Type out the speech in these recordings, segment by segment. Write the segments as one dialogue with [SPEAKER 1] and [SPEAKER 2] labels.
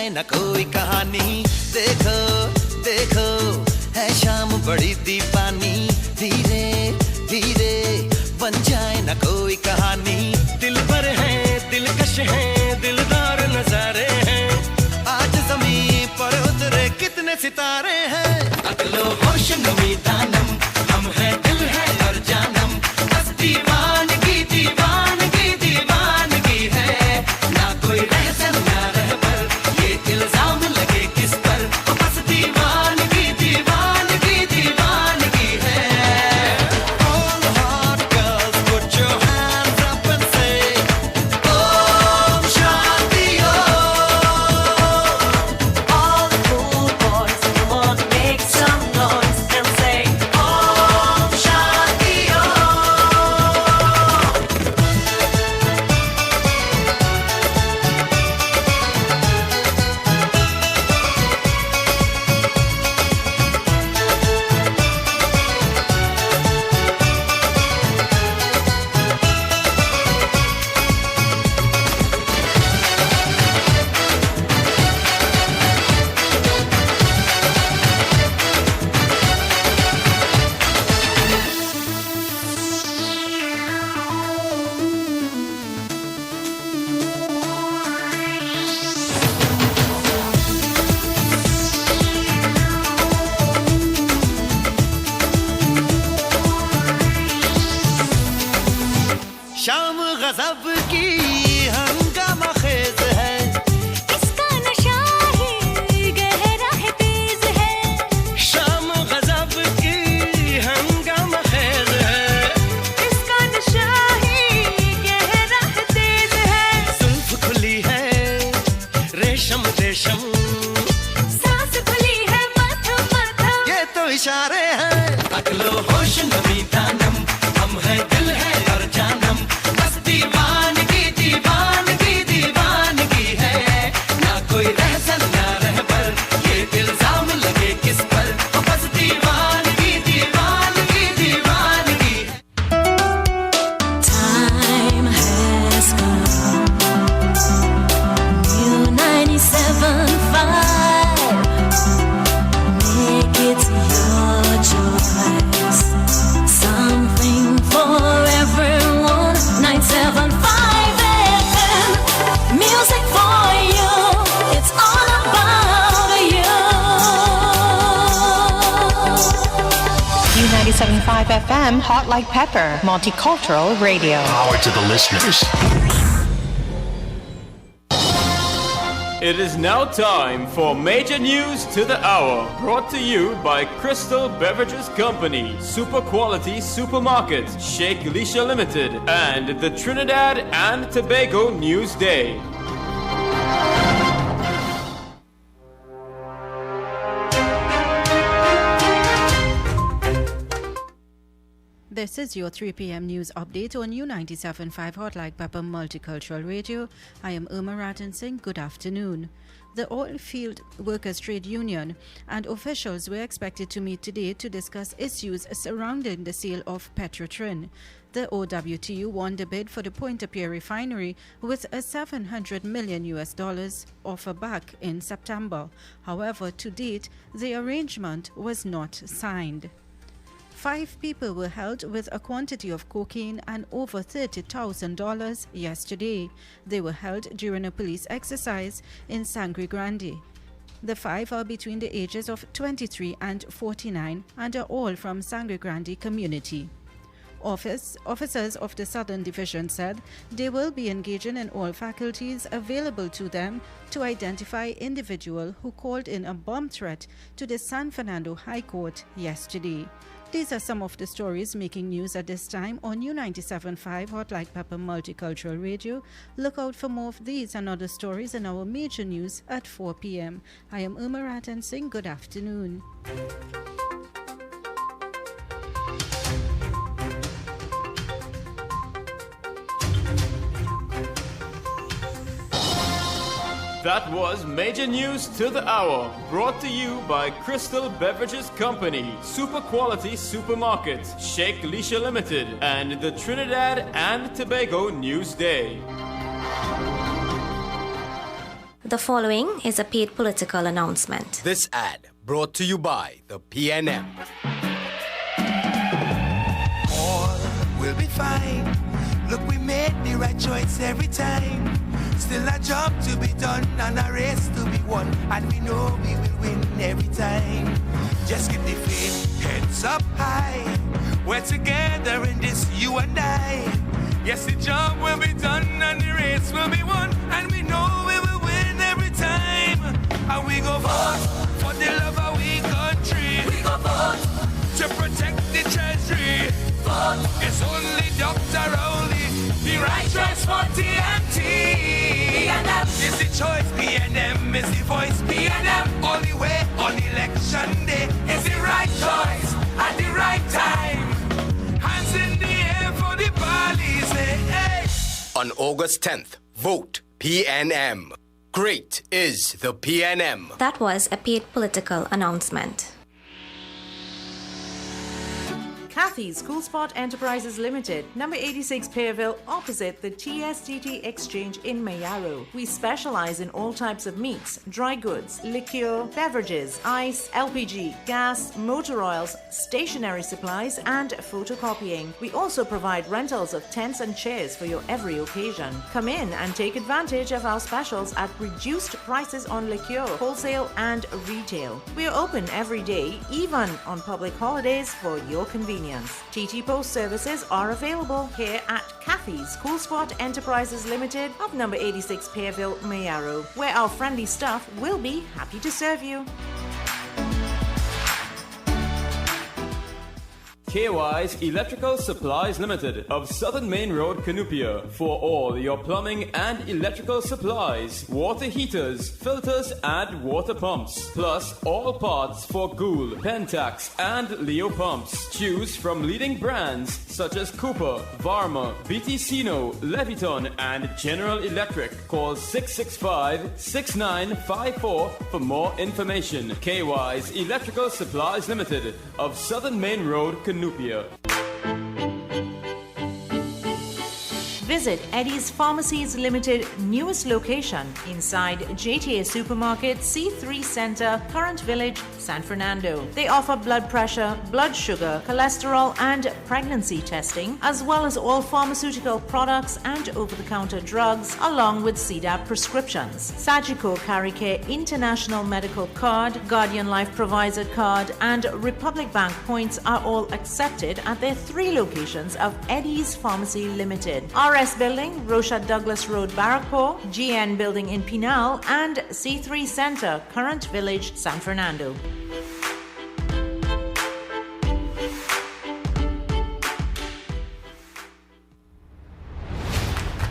[SPEAKER 1] जाए न कोई कहानी, देखो देखो है शाम बड़ी दीवानी, धीरे धीरे बन जाए न कोई कहानी। दिल पर है दिलकश है दिलदार नजारे हैं, आज जमीन पर उतरे कितने सितारे हैं। अगलो होश नमी दानम, हम है दिल है और जानम, बस दीवानगी दीवानगी दीवानगी है, ना कोई रहसन ना रहबर, ये इल्जाम लगे किस पर, बस दीवानगी दीवानगी दीवानगी है। All hot girls put your hands up and say Om Shanti Om.
[SPEAKER 2] All the cool boys, come on, make some noise and say Om Shanti Om.
[SPEAKER 1] शाम गजब की हंगामा खेज है,
[SPEAKER 2] इसका नशा ही गहरा है तेज है,
[SPEAKER 1] शाम गजब की हंगामा खेज है,
[SPEAKER 2] इसका नशा ही गहरा है तेज है,
[SPEAKER 1] जुल्फ खुली है रेशम रेशम,
[SPEAKER 2] सांस खुली है मथम मथम,
[SPEAKER 1] ये तो इशारे हैं। अगलो होश नमी दानम, हम है दिल है और जानम, बस दीवानगी दीवानगी दीवानगी है, ना कोई रहसन ना रहबर, ये इल्जाम लगे किस पर, बस दीवानगी दीवानगी दीवानगी है।
[SPEAKER 2] Time has come. New 97.5. Make it your choice. Something for everyone. 97.5 FM. Music for you. It's all about you.
[SPEAKER 3] U97.5 FM, Hot Like Pepper, Multicultural Radio.
[SPEAKER 4] Power to the listeners.
[SPEAKER 5] It is now time for Major News to the Hour, brought to you by Crystal Beverages Company, Super Quality Supermarket, Sheikh Lisha Limited, and the Trinidad and Tobago News Day.
[SPEAKER 6] This is your 3 p.m. news update on U97.5 Hot Like Pepper Multicultural Radio. I am Irma Ratan Singh. Good afternoon. The Oilfield Workers Trade Union and officials were expected to meet today to discuss issues surrounding the sale of Petrotrin. The OWTU won the bid for the Pointe-a-Pierre refinery with a $700 million offer back in September. However, to date, the arrangement was not signed. 5 people were held with a quantity of cocaine and over $30,000 yesterday. They were held during a police exercise in Sangre Grande. The 5 are between the ages of 23 and 49 and are all from Sangre Grande community. Officers of the Southern Division said they will be engaging in all faculties available to them to identify individual who called in a bomb threat to the San Fernando High Court yesterday. These are some of the stories making news at this time on U97.5 Hot Like Pepper Multicultural Radio. Look out for more of these and other stories in our major news at 4 p.m. I am Irma Ratan Singh. Good afternoon.
[SPEAKER 5] That was Major News to the Hour, brought to you by Crystal Beverages Company, Super Quality Supermarket, Sheikh Lisha Limited, and the Trinidad and Tobago News Day.
[SPEAKER 4] The following is a paid political announcement.
[SPEAKER 7] This ad brought to you by the PNM.
[SPEAKER 8] All will be fine. Look, we made the right choice every time. Still a job to be done and a race to be won, and we know we will win every time. Just keep the faith, heads up high. We're together in this, you and I. Yes, the job will be done and the race will be won, and we know we will win every time. And we go vote for the love of we country. We go vote to protect the treasury. Vote is only Dr. Rowley, the right choice for TNT. PNM is the choice, PNM is the voice, PNM only way on election day is the right choice at the right time. Hands in the air for the police, hey.
[SPEAKER 7] On August 10th, vote PNM. Great is the PNM.
[SPEAKER 4] That was a paid political announcement.
[SPEAKER 9] Kathy's Cool Spot Enterprises Limited, number 86 Pearville, opposite the TSTT Exchange in Mayaro. We specialize in all types of meats, dry goods, liqueur, beverages, ice, LPG, gas, motor oils, stationery supplies, and photocopying. We also provide rentals of tents and chairs for your every occasion. Come in and take advantage of our specials at reduced prices on liqueur, wholesale and retail. We are open every day, even on public holidays, for your convenience. TT Post services are available here at Kathy's Cool Spot Enterprises Limited of number 86 Pearville, Mayaro, where our friendly staff will be happy to serve you.
[SPEAKER 5] KY's Electrical Supplies Limited of Southern Main Road, Canoopia, for all your plumbing and electrical supplies, water heaters, filters and water pumps, plus all parts for Gould, Pentax and Leo pumps. Choose from leading brands such as Cooper, Varma, BTCino, Leviton and General Electric. Call 665-6954 for more information. KY's Electrical Supplies Limited of Southern Main Road, Canoopia.
[SPEAKER 9] Visit Eddie's Pharmacies Limited newest location inside JTA Supermarket, C3 Center, Current Village, San Fernando. They offer blood pressure, blood sugar, cholesterol and pregnancy testing, as well as all pharmaceutical products and over-the-counter drugs, along with CDAP prescriptions. Sagicor Caricare International Medical Card, Guardian Life Provider Card and Republic Bank points are all accepted at their 3 locations of Eddie's Pharmacy Limited. RS Building, Rocha Douglas Road, Barrackpore, GN Building in Pinal, and C3 Center, Current Village, San Fernando.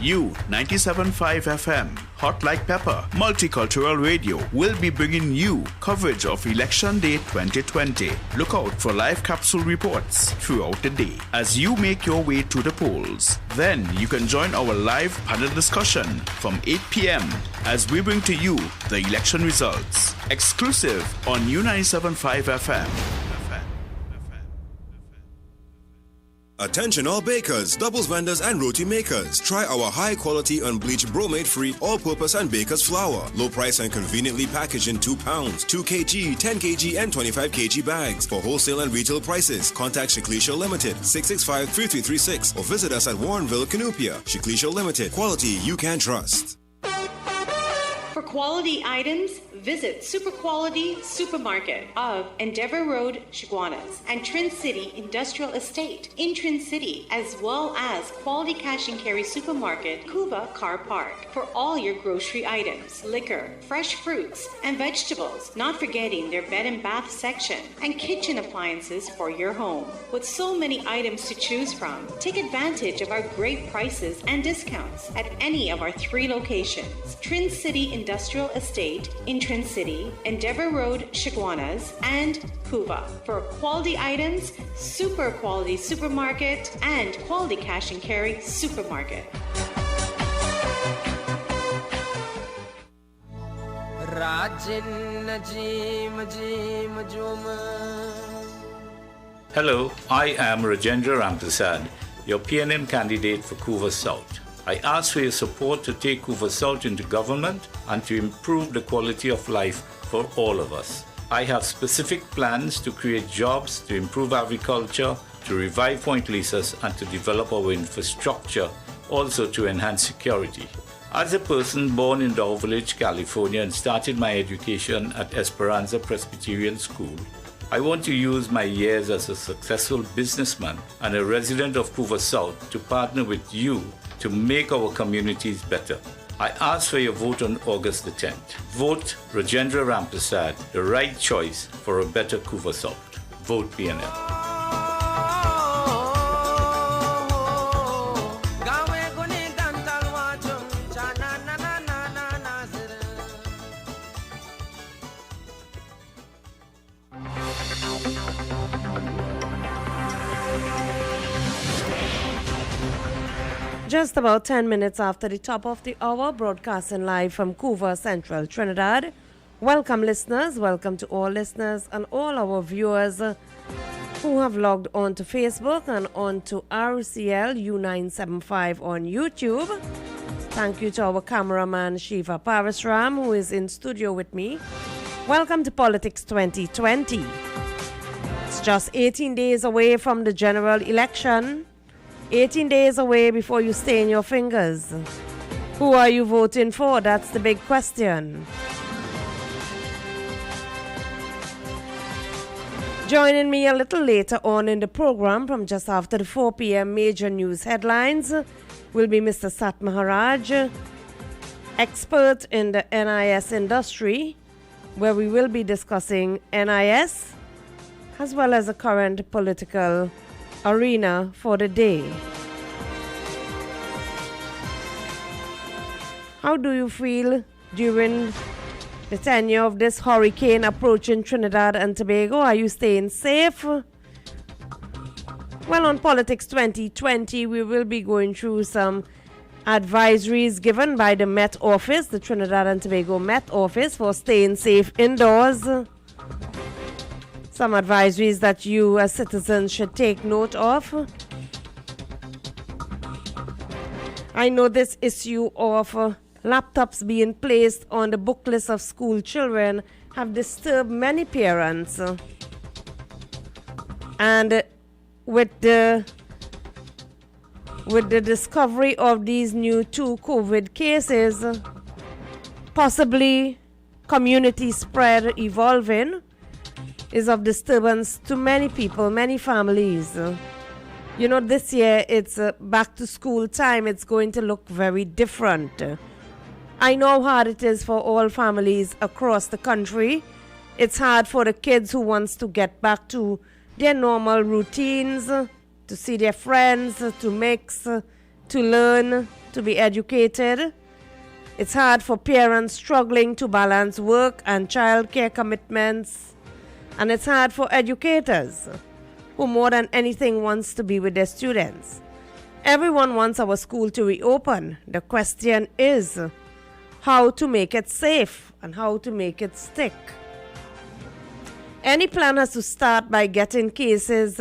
[SPEAKER 10] U97.5 FM, Hot Like Pepper, Multicultural Radio will be bringing you coverage of Election Day 2020. Look out for live capsule reports throughout the day as you make your way to the polls. Then you can join our live panel discussion from 8 p.m. as we bring to you the election results. Exclusive on U97.5 FM.
[SPEAKER 11] Attention all bakers, doubles vendors and roti makers. Try our high quality unbleached bromate free all-purpose and baker's flour. Low price and conveniently packaged in 2 pounds, 2 kg, 10 kg and 25 kg bags. For wholesale and retail prices, contact Shiklisha Limited 665-3336 or visit us at Warrenville, Canoopia. Shiklisha Limited, quality you can trust.
[SPEAKER 12] For quality items, visit Super Quality Supermarket of Endeavour Road, Chaguanas, and Trin City Industrial Estate in Trin City, as well as Quality Cash and Carry Supermarket, Cuba Car Park, for all your grocery items, liquor, fresh fruits, and vegetables, not forgetting their bed and bath section, and kitchen appliances for your home. With so many items to choose from, take advantage of our great prices and discounts at any of our 3 locations, Trin City Industrial Estate in Trin City, Endeavour Road, Chaguanas, and Cuba. For quality items, Super Quality Supermarket and Quality Cash and Carry Supermarket.
[SPEAKER 13] Hello, I am Rajendra Ramprasad, your PNM candidate for Couva South. I ask for your support to take Couva South into government and to improve the quality of life for all of us. I have specific plans to create jobs, to improve agriculture, to revive Point Lisas, and to develop our infrastructure, also to enhance security. As a person born in Dow Village, California, and started my education at Esperanza Presbyterian School, I want to use my years as a successful businessman and a resident of Couva South to partner with you to make our communities better. I ask for your vote on August the 10th. Vote Rajendra Rampersad, the right choice for a better Couva South. Vote PNL.
[SPEAKER 14] Just about 10 minutes after the top of the hour, broadcasting live from Couva, Central Trinidad. Welcome, listeners. Welcome to all listeners and all our viewers who have logged on to Facebook and on to RCL U975 on YouTube. Thank you to our cameraman, Shiva Parasram, who is in studio with me. Welcome to Politics 2020. It's just 18 days away from the general election. 18 days away before you stain your fingers. Who are you voting for? That's the big question. Joining me a little later on in the program from just after the 4 p.m. major news headlines will be Mr. Sat Maharaj, expert in the NIS industry, where we will be discussing NIS as well as the current political arena for the day. How do you feel during the tenure of this hurricane approaching Trinidad and Tobago? Are you staying safe? Well, on Politics 2020, we will be going through some advisories given by the Met Office, the Trinidad and Tobago Met Office, for staying safe indoors. Some advisories that you as citizens should take note of. I know this issue of laptops being placed on the book list of school children have disturbed many parents. And with the discovery of these new 2 COVID cases, possibly community spread evolving, is of disturbance to many people, many families. You know, this year it's back to school time. It's going to look very different. I know how hard it is for all families across the country. It's hard for the kids who wants to get back to their normal routines, to see their friends, to mix, to learn, to be educated. It's hard for parents struggling to balance work and childcare commitments. And it's hard for educators who more than anything wants to be with their students. Everyone wants our school to reopen. The question is how to make it safe and how to make it stick. Any plan has to start by getting cases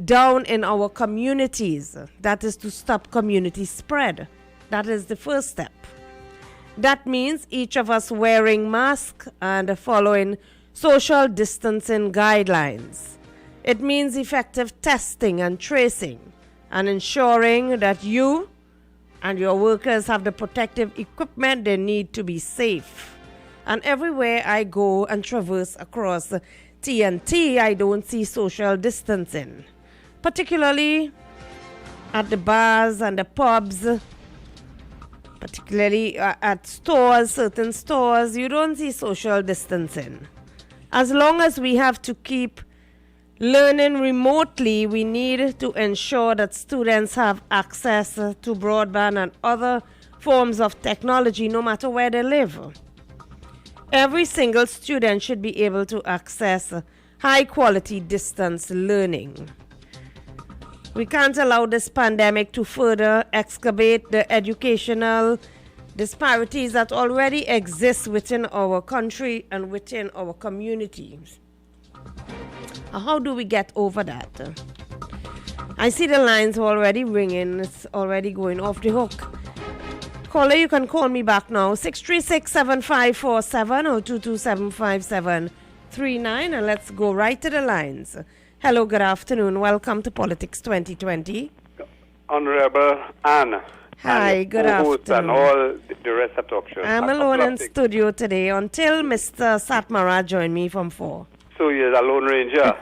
[SPEAKER 14] down in our communities. That is to stop community spread. That is the first step. That means each of us wearing masks and following social distancing guidelines. It means effective testing and tracing and ensuring that you and your workers have the protective equipment they need to be safe. And everywhere I go and traverse across TNT, I don't see social distancing, particularly at the bars and the pubs, particularly at stores, certain stores, you don't see social distancing. As long as we have to keep learning remotely, we need to ensure that students have access to broadband and other forms of technology no matter where they live. Every single student should be able to access high-quality distance learning. We can't allow this pandemic to further exacerbate the educational disparities that already exist within our country and within our communities. How do we get over that? I see the lines already ringing. It's already going off the hook. Caller, you can call me back now. 636-7547 or 227-5739. And let's go right to the lines. Hello, good afternoon. Welcome to Politics 2020.
[SPEAKER 15] Honorable Anne.
[SPEAKER 14] Hi, good
[SPEAKER 15] afternoon. And all the rest of the talk show.
[SPEAKER 14] I'm alone in studio today until Mr. Satmara joined me from 4.
[SPEAKER 15] So you're a lone ranger.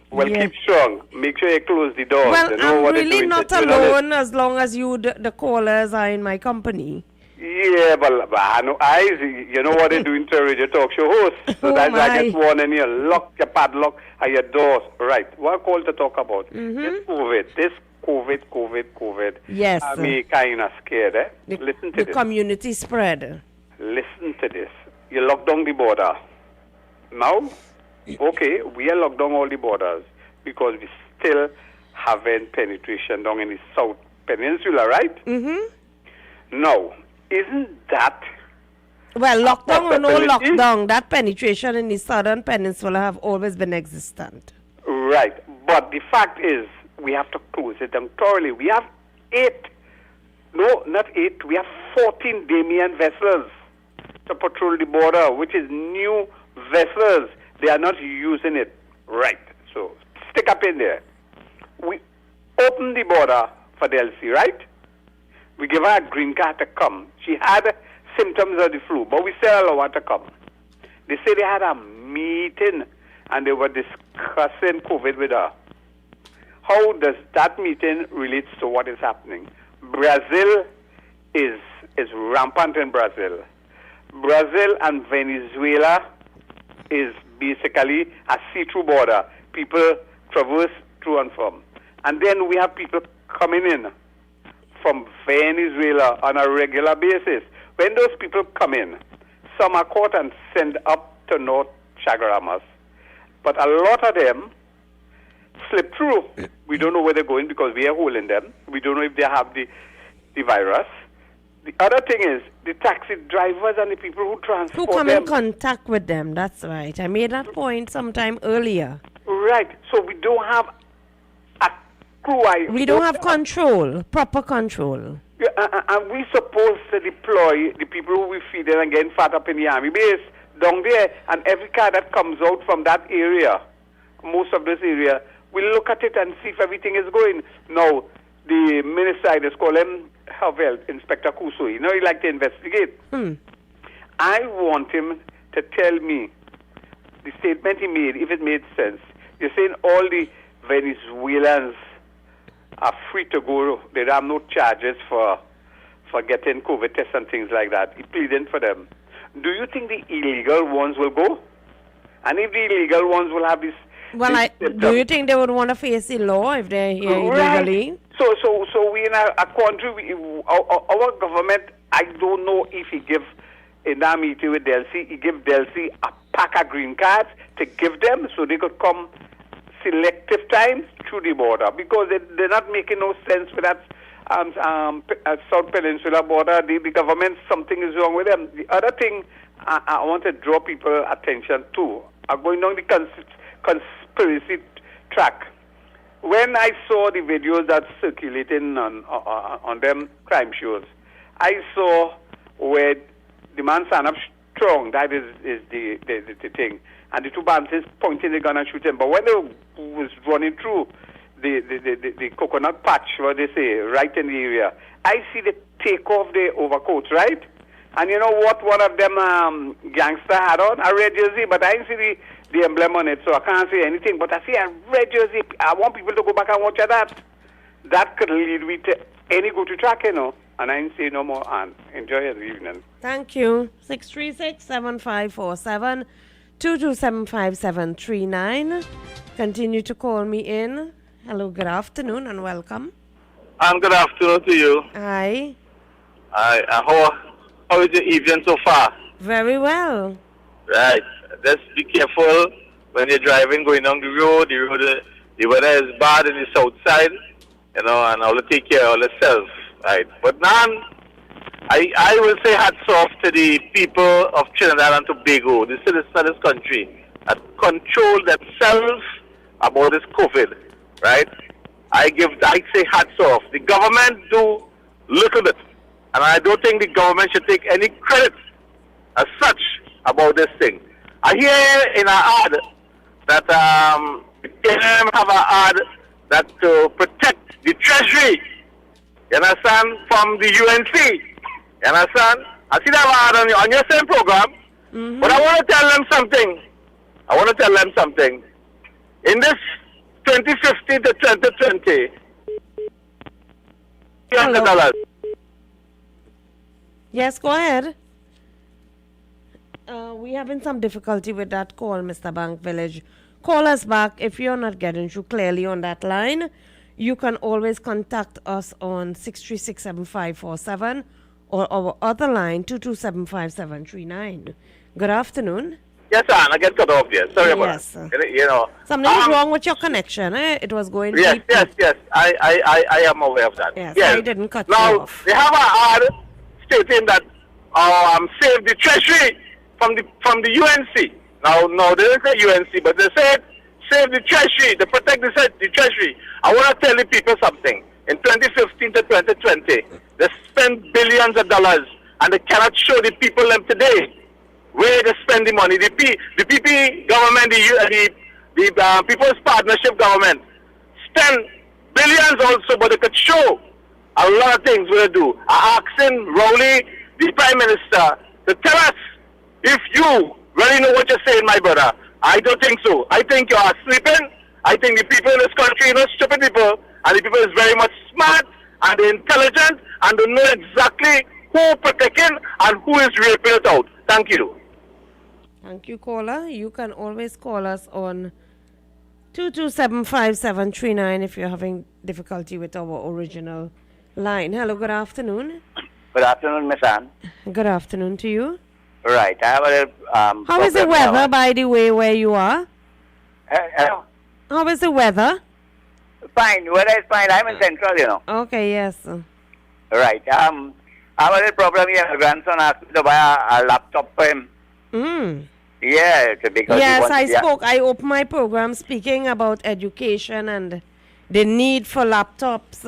[SPEAKER 15] Well,
[SPEAKER 14] Yeah.
[SPEAKER 15] keep strong. Make sure you close the door.
[SPEAKER 14] Well,
[SPEAKER 15] They know
[SPEAKER 14] I'm
[SPEAKER 15] what they're
[SPEAKER 14] really
[SPEAKER 15] doing
[SPEAKER 14] not
[SPEAKER 15] to journalists.
[SPEAKER 14] alone as long as you, the callers, are in my company.
[SPEAKER 15] Yeah, but I know eyes. You know what they're doing to a radio talk show host. So that's
[SPEAKER 14] my.
[SPEAKER 15] I just warning you. Lock your padlock at your doors. Right. What call to talk about? This COVID.
[SPEAKER 14] Yes.
[SPEAKER 15] I mean, kind of scared, eh? Listen to
[SPEAKER 14] The
[SPEAKER 15] this.
[SPEAKER 14] community spread.
[SPEAKER 15] Listen to this. You lock down the border. Now, okay, we are locked down all the borders because we still haven't penetration down in the South Peninsula, right?
[SPEAKER 14] Mm-hmm.
[SPEAKER 15] Now, isn't that...
[SPEAKER 14] Well, lockdown or no
[SPEAKER 15] possibility?
[SPEAKER 14] lockdown, that penetration in the Southern Peninsula have always been existent.
[SPEAKER 15] Right. But the fact is, we have to close it down thoroughly. We have 8. No, not 8. We have 14 Damien vessels to patrol the border, which is new vessels. They are not using it right. So stick up in there. We open the border for Delcy, right? We give her a green card to come. She had symptoms of the flu, but we still allow her to come. They say they had a meeting and they were discussing COVID with her. How does that meeting relate to what is happening? Brazil is rampant in Brazil. Brazil and Venezuela is basically a see-through border. People traverse through and from. And then we have people coming in from Venezuela on a regular basis. When those people come in, some are caught and sent up to North Chaguaramas. But a lot of them slip through. We don't know where they're going because we are holding them. We don't know if they have the virus. The other thing is the taxi drivers and the people who transport
[SPEAKER 14] Who come
[SPEAKER 15] them.
[SPEAKER 14] in contact with them, that's right. I made that point sometime earlier.
[SPEAKER 15] Right. So we don't have a clue.
[SPEAKER 14] We don't have control, proper control.
[SPEAKER 15] Yeah, and we supposed to deploy the people who we feed and getting fat up in the army base down there, and every car that comes out from that area, most of this area, we look at it and see if everything is going. Now, the minister, I just call him Health Inspector Kuso. You know, he like to investigate. I want him to tell me the statement he made, if it made sense. You're saying all the Venezuelans are free to go. They have no charges for getting COVID tests and things like that. He pleading for them. Do you think the illegal ones will go? And if the illegal ones will have this...
[SPEAKER 14] Well, do you think they would want to face the law if they're here illegally?
[SPEAKER 15] So we in a country, our government, I don't know if he give, in that meeting with Delcy, he give Delcy a pack of green cards to give them so they could come selective times through the border, because they're not making no sense with that South Peninsula border. The government, something is wrong with them. The other thing I want to draw people attention to, I'm going down the conspiracy track. When I saw the videos that's circulating on them crime shows, I saw where the man stand up strong. That is the thing. And the two bandits pointing the gun and shooting. But when they was running through the coconut patch, what they say, right in the area, I see the take off the overcoats, right? And you know what one of them gangster had on? A red jersey, but I didn't see the emblem on it, so I can't say anything. But I see a red jersey. I want people to go back and watch that. That could lead me to any go-to track, you know. And I didn't say no more, and enjoy your evening.
[SPEAKER 14] Thank you. 636-7547, 227-5739. Continue to call me in. Hello, good afternoon, and welcome.
[SPEAKER 16] And good afternoon to you.
[SPEAKER 14] Hi.
[SPEAKER 16] Hi. How is your evening so far?
[SPEAKER 14] Very well.
[SPEAKER 16] Right. Just be careful when you're driving, going down the road. The weather is bad in the south side, you know, and I will take care of yourself. Right. But now, I will say hats off to the people of Trinidad and Tobago, the citizens of this country, that control themselves about this COVID. Right. I say hats off. The government do little bit, And I don't think the government should take any credit as such about this thing. I hear in an ad that the KM have an ad that to protect the treasury, you understand, from the UNC. You understand? I see that ad on your same program. But I want to tell them something. In this 2015 to 2020, $300.
[SPEAKER 14] Yes, go ahead. We're having some difficulty with that call, Mr. Bank Village. Call us back if you're not getting through clearly on that line. You can always contact us on 636-7547 or our other line, 2275739. Good afternoon.
[SPEAKER 16] Yes, sir. I get cut off here. Sorry about that. You know.
[SPEAKER 14] Something was wrong with your connection, eh? It was going
[SPEAKER 16] Yes,
[SPEAKER 14] deep.
[SPEAKER 16] yes. I am aware of that.
[SPEAKER 14] Yes,
[SPEAKER 16] yes.
[SPEAKER 14] I didn't cut
[SPEAKER 16] now,
[SPEAKER 14] you off.
[SPEAKER 16] They have an ad stating that save the treasury from the UNC. Now they didn't say UNC, but they said save the treasury, to protect the treasury. I want to tell the people something. In 2015 to 2020, they spent billions of dollars, and they cannot show the people them today where they spend the money. The PP government, the People's Partnership government, spend billions also, but they could show a lot of things where they do. I'm asking Rowley, the Prime Minister, to tell us if you really know what you're saying, my brother. I don't think so. I think you are sleeping. I think the people in this country are not stupid people, and the people is very much smart and intelligent, and they know exactly who protecting and who is raping it out. Thank you.
[SPEAKER 14] Thank you, caller. You can always call us on 2275739 if you're having difficulty with our original line. Hello, good afternoon.
[SPEAKER 17] Good afternoon, Miss Anne.
[SPEAKER 14] Good afternoon to you.
[SPEAKER 17] Right. I have a little,
[SPEAKER 14] How is the weather, by the way, where you are? How is the weather?
[SPEAKER 17] Fine. Weather is fine. I'm in Central, you know.
[SPEAKER 14] Okay, yes.
[SPEAKER 17] Right. I have a little problem here. My grandson asked me to buy a laptop for him. Yeah, because
[SPEAKER 14] yes, I opened my program speaking about education and the need for laptops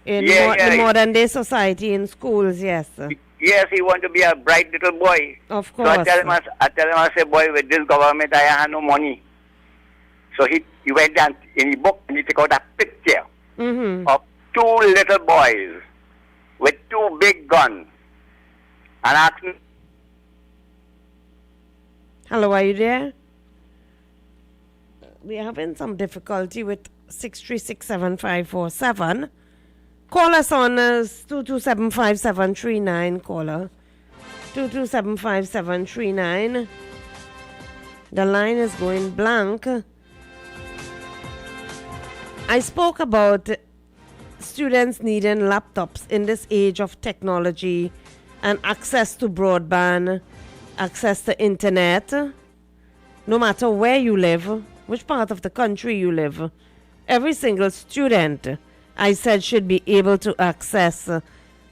[SPEAKER 14] in the modern day society in schools, yes.
[SPEAKER 17] Yes, he wants to be a bright little boy.
[SPEAKER 14] Of course.
[SPEAKER 17] So I tell him, I say, boy, with this government, I have no money. So he went down in the book and he took out a picture of two little boys with two big guns and asked me.
[SPEAKER 14] Hello, are you there? We're having some difficulty with 6367547. Call us on 2275739, caller. 2275739. The line is going blank. I spoke about students needing laptops in this age of technology and access to broadband, access to internet. No matter where you live, which part of the country you live, every single student, I said, should be able to access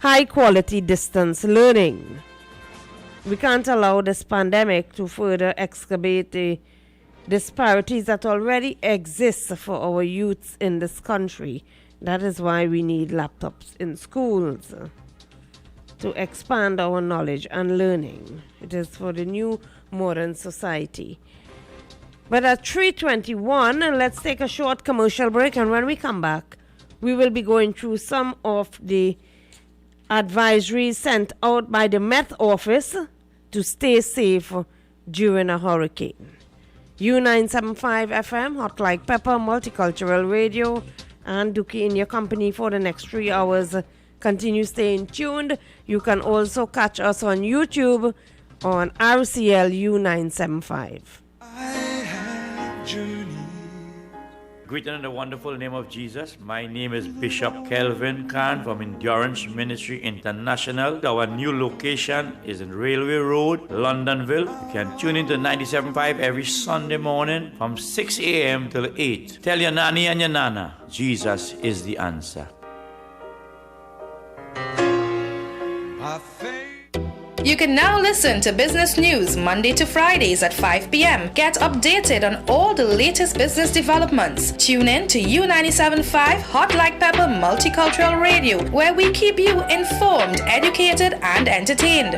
[SPEAKER 14] high quality distance learning. We can't allow this pandemic to further exacerbate the disparities that already exist for our youths in this country. That is why we need laptops in schools to expand our knowledge and learning. It is for the new modern society. But at 3:21, let's take a short commercial break, and when we come back, we will be going through some of the advisories sent out by the Met Office to stay safe during a hurricane. U975 FM, Hot Like Pepper, Multicultural Radio, and Dookie in your company for the next 3 hours. Continue staying tuned. You can also catch us on YouTube on RCL U975.
[SPEAKER 18] Greeted in the wonderful name of Jesus. My name is Bishop Kelvin Khan from Endurance Ministry International. Our new location is in Railway Road, Londonville. You can tune into 97.5 every Sunday morning from 6 a.m. till 8. Tell your nanny and your nana, Jesus is the answer.
[SPEAKER 19] You can now listen to business news Monday to Fridays at 5 p.m. Get updated on all the latest business developments. Tune in to U97.5 Hot Like Pepper Multicultural Radio, where we keep you informed, educated, and entertained.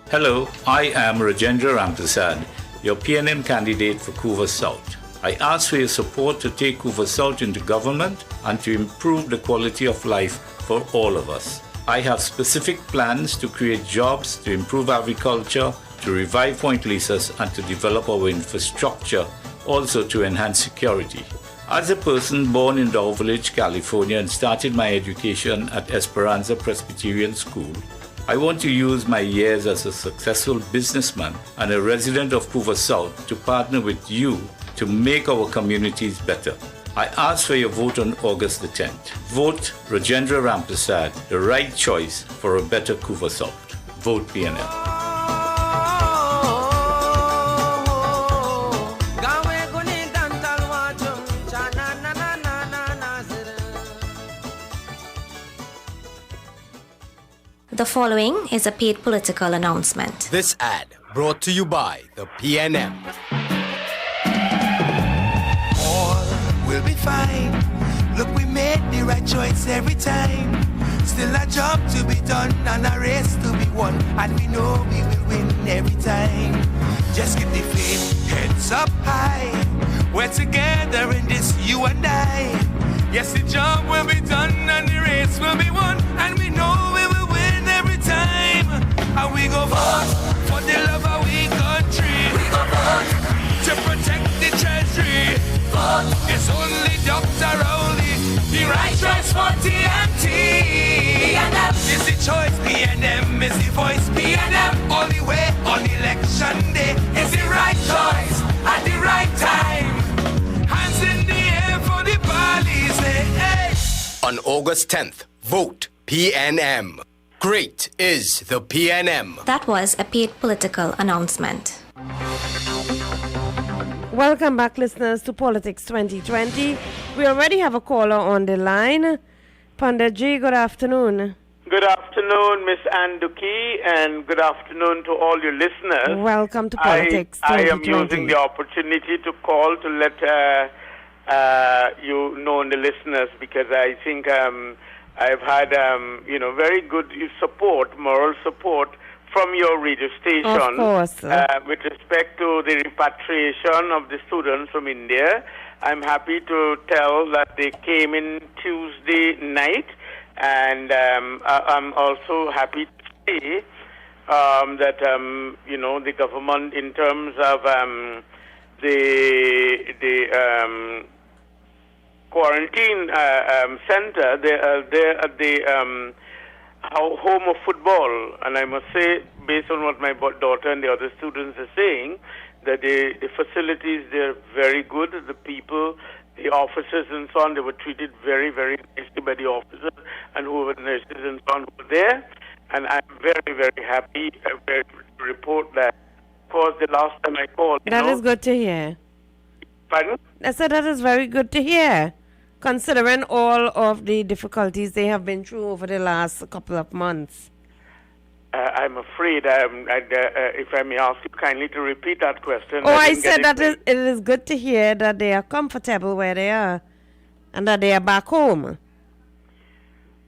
[SPEAKER 13] Hello, I am Rajendra Ramprasad, your PNM candidate for Couva South. I ask for your support to take Couva South into government and to improve the quality of life for all of us. I have specific plans to create jobs, to improve agriculture, to revive Point Lisas, and to develop our infrastructure, also to enhance security. As a person born in Dow Village, California, and started my education at Esperanza Presbyterian School, I want to use my years as a successful businessman and a resident of Couva South to partner with you to make our communities better. I ask for your vote on August the 10th. Vote Rajendra Ramprasad, the right choice for a better Couva South. Vote PNM.
[SPEAKER 4] The following is a paid political announcement.
[SPEAKER 7] This ad brought to you by the PNM.
[SPEAKER 8] All will be fine. Look, we made the right choice every time. Still a job to be done and a race to be won, and we know we will win every time. Just keep the faith, heads up high. We're together in this, you and I. Yes, the job will be done and the race will be won, and we know we will win every time. And we go vote for the love of we country. We go vote to protect the treasury. Vote is only Dr. Rowley, the right choice for TNT. PNM is the choice, PNM is the voice, PNM all the way on election day is the right choice at the right time. Hands in the air for the Bali's, hey.
[SPEAKER 7] On August 10th, vote PNM. Great is the PNM.
[SPEAKER 4] That was a paid political announcement.
[SPEAKER 14] Welcome back, listeners, to Politics 2020. We already have a caller on the line. Pandit Ji, good afternoon.
[SPEAKER 15] Good afternoon, Miss Anduki, and good afternoon to all your listeners.
[SPEAKER 14] Welcome to Politics 2020.
[SPEAKER 15] I am using the opportunity to call to let you know, the listeners, because I think I've had very good support, moral support from your radio station.
[SPEAKER 14] Of course.
[SPEAKER 15] With respect to the repatriation of the students from India. I'm happy to tell that they came in Tuesday night, and I'm also happy to say that the government, in terms of the quarantine center, they're at the home of football, and I must say, based on what my daughter and the other students are saying, that the facilities, they're very good. The people, the officers and so on, they were treated very, very nicely by the officers and who were nurses and so on who were there. And I'm very, very happy to report that. Of course, the last time I called...
[SPEAKER 14] That is good to hear.
[SPEAKER 15] Pardon?
[SPEAKER 14] I said that is very good to hear, considering all of the difficulties they have been through over the last couple of months.
[SPEAKER 15] I'm afraid, if I may ask you kindly to repeat that question.
[SPEAKER 14] Oh, I said that it is good to hear that they are comfortable where they are and that they are back home.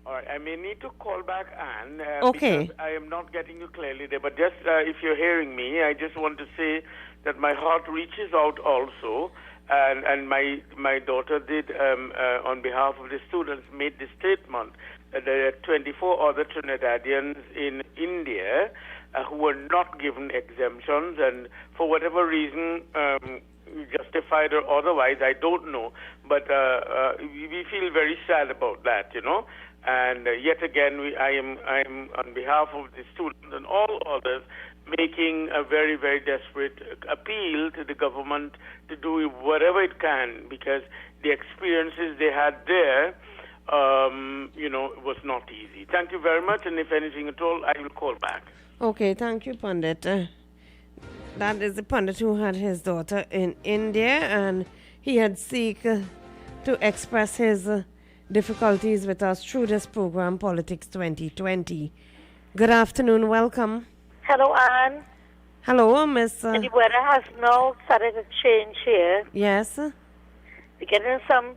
[SPEAKER 15] All right, I may need to call back Anne.
[SPEAKER 14] Okay.
[SPEAKER 15] Because I am not getting you clearly there. But just if you're hearing me, I just want to say that my heart reaches out also. And my daughter did, on behalf of the students, made the statement that there are 24 other Trinidadians in India who were not given exemptions, and for whatever reason, justified or otherwise, I don't know. But we feel very sad about that, And yet again, I am on behalf of the students and all others, making a very, very desperate appeal to the government to do whatever it can, because the experiences they had there, was not easy. Thank you very much, and if anything at all, I will call back.
[SPEAKER 14] Okay, thank you, Pandit. That is the pundit who had his daughter in India, and he had seek to express his difficulties with us through this program, Politics 2020. Good afternoon, welcome.
[SPEAKER 20] Hello, Anne.
[SPEAKER 14] Hello, Miss.
[SPEAKER 20] And the weather has now started to change here.
[SPEAKER 14] Yes.
[SPEAKER 20] We're getting some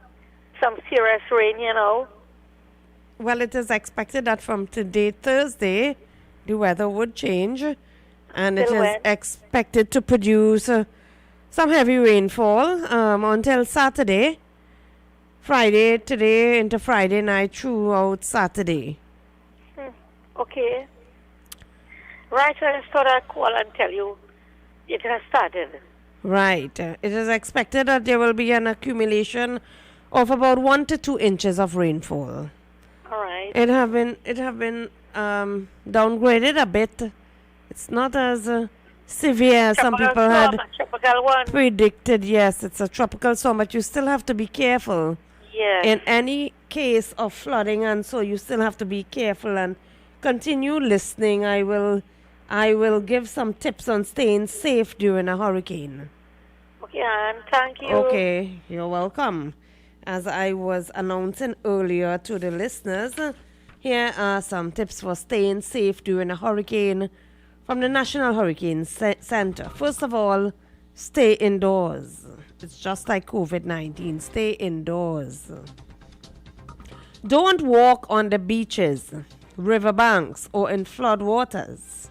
[SPEAKER 20] serious rain, you know.
[SPEAKER 14] Well, it is expected that from today, Thursday, the weather would change, and it is expected to produce some heavy rainfall until Saturday, Friday, today into Friday night throughout Saturday.
[SPEAKER 20] Okay. Right, I just thought I'd call and tell you it has started.
[SPEAKER 14] Right. It is expected that there will be an accumulation of about 1 to 2 inches of rainfall.
[SPEAKER 20] All right.
[SPEAKER 14] It have been downgraded a bit. It's not as severe as some people had predicted. Yes, it's a tropical storm, but you still have to be careful.
[SPEAKER 20] Yes.
[SPEAKER 14] In any case of flooding, and so you still have to be careful and continue listening. I will give some tips on staying safe during a hurricane.
[SPEAKER 20] Okay, Anne, thank you.
[SPEAKER 14] Okay, you're welcome. As I was announcing earlier to the listeners, here are some tips for staying safe during a hurricane from the National Hurricane Center. First of all, stay indoors. It's just like COVID-19. Stay indoors. Don't walk on the beaches, riverbanks, or in flood waters.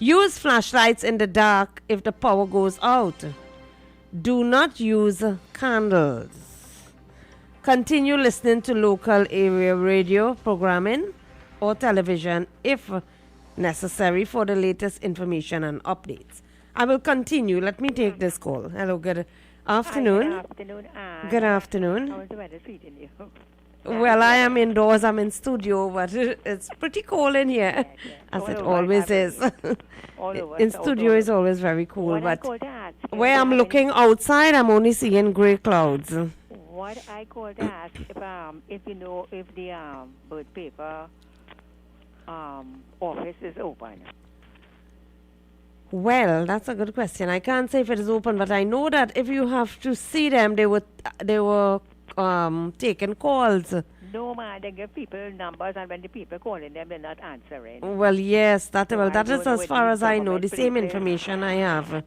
[SPEAKER 14] Use flashlights in the dark if the power goes out. Do not use candles. Continue listening to local area radio programming or television if necessary for the latest information and updates. I will continue. Let me take this call. Hello, good afternoon.
[SPEAKER 21] Hi, good afternoon, Anne.
[SPEAKER 14] Good afternoon.
[SPEAKER 21] How is the weather treating you?
[SPEAKER 14] Well, I am indoors. I'm in studio, but it's pretty cold in here, as it always is. In studio is always very cool, but where I'm looking outside, I'm only seeing gray clouds.
[SPEAKER 21] What I called to ask if you know if the bird paper office is open.
[SPEAKER 14] Well, that's a good question. I can't say if it is open, but I know that if you have to see them, they were taking calls.
[SPEAKER 21] No, man, they give people numbers, and when the people calling them, they're not answering.
[SPEAKER 14] Well, yes, that is as far as I know. The same information I have.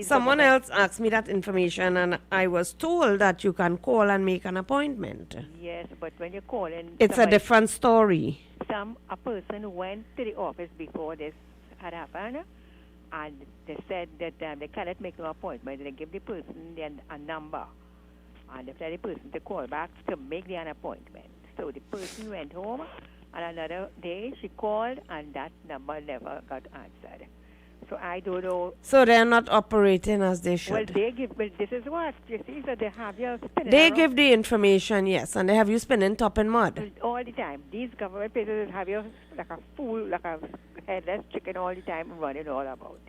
[SPEAKER 14] Someone else asked me that information, and I was told that you can call and make an appointment.
[SPEAKER 21] Yes, but when you're calling,
[SPEAKER 14] it's a different story.
[SPEAKER 21] A person went to the office before this had happened, and they said that they cannot make no appointment. They give the person a number, and they tell the person to call back to make an appointment. So the person went home, and another day she called, and that number never got answered. So I don't know.
[SPEAKER 14] So they're not operating as they should.
[SPEAKER 21] Well, this is what, you see, so they have you spinning
[SPEAKER 14] They
[SPEAKER 21] around.
[SPEAKER 14] give the information, yes, and they have you spinning top in mud.
[SPEAKER 21] All the time. These government places have you like a fool, like a headless chicken all the time running all about.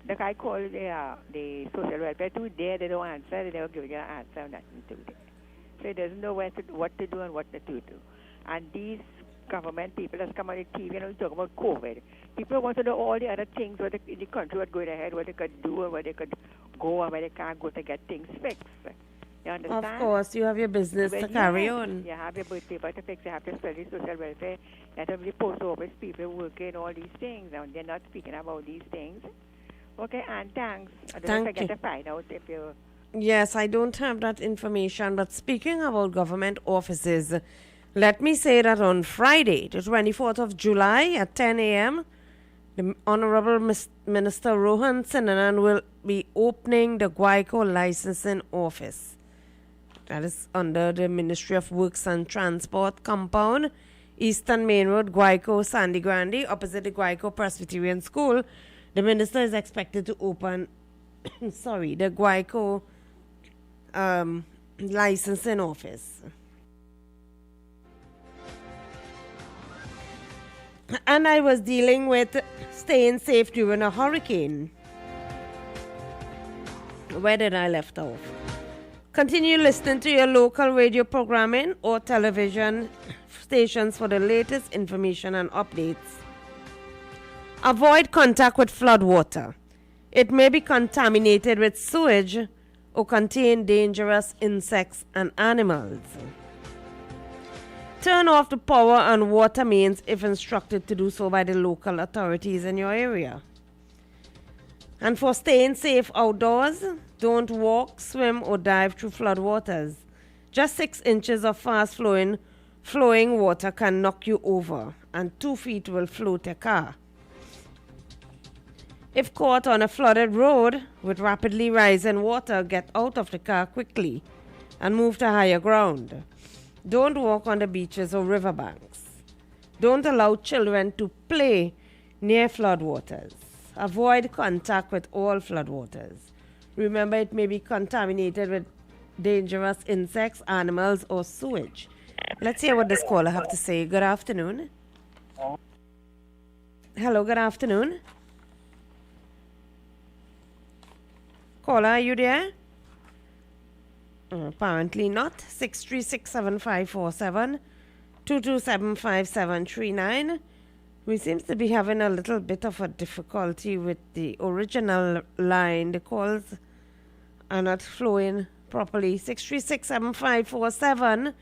[SPEAKER 21] Like I call the social welfare too, they don't answer, they don't give you an answer, nothing to it. So it doesn't know what to do and what not to do. And these government people that's come on the TV and talk about COVID. People want to know all the other things what in the country what's going ahead, what they could do and where they could go and where they can't go to get things fixed. You understand?
[SPEAKER 14] Of course, you have your business to carry on.
[SPEAKER 21] You have your paper to fix, you have to study social welfare, you have to be post office people working all these things, and they're not speaking about these things. Okay, and thanks. I don't forget to find out if you...
[SPEAKER 14] Yes, I don't have that information, but speaking about government offices, let me say that on Friday, the 24th of July at 10 a.m., the Honorable Minister Rohan Sinanan will be opening the Guaico licensing office. That is under the Ministry of Works and Transport compound, Eastern Main Road, Guaico, Sandy Grande, opposite the Guaico Presbyterian School. The minister is expected to open, the Guaico licensing office. And I was dealing with staying safe during a hurricane. Where did I left off? Continue listening to your local radio programming or television stations for the latest information and updates. Avoid contact with flood water. It may be contaminated with sewage or contain dangerous insects and animals. Turn off the power and water mains if instructed to do so by the local authorities in your area. And for staying safe outdoors, don't walk, swim, or dive through floodwaters. Just 6 inches of fast flowing water can knock you over, and 2 feet will float your car. If caught on a flooded road with rapidly rising water, get out of the car quickly and move to higher ground. Don't walk on the beaches or riverbanks. Don't allow children to play near floodwaters. Avoid contact with all floodwaters. Remember, it may be contaminated with dangerous insects, animals, or sewage. Let's hear what this caller have to say. Good afternoon. Hello, good afternoon. Caller, are you there? Apparently not. 636-7547, 227-5739. We seem to be having a little bit of a difficulty with the original line. The calls are not flowing properly. 636-7547,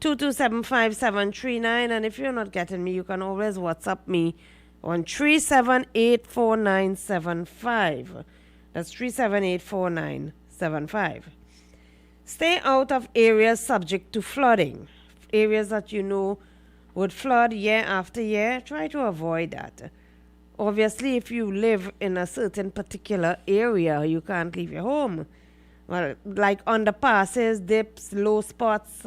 [SPEAKER 14] 227-5739. And if you're not getting me, you can always WhatsApp me on 3784975. That's 3784975. Stay out of areas subject to flooding. Areas that you know would flood year after year, try to avoid that. Obviously, if you live in a certain particular area, you can't leave your home. Well, like underpasses, dips, low spots,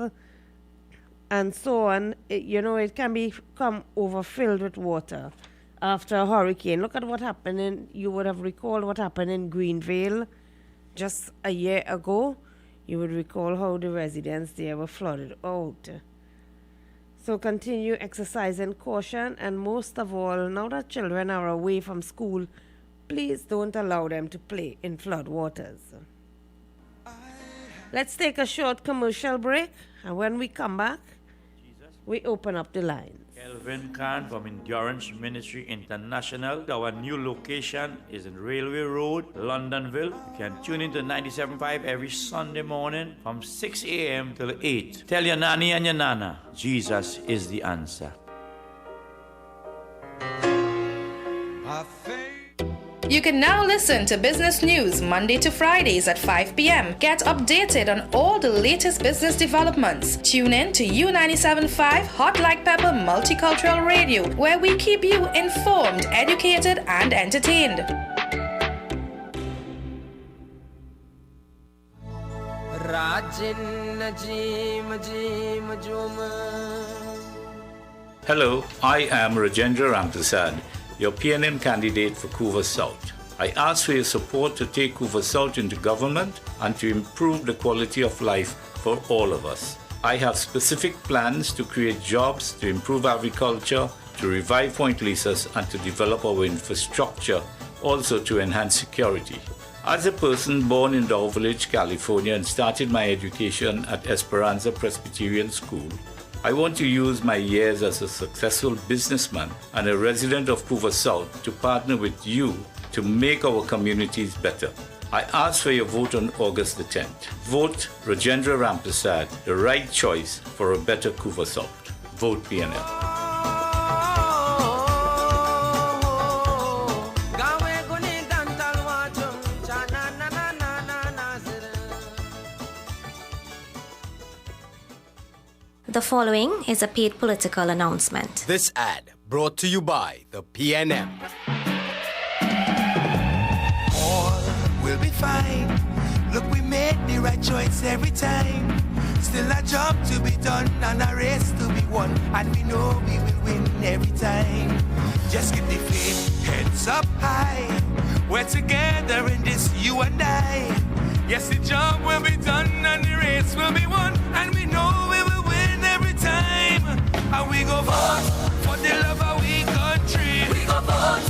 [SPEAKER 14] and so on, it can become overfilled with water after a hurricane. Look at what happened you would have recalled what happened in Greenvale just a year ago. You would recall how the residents there were flooded out. So continue exercising caution, and most of all, now that children are away from school, please don't allow them to play in flood waters. Let's take a short commercial break, and when we come back, we open up the lines.
[SPEAKER 18] Kelvin Khan from Endurance Ministry International. Our new location is in Railway Road, Londonville. You can tune into 97.5 every Sunday morning from 6 a.m. till 8. Tell your nanny and your nana, Jesus is the answer.
[SPEAKER 19] You can now listen to business news Monday to Fridays at 5 p.m. Get updated on all the latest business developments. Tune in to U97.5 Hot Like Pepper Multicultural Radio, where we keep you informed, educated, and entertained.
[SPEAKER 13] Hello, I am Rajendra Ramprasad, your PNM candidate for Couva South. I ask for your support to take Couva South into government and to improve the quality of life for all of us. I have specific plans to create jobs, to improve agriculture, to revive Point Lisas, and to develop our infrastructure, also to enhance security. As a person born in Dow Village, California, and started my education at Esperanza Presbyterian School, I want to use my years as a successful businessman and a resident of Couva South to partner with you to make our communities better. I ask for your vote on August the 10th. Vote Rajendra Ramprasad, the right choice for a better Couva South. Vote PNL.
[SPEAKER 4] The following is a paid political announcement.
[SPEAKER 7] This ad brought to you by the PNM.
[SPEAKER 8] All will be fine. Look, we made the right choice every time. Still a job to be done and a race to be won, and we know we will win every time. Just keep the faith, heads up high. We're together in this, you and I. Yes, the job will be done and the race will be won, and we know we will win every time. And we go vote for the love of we country. We go vote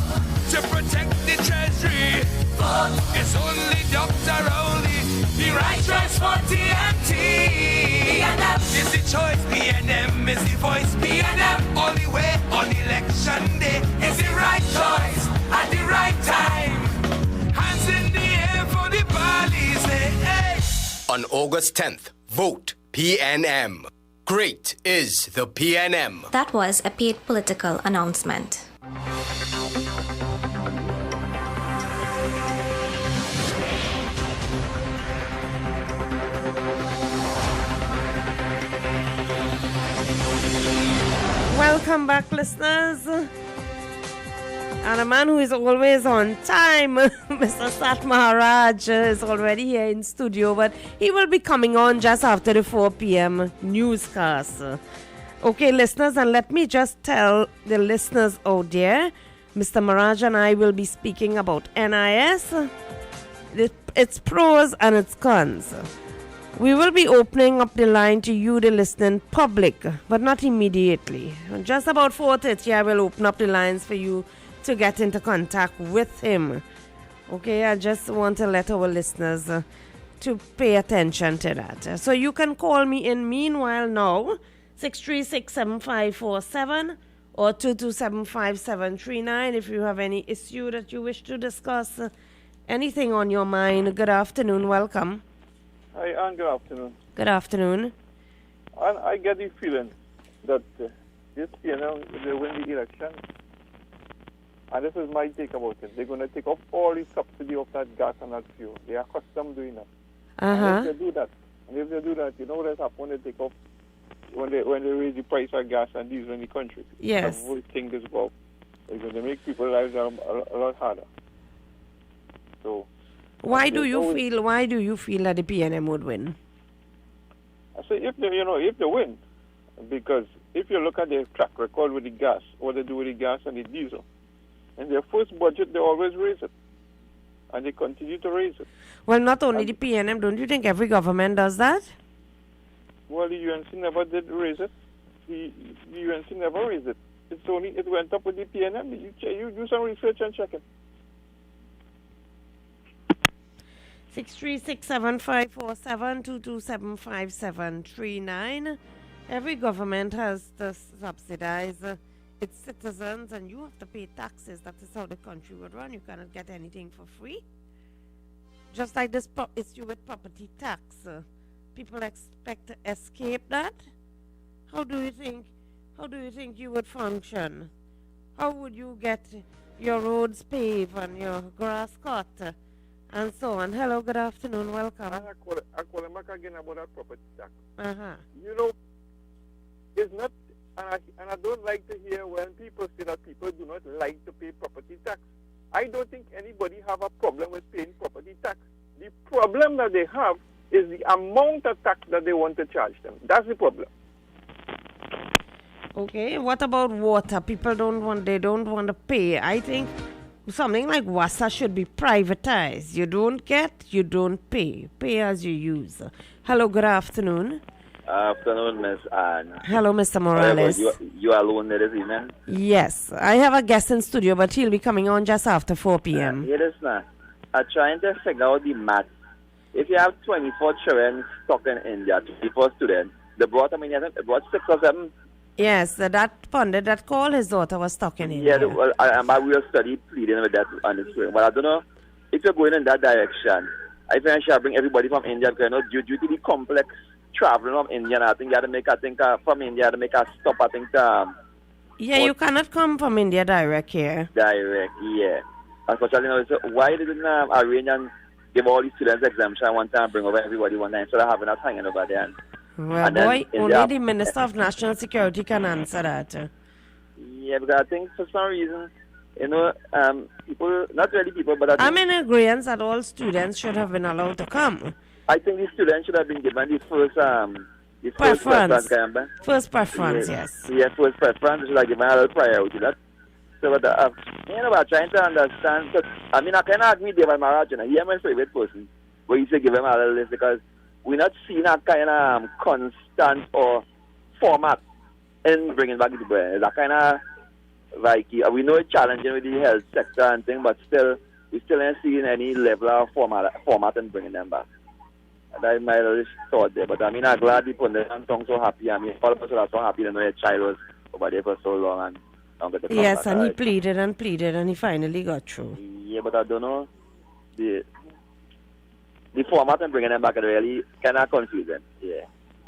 [SPEAKER 8] to protect the treasury. Vote it's only Dr. Rowley, the right choice for TMT. PNM is the choice, PNM is the voice, PNM only way on election day is the right choice at the right time. Hands
[SPEAKER 7] August 10th. Vote PNM. Great is the PNM.
[SPEAKER 4] That was a paid political announcement.
[SPEAKER 14] Welcome back, listeners. And a man who is always on time, Mr. Sat Maharaj, is already here in studio, but he will be coming on just after the 4 p.m. newscast. Okay, listeners, and let me just tell the listeners out there, Mr. Maharaj and I will be speaking about NIS, its pros and its cons. We will be opening up the line to you, the listening public, but not immediately. Just about 4:30, I will open up the lines for you to get into contact with him. Okay, I just want to let our listeners to pay attention to that. So you can call me in meanwhile now, 636-7547 or 227-5739 if you have any issue that you wish to discuss, anything on your mind. Good afternoon, welcome.
[SPEAKER 1] Hi, and good afternoon.
[SPEAKER 14] Good afternoon.
[SPEAKER 1] And I get the feeling that this PNM, if they win the election, and this is my take about it, they're going to take off all the subsidy of that gas and that fuel. They are accustomed doing that. And if they do that, you know what's happening when they take off, when they raise the price of gas and diesel in the country.
[SPEAKER 14] Yes.
[SPEAKER 1] The whole thing is about. It's going to make people's lives a lot harder. So.
[SPEAKER 14] Why do you feel that the PNM would win?
[SPEAKER 1] I say if they win, because if you look at their track record with the gas, what they do with the gas and the diesel, in their first budget they always raise it, and they continue to raise it.
[SPEAKER 14] Well, not only the PNM, don't you think every government does that?
[SPEAKER 1] Well, the UNC never did raise it. The UNC never raised it. It went up with the PNM. You do some research and check it.
[SPEAKER 14] 636-7547-227-5739. Every government has to subsidize its citizens, and you have to pay taxes. That is how the country would run. You cannot get anything for free. Just like this issue with property tax. People expect to escape that. How do you think you would function? How would you get your roads paved and your grass cut? And so on. Hello, good afternoon, welcome.
[SPEAKER 1] I call him back again about that property tax.
[SPEAKER 14] Uh-huh.
[SPEAKER 1] It's not, and I don't like to hear when people say that people do not like to pay property tax. I don't think anybody have a problem with paying property tax. The problem that they have is the amount of tax that they want to charge them. That's the problem.
[SPEAKER 14] Okay, what about water? People don't want to pay. I think something like WASA should be privatized. You don't get, you don't pay. Pay as you use. Hello, good afternoon.
[SPEAKER 22] Afternoon, Miss Anne.
[SPEAKER 14] Hello, Mr. Morales.
[SPEAKER 22] You alone there this evening?
[SPEAKER 14] Yes, I have a guest in studio, but he'll be coming on just after 4 p.m.
[SPEAKER 22] Here is now. I'm trying to figure out the math. If you have 24 children stuck in India, 24 students, they brought 6 or 7.
[SPEAKER 14] Yes, that pundit that called his daughter was stuck in India.
[SPEAKER 22] Yeah, well, I will study pleading with that on the screen. But I don't know if you're going in that direction. I think I should bring everybody from India because due to the complex traveling from India, I think you have to make from India to make a stop. I think.
[SPEAKER 14] Yeah, you cannot come from India direct here.
[SPEAKER 22] Direct, yeah. Unfortunately, so why didn't arrange and give all the students exemption one time, bring over everybody one time, instead of having us hanging over there?
[SPEAKER 14] Well, boy, only the Minister of National Security can answer that.
[SPEAKER 22] Yeah, because I think for some reason, people, not really people, but
[SPEAKER 14] I'm in agreement that all students should have been allowed to come.
[SPEAKER 22] I think the students should have been given the first
[SPEAKER 14] preference.
[SPEAKER 22] First
[SPEAKER 14] preference, yes.
[SPEAKER 22] Yeah, first preference should have given a little priority. So, but I'm trying to understand. So, I cannot agree with David Maharaj. He is my favorite person. But you say give him a little list because we're not seeing that kind of constant or format in bringing back the bread. That kind of, we know it's challenging with the health sector and thing, but we still ain't seeing any level of format in bringing them back. And that's my little thought there. But I'm glad the pundit and tongue so happy. All of us are so happy to know your child was over there for so long and
[SPEAKER 14] yes, and he pleaded and he finally got through.
[SPEAKER 22] Yeah, but I don't know. the format and bringing them back is really kind of confusing. Yeah.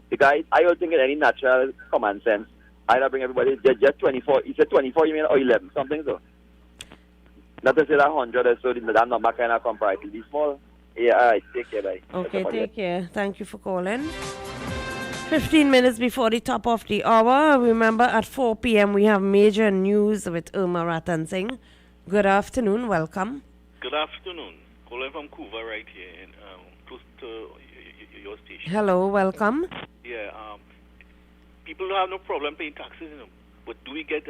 [SPEAKER 22] Because I don't think in any natural common sense, either bring everybody just 24. You said 24, you mean, or 11, something so. Not to say that 100 or so, that number kind of comparatively small. Yeah, all right. Take care, bye.
[SPEAKER 14] Okay, take care. Thank you for calling. 15 minutes before the top of the hour. Remember, at 4 p.m. we have major news with Irma Ratan Singh. Good afternoon. Welcome.
[SPEAKER 2] Good afternoon. Calling from Cuba right here, and close to your station.
[SPEAKER 14] Hello. Welcome.
[SPEAKER 2] Yeah. People don't have no problem paying taxes, but do we get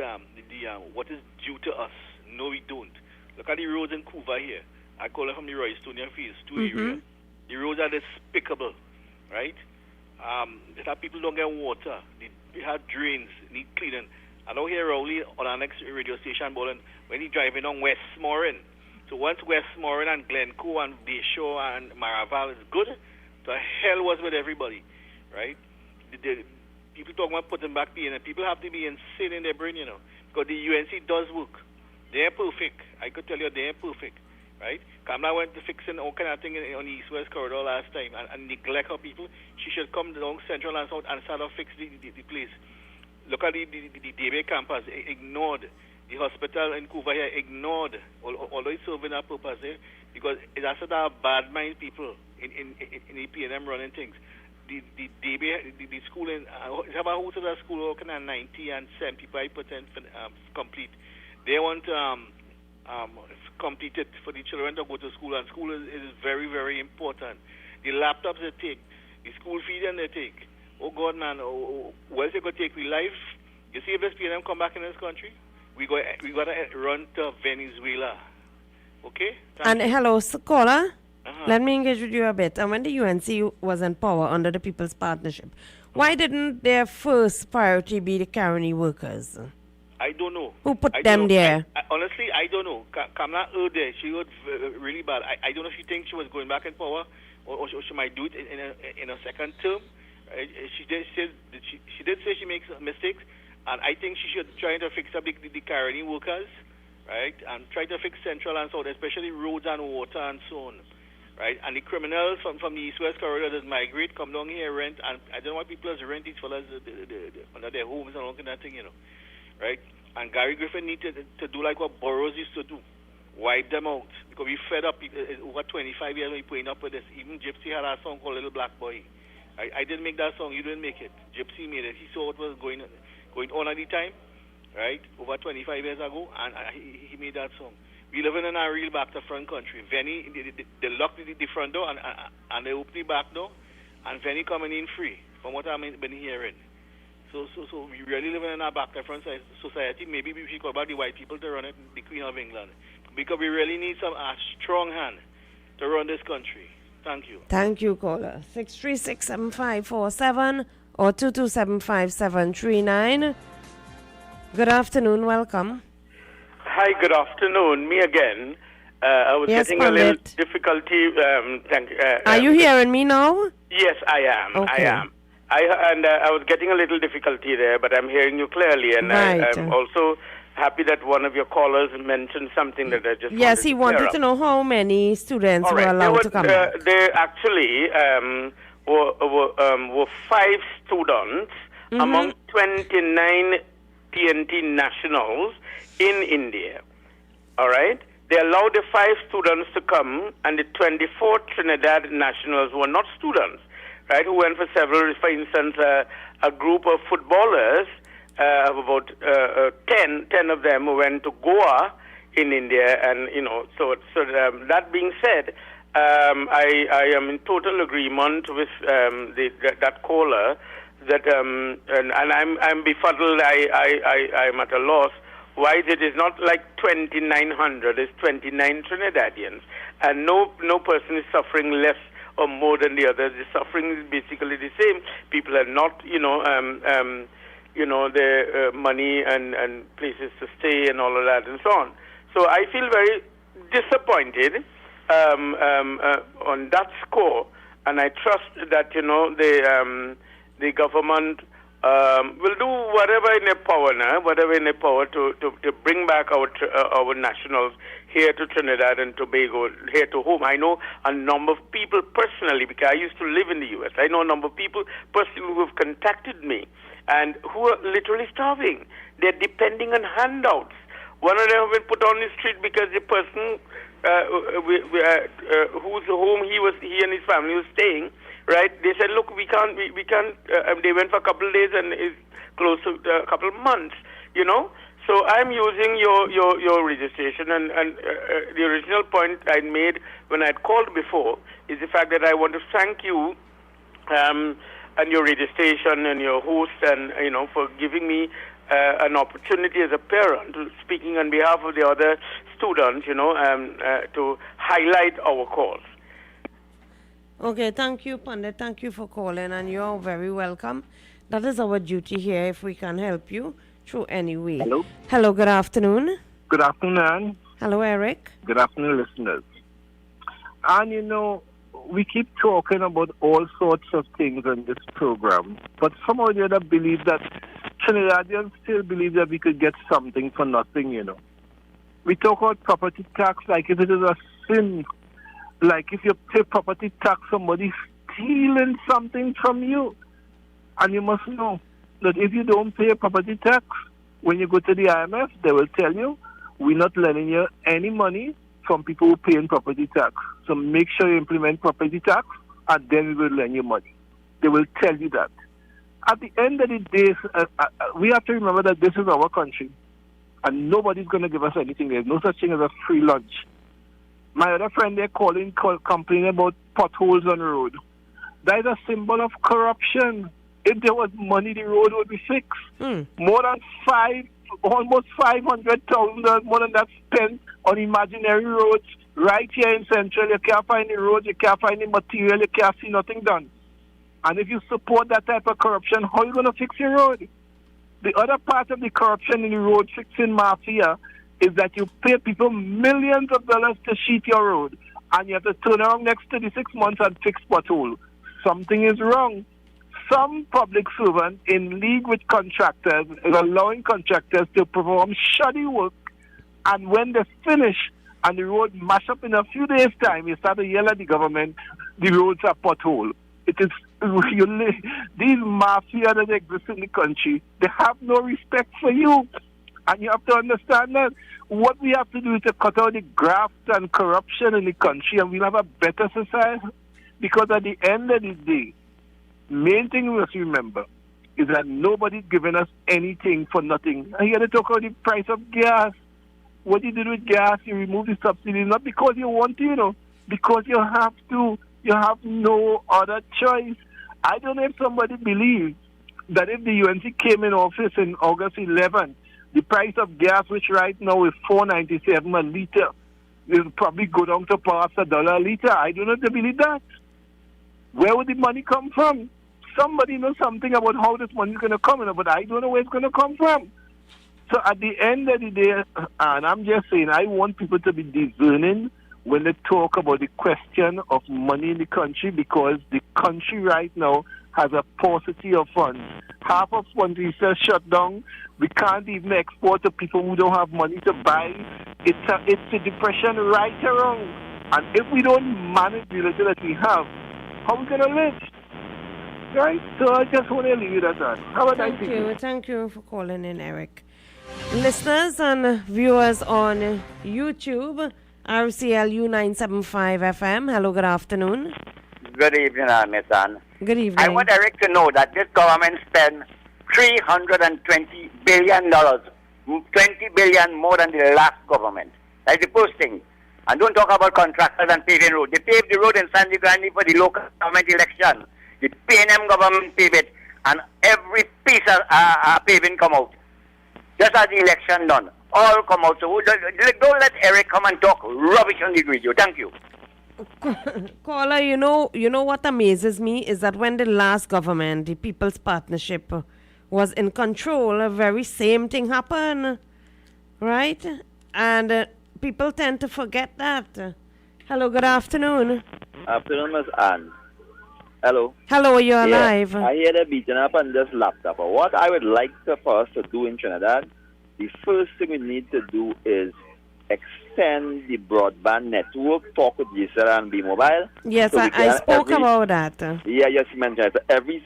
[SPEAKER 2] what is due to us? No, we don't. Look at the roads in Cuba here. I call it from the Roystonian Phase 2 area. The roads are despicable, right? That people don't get water. They have drains, need cleaning. I know here Rowley on our next radio station, Bolin, when he's driving on Westmoreland. So once Westmoreland and Glencoe and Bayshore and Maraval is good, the hell was with everybody, right? People talk about putting back the and people have to be insane in their brain, because the UNC does work. They're perfect. I could tell you they're perfect, right? Kamala went to fixing all kind of thing on the East-West corridor last time and neglect her people. She should come down Central and South and start to fix the place. Look at the DB campus, ignored. The hospital in Cuba here ignored, although it's serving our purpose there, because it's also that bad mind people in APNM running things. The DB, the school in, have a host of that school working at 90 and 75% complete. They want completed for the children to go to school, and school is very, very important. The laptops they take, the school feeding they take. Oh God, man, what is it going to take? We life. You see, if this PNM come back in this country, we got to run to Venezuela. Okay?
[SPEAKER 14] And hello, caller. Let me engage with you a bit. And when the UNC was in power under the People's Partnership, why didn't their first priority be the Caroni workers?
[SPEAKER 2] I don't know.
[SPEAKER 14] Who put them there?
[SPEAKER 2] Honestly, I don't know. Kamala heard there. She heard really bad. I don't know if she thinks she was going back in power or she might do it in a second term. She did say she makes mistakes, and I think she should try to fix up the Caroni workers, right? And try to fix Central and South, especially roads and water and so on, right? And the criminals from the East-West corridor that migrate, come down here, rent, and I don't know why people rent these fellas under their homes and all that thing, right? And Gary Griffin needed to do like what Burroughs used to do, wipe them out, because we fed up over 25 years when we putting up with this. Even Gypsy had a song called Little Black Boy. I didn't make that song, you didn't make it. Gypsy made it. He saw what was going on at the time, right, over 25 years ago, and he made that song. We living in a real back to front country. Venny, they locked the front door and they opened the back door, and Venny coming in free, from what I've been hearing. So we really live in a back to front society. Maybe we should call back the white people to run it, the Queen of England, because we really need a strong hand to run this country. Thank you.
[SPEAKER 14] Thank you, caller. 636-7547 or 2275739. Good afternoon. Welcome.
[SPEAKER 3] Hi, good afternoon. Me again. I was getting a little difficulty.
[SPEAKER 14] Are you hearing me now?
[SPEAKER 3] Yes, I am.
[SPEAKER 14] Okay.
[SPEAKER 3] I am. I was getting a little difficulty there, but I'm hearing you clearly, and
[SPEAKER 14] Right.
[SPEAKER 3] I'm also happy that one of your callers mentioned something that I just
[SPEAKER 14] Yes, he wanted to know how many students
[SPEAKER 3] All
[SPEAKER 14] were
[SPEAKER 3] right.
[SPEAKER 14] allowed to come back.
[SPEAKER 3] There actually were 5 students among 29 TNT nationals in India. All right? They allowed the 5 students to come, and the 24 Trinidad nationals were not students, right, who went for several, for instance, a group of footballers, about 10 of them went to Goa in India, and, so that being said, I am in total agreement with that caller that, and I'm befuddled, I'm at a loss why it is not like 2,900, it's 29 Trinidadians, and no person is suffering less or more than the others. The suffering is basically the same. People are not, their money and places to stay and all of that and so on. So I feel very disappointed on that score, and I trust that the government will do whatever in their power now, whatever in their power to bring back our nationals here to Trinidad and Tobago, here to home. I know a number of people personally, because I used to live in the U.S. I know a number of people personally who have contacted me and who are literally starving. They're depending on handouts. One of them have been put on the street because the person whose home he and his family was staying, right? They said, look, we can't. They went for a couple of days and is close to a couple of months, you know. So I'm using your registration, and the original point I made when I had called before is the fact that I want to thank you and your registration and your host, and for giving me an opportunity as a parent, speaking on behalf of the other students, to highlight our cause.
[SPEAKER 14] Okay, thank you, Pandit. Thank you for calling, and you're very welcome. That is our duty here, if we can help you through any way.
[SPEAKER 5] Hello.
[SPEAKER 14] Hello, good afternoon.
[SPEAKER 5] Good afternoon, Ann.
[SPEAKER 14] Hello, Eric.
[SPEAKER 5] Good afternoon, listeners. And we keep talking about all sorts of things on this program, but somehow or the other believe that Trinidadians still believe that we could get something for nothing, We talk about property tax like if it is a sin. Like if you pay property tax, somebody's stealing something from you. And you must know that if you don't pay property tax, when you go to the IMF, they will tell you, we're not lending you any money from people who pay in property tax. So make sure you implement property tax, and then we will lend you money. They will tell you that. At the end of the day, we have to remember that this is our country, and nobody's going to give us anything. There's no such thing as a free lunch. My other friend, they're complaining about potholes on the road. That is a symbol of corruption. If there was money, the road would be fixed. More than almost $500,000 more than that spent on imaginary roads right here in Central. You can't find the roads, you can't find the material, you can't see nothing done. And if you support that type of corruption, how are you going to fix your road? The other part of the corruption in the road fixing mafia is that you pay people millions of dollars to sheet your road, and you have to turn around next 36 months and fix pothole. Something is wrong. Some public servant in league with contractors is allowing contractors to perform shoddy work, and when they finish and the road mash up in a few days' time, you start to yell at the government, the roads are pothole. It is really, these mafia that exist in the country, they have no respect for you. And you have to understand that what we have to do is to cut out the graft and corruption in the country, and we'll have a better society. Because at the end of the day, main thing we must remember is that nobody's giving us anything for nothing. And you got to talk about the price of gas. What you do with gas, you remove the subsidy, not because you want to, because you have to. You have no other choice. I don't know if somebody believes that if the UNC came in office in August 11, the price of gas, which right now is $4.97 a liter, will probably go down to perhaps $1 a liter. I don't know if they believe that. Where would the money come from? Somebody knows something about how this money is going to come in, but I don't know where it's going to come from. So at the end of the day, and I'm just saying, I want people to be discerning when they talk about the question of money in the country, because the country right now has a paucity of funds. Half of countries are shut down. We can't even export to people who don't have money to buy. It's a depression right around. And if we don't manage the little that we have, how are we going to live? Right? So I just want to leave it at that. How about
[SPEAKER 14] Thank you. Thank you for calling in, Eric. Listeners and viewers on YouTube, RCLU 975 FM. Hello, good afternoon.
[SPEAKER 17] Good evening, Miss Ann.
[SPEAKER 14] Good evening.
[SPEAKER 17] I want Eric to know that this government spent $320 billion, $20 billion more than the last government. That's the first thing. And don't talk about contractors and paving road. They paved the road in San Grande for the local government election. The PNM government paved it, and every piece of paving come out. Just as the election done. All come out. So don't let Eric come and talk rubbish on the radio. Thank you.
[SPEAKER 14] Caller, you know what amazes me is that when the last government, the People's Partnership, was in control, a very same thing happened, right? And people tend to forget that. Hello, good afternoon.
[SPEAKER 22] Afternoon, Ms. Ann. Hello.
[SPEAKER 14] Hello, you're
[SPEAKER 22] Yeah,
[SPEAKER 14] alive.
[SPEAKER 22] I hear they're beating up on this laptop. But what I would like for us to do in Trinidad, the first thing we need to do is extend the broadband network, talk with GSL and B-Mobile.
[SPEAKER 14] Yes,
[SPEAKER 22] so we
[SPEAKER 14] I
[SPEAKER 22] can
[SPEAKER 14] spoke about that.
[SPEAKER 22] Yeah, yes, mentioned it. Every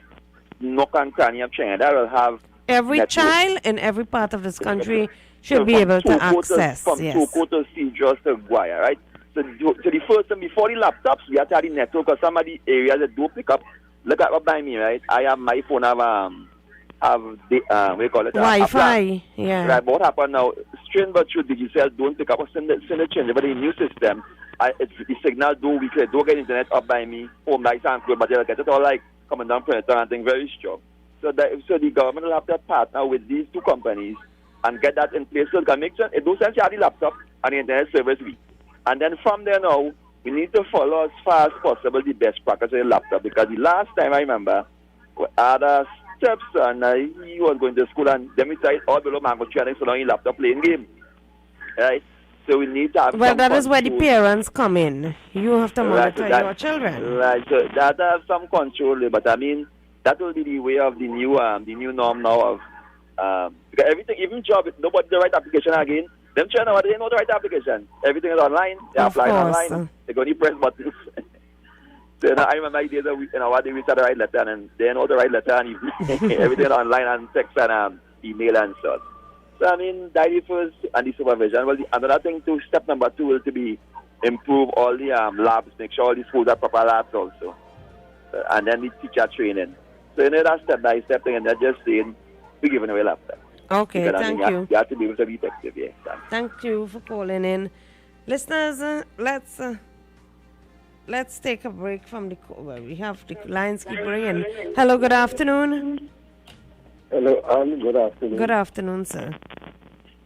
[SPEAKER 22] nook and cranny of Trinidad will have
[SPEAKER 14] Every
[SPEAKER 22] network.
[SPEAKER 14] child in every part of this country should
[SPEAKER 22] So
[SPEAKER 14] be
[SPEAKER 22] from
[SPEAKER 14] able to
[SPEAKER 22] Toco
[SPEAKER 14] access.
[SPEAKER 22] From
[SPEAKER 14] Yes.
[SPEAKER 22] Toco to Cedros to Guaya, right? So the first thing, before the laptops, we have to have the network, because some of the areas that do pick up, look at what by me, right? I have my phone have the, what do you call it?
[SPEAKER 14] Wi-Fi, yeah.
[SPEAKER 22] Right, but what happened now, strange but true, Digicel don't pick up a send the change, but the new system, the signal do weekly, don't get internet up by me, home lights and close, but they'll get it all like coming down printer and thing very strong. So the government will have to partner with these two companies and get that in place so it can make sense. It does sense you have the laptop and the internet service week. And then from there now, we need to follow as far as possible the best practice of the laptop, because the last time I remember, we had a stepson, he was going to school and then we tried all below mango tree and so long in laptop playing game. Right? So we need to have
[SPEAKER 14] Well,
[SPEAKER 22] some
[SPEAKER 14] that is where the
[SPEAKER 22] control.
[SPEAKER 14] parents come in. You have to monitor
[SPEAKER 22] Right, so
[SPEAKER 14] your children.
[SPEAKER 22] Right, so that have some control, but I mean, that will be the way of the new norm now of because everything, even job, nobody the right application again. Them China, they know the right application. Everything is online. They apply online. They go to press buttons. So I remember days of what they reach the right letter and they know the right letter and everything is online and text and email and so. So I mean, that is first and the supervision. Well, another thing to step number 2 will to be improve all the labs, make sure all the schools are proper labs also, and then the teacher training. So you know that step by step thing, and they're just saying we're giving away laptops.
[SPEAKER 14] Okay,
[SPEAKER 22] Because,
[SPEAKER 14] thank
[SPEAKER 22] I mean,
[SPEAKER 14] you.
[SPEAKER 22] You have to be able to be effective, yeah. Thanks.
[SPEAKER 14] Thank you for calling in. Listeners, let's take a break from the call. Well, we have the lines keep ringing. Hello, good afternoon.
[SPEAKER 6] Hello, Anne. Good afternoon.
[SPEAKER 14] Good afternoon, sir.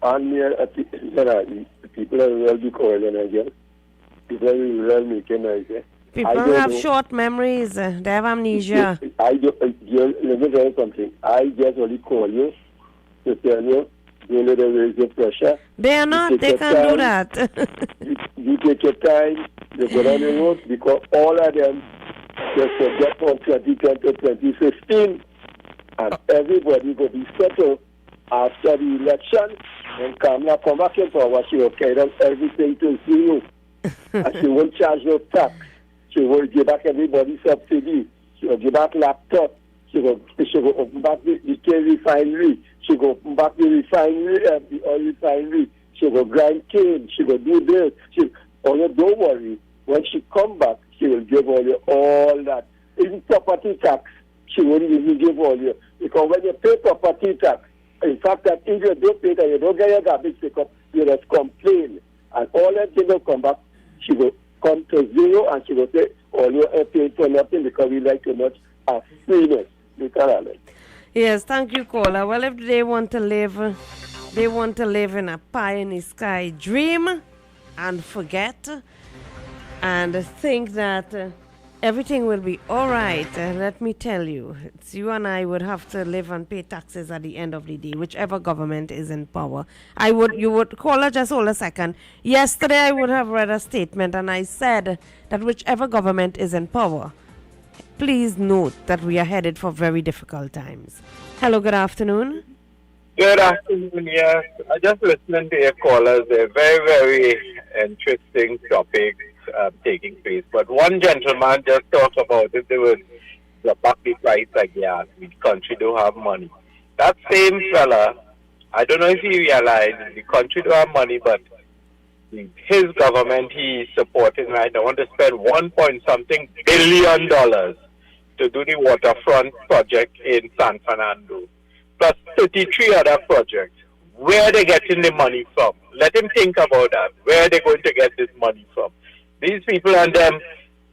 [SPEAKER 6] Anne, people will be calling again. People will making noise.
[SPEAKER 14] People have short memories. They have amnesia.
[SPEAKER 6] Let me tell you something. I just only call you to tell you, don't let them raise your pressure.
[SPEAKER 14] They are not. They can't do that.
[SPEAKER 6] You take your time. You go down the road because all of them just forget from 2010 to 2015. And everybody will be settled after the election. And Kamala come back in power, she will carry down everything to zero. And she won't charge no tax. She will give back everybody subsidy. She will give back laptop. She will open back the cane refinery. She will open back the refinery, the oil refinery. She will grind cane. She will do this. Don't worry. When she come back, she will give all that. Even property tax, she won't even give all you. Because when you pay property tax, in fact, that if you don't pay that, you don't get your garbage pickup, you just complain. And all that thing will come back, she will come to zero and she will say, all you are paying for nothing because we like too much of freeness.
[SPEAKER 14] Yes, thank you, caller. Well, if they want to live in a pie in the sky dream and forget and think that everything will be all right, let me tell you, it's you and I would have to live and pay taxes at the end of the day, whichever government is in power. You would, caller, just hold a second. Yesterday I would have read a statement and I said that whichever government is in power, please note that we are headed for very difficult times. Hello, good afternoon.
[SPEAKER 9] Good afternoon, yes. I just listening to your callers. They're very, very interesting topics taking place. But one gentleman just talked about if they would back the price of gas, the country don't have money. That same fella, I don't know if he realized the country don't have money, but his government he's supporting right now want to spend $1.something billion to do the waterfront project in San Fernando, plus 33 other projects. Where are they getting the money from? Let him think about that. Where are they going to get this money from? These people and them,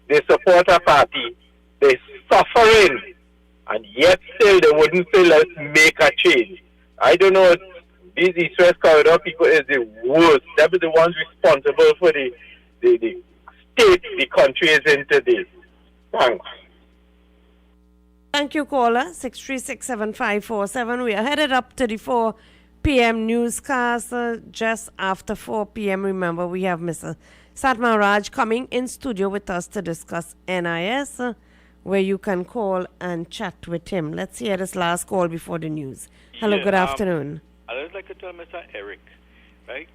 [SPEAKER 9] they support a party. They're suffering. And yet still they wouldn't say, let's make a change. I don't know. These East-West Corridor people is the worst. They're the ones responsible for the state the country is in today. Thanks.
[SPEAKER 14] Thank you, caller. 6367547. We are headed up to the 4 p.m. newscast. Just after 4 p.m., remember, we have Mr. Satma Raj coming in studio with us to discuss NIS. where you can call and chat with him. Let's hear this last call before the news. Hello,
[SPEAKER 2] Yeah,
[SPEAKER 14] good afternoon.
[SPEAKER 2] I'd just like to tell Mr. Eric, right?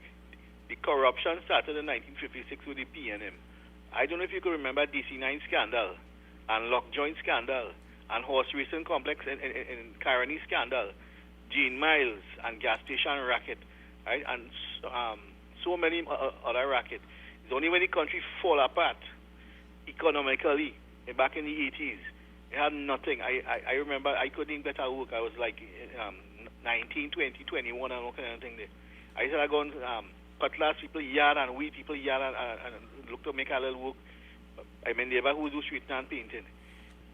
[SPEAKER 2] The corruption started in 1956 with the PNM. I don't know if you could remember DC9 scandal and Lock Joint scandal and horse racing complex in Caroni scandal, Gene Miles and gas station racket, right? And so many other rackets. It's only when the country fall apart economically back in the 80s. It had nothing. I remember I couldn't get a work. I was like 19, 20, 21 and all kind of thing there. I said I go and cutlass people yard and weed people yard and look to make a little work. I mean, they ever who do street and painting,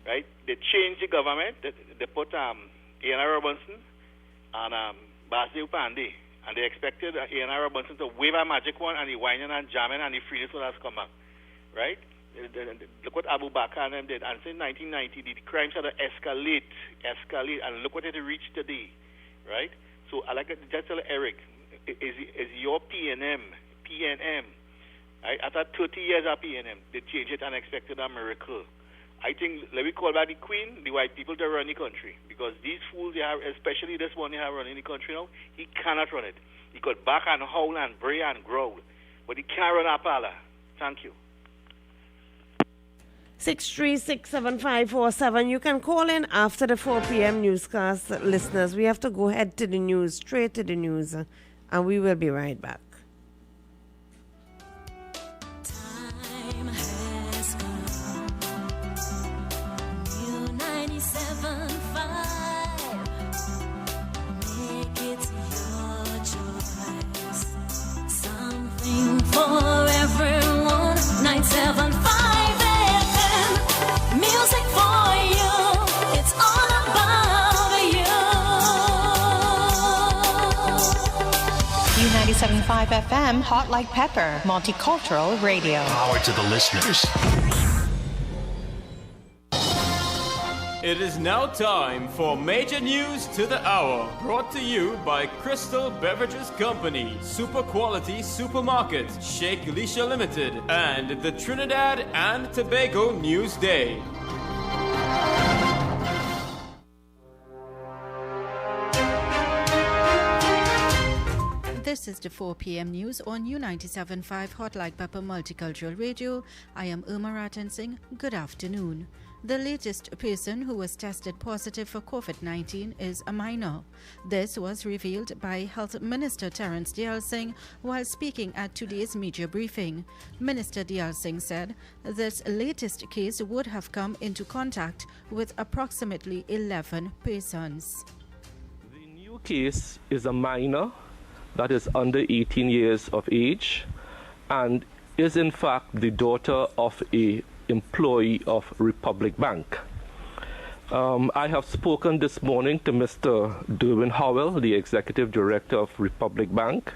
[SPEAKER 2] right? They changed the government. They put A.N.R. Robinson and Basdev Pandey, and they expected A.N.R. Robinson to wave a magic wand and the whining and jamming and the freeness would have come back, right? Look what Abu Bakr and them did. And since 1990, the crimes had to escalate, and look what it reached today, right? So I like to just tell Eric, is your PNM, right? After 30 years of PNM, they changed it and expected a miracle. I think, let me call back the Queen, the white people to run the country. Because these fools they have, especially this one they have running the country now, he cannot run it. He could back and howl and bray and growl. But he can't run a parlor. Thank you.
[SPEAKER 14] 6367547. You can call in after the 4 p.m. newscast, listeners. We have to go head to the news, straight to the news, and we will be right back.
[SPEAKER 10] For everyone, 975 FM, music for you, it's all about you.
[SPEAKER 19] U97.5 FM, Hot Like Pepper, Multicultural Radio.
[SPEAKER 11] Power to the listeners.
[SPEAKER 23] It is now time for Major News to the Hour, brought to you by Crystal Beverages Company, Super Quality Supermarket, Sheikh Elisha Limited, and the Trinidad and Tobago News Day.
[SPEAKER 24] This is the 4 p.m. news on U97.5 Hot Like Pepper Multicultural Radio. I am Irma Ratan-Singh. Good afternoon. The latest person who was tested positive for COVID-19 is a minor. This was revealed by Health Minister Terence Dayal Singh while speaking at today's media briefing. Minister Dayal Singh said this latest case would have come into contact with approximately 11 persons.
[SPEAKER 25] The new case is a minor that is under 18 years of age and is in fact the daughter of a employee of Republic Bank. I have spoken this morning to Mr. Derwin Howell, the Executive Director of Republic Bank,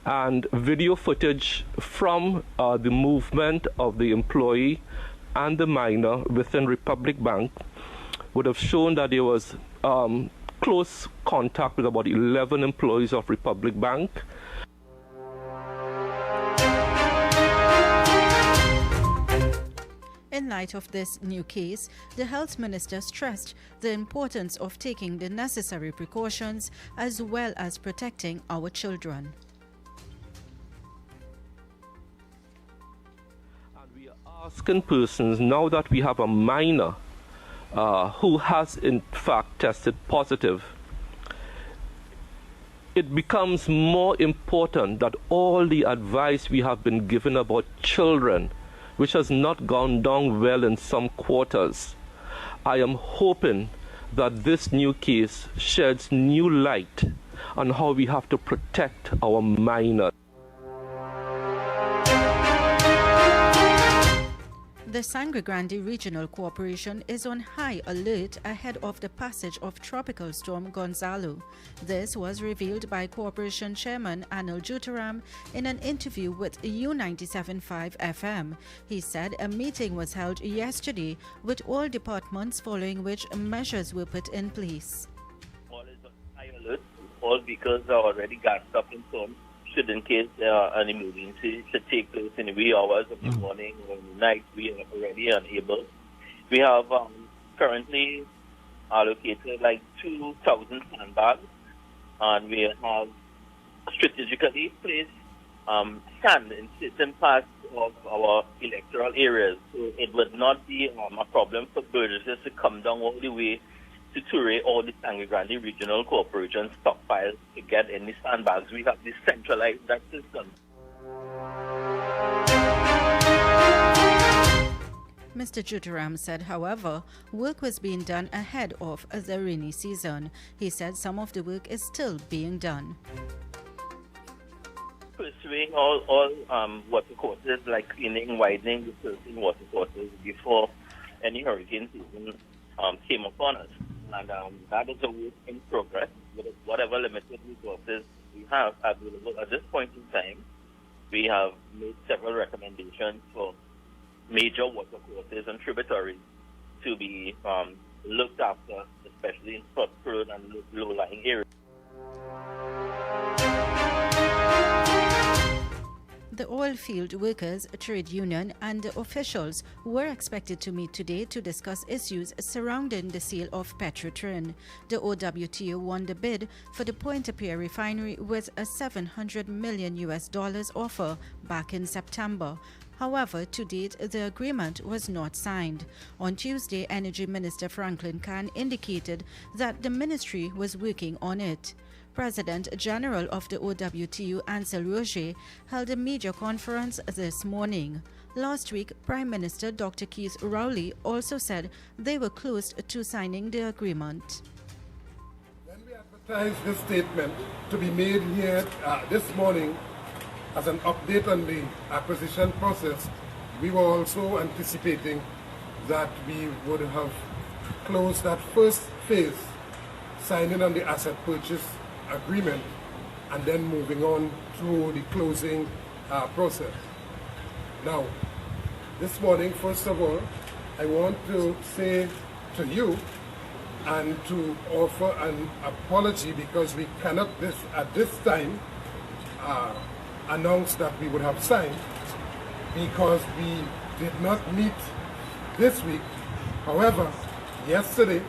[SPEAKER 25] and video footage from the movement of the employee and the minor within Republic Bank would have shown that there was close contact with about 11 employees of Republic Bank.
[SPEAKER 24] In light of this new case, the health minister stressed the importance of taking the necessary precautions as well as protecting our children.
[SPEAKER 25] And we are asking persons, now that we have a minor who has in fact tested positive, it becomes more important that all the advice we have been given about children, which has not gone down well in some quarters. I am hoping that this new case sheds new light on how we have to protect our minors.
[SPEAKER 24] The Sangre Grande Regional Corporation is on high alert ahead of the passage of Tropical Storm Gonzalo. This was revealed by Corporation Chairman Anil Jutaram in an interview with U97.5 FM. He said a meeting was held yesterday with all departments, following which measures were put in place.
[SPEAKER 26] All is on high alert. All vehicles are already gassed up in some. Should in case an emergency should take place in the wee hours of the morning or the night, we are already unable We have currently allocated like 2,000 sandbags, and we have strategically placed sand in certain parts of our electoral areas, so it would not be a problem for burgesses to come down all the way to Ture or the Sangre Grande Regional Corporation stockpile to get any sandbags. We have decentralized that system.
[SPEAKER 24] Mr. Juttaram said, however, work was being done ahead of the rainy season. He said some of the work is still being done.
[SPEAKER 26] Pursuing all water courses, like cleaning, widening the certain water courses before any hurricane season came upon us. And that is a work in progress with whatever limited resources we have available at this point in time. We have made several recommendations for major water courses and tributaries to be looked after, especially in flood-prone and low-lying areas.
[SPEAKER 24] The oilfield workers, trade union and officials were expected to meet today to discuss issues surrounding the sale of Petrotrin. The OWTO won the bid for the Pointe-a-Pierre refinery with a $700 million offer back in September. However, to date, the agreement was not signed. On Tuesday, Energy Minister Franklin Kahn indicated that the ministry was working on it. President General of the OWTO, Ansel Roger, held a media conference this morning. Last week, Prime Minister Dr. Keith Rowley also said they were close to signing the agreement.
[SPEAKER 11] When we advertised this statement to be made here this morning as an update on the acquisition process, we were also anticipating that we would have closed that first phase, signing on the asset purchase agreement, and then moving on to the closing process. Now, this morning, first of all, I want to say to you and to offer an apology because we cannot at this time announce that we would have signed because we did not meet this week. However, yesterday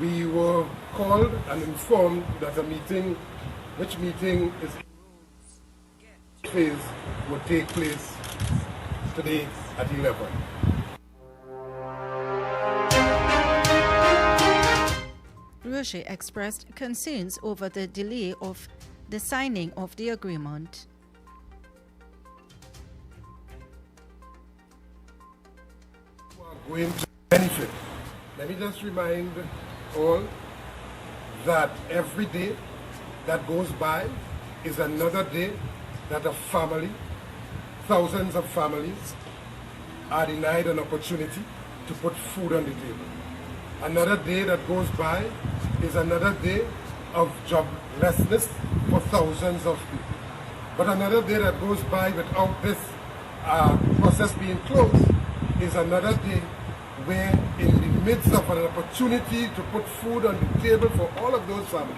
[SPEAKER 11] we were called and informed that which meeting phase would take place today at 11.
[SPEAKER 24] Roche expressed concerns over the delay of the signing of the agreement.
[SPEAKER 11] Going to benefit. Let me just remind all that every day that goes by is another day that a family, thousands of families, are denied an opportunity to put food on the table. Another day that goes by is another day of joblessness for thousands of people. But another day that goes by without this process being closed is another day where in the midst of an opportunity to put food on the table for all of those families,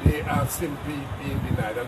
[SPEAKER 11] they are simply being denied.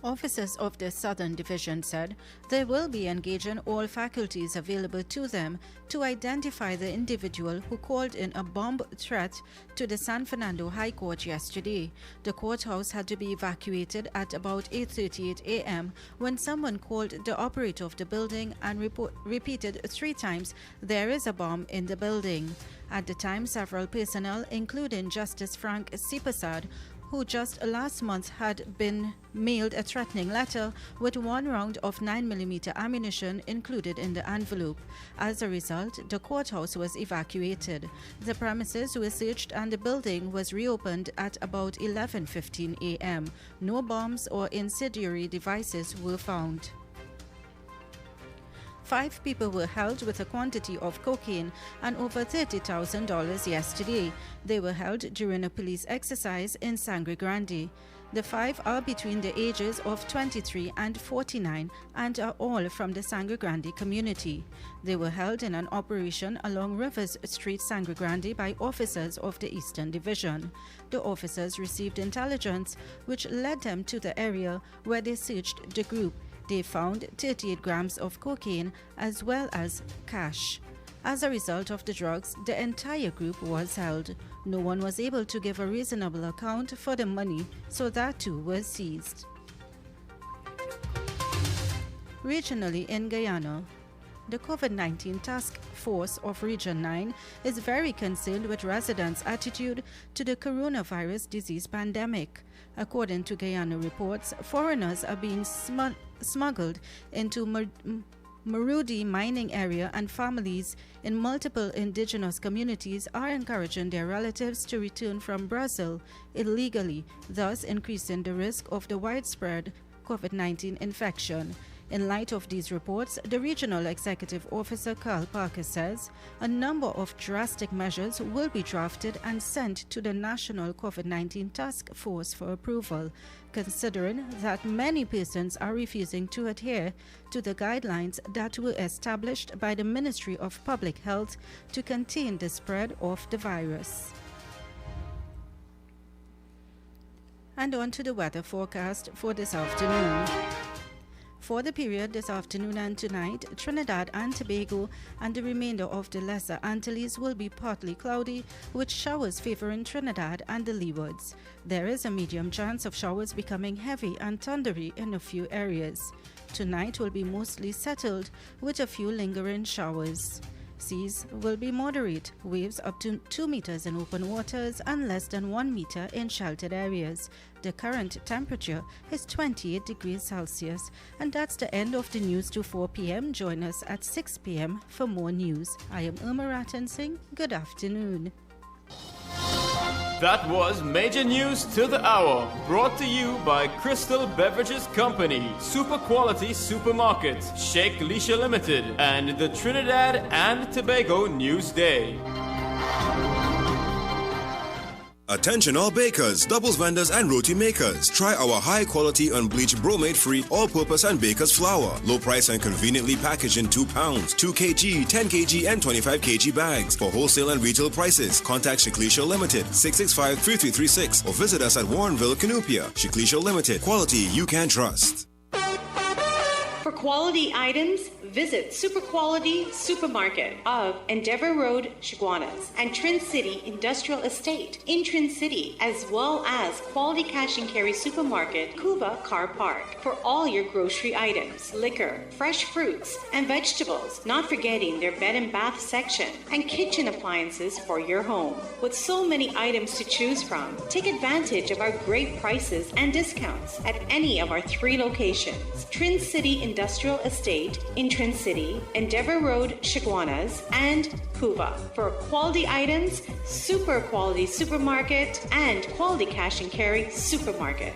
[SPEAKER 24] Officers of the Southern Division said they will be engaging all faculties available to them to identify the individual who called in a bomb threat to the San Fernando High Court yesterday. The courthouse had to be evacuated at about 8:38 a.m. when someone called the operator of the building and repeated 3 times, "There is a bomb in the building." At the time, several personnel, including Justice Frank Sipasad, who just last month had been mailed a threatening letter with 1 round of 9mm ammunition included in the envelope. As a result, the courthouse was evacuated. The premises were searched and the building was reopened at about 11:15 a.m. No bombs or incendiary devices were found. 5 people were held with a quantity of cocaine and over $30,000 yesterday. They were held during a police exercise in Sangre Grande. The 5 are between the ages of 23 and 49 and are all from the Sangre Grande community. They were held in an operation along Rivers Street, Sangre Grande by officers of the Eastern Division. The officers received intelligence which led them to the area where they searched the group. They found 38 grams of cocaine as well as cash. As a result of the drugs, the entire group was held. No one was able to give a reasonable account for the money, so that too was seized. Regionally in Guyana, the COVID-19 Task Force of Region 9 is very concerned with residents' attitude to the coronavirus disease pandemic. According to Guyana reports, foreigners are being smuggled into Marudi mining area, and families in multiple indigenous communities are encouraging their relatives to return from Brazil illegally, thus increasing the risk of the widespread COVID-19 infection. In light of these reports, the Regional Executive Officer Carl Parker says a number of drastic measures will be drafted and sent to the National COVID-19 Task Force for approval, considering that many persons are refusing to adhere to the guidelines that were established by the Ministry of Public Health to contain the spread of the virus. And on to the weather forecast for this afternoon. For the period this afternoon and tonight, Trinidad and Tobago and the remainder of the Lesser Antilles will be partly cloudy, with showers favoring Trinidad and the Leewards. There is a medium chance of showers becoming heavy and thundery in a few areas. Tonight will be mostly settled, with a few lingering showers. Seas will be moderate, waves up to 2 meters in open waters and less than 1 meter in sheltered areas. The current temperature is 28 degrees Celsius. And that's the end of the news to 4 p.m. Join us at 6 p.m. for more news. I am Irma Rattensing. Good afternoon.
[SPEAKER 23] That was Major News to the Hour, brought to you by Crystal Beverages Company, Super Quality Supermarket, Sheikh Leisha Limited, and the Trinidad and Tobago News Day.
[SPEAKER 12] Attention all bakers, doubles vendors and roti makers. Try our high quality unbleached bromate free all purpose and baker's flour. Low price and conveniently packaged in 2 pounds, 2 kg, 10 kg and 25 kg bags. For wholesale and retail prices, contact Shiklisha Limited 665-3336 or visit us at Warrenville, Canupia. Shiklisha Limited, quality you can trust.
[SPEAKER 15] For quality items, visit Super Quality Supermarket of Endeavour Road, Chaguanas, and Trin City Industrial Estate in Trin City, as well as Quality Cash and Carry Supermarket, Cuba Car Park, for all your grocery items, liquor, fresh fruits, and vegetables, not forgetting their bed and bath section, and kitchen appliances for your home. With so many items to choose from, take advantage of our great prices and discounts at any of our 3 locations: Trin City Industrial Estate in Trin City, Endeavour Road, Chaguanas, and Cuba. For quality items, Super Quality Supermarket and Quality Cash and Carry Supermarket.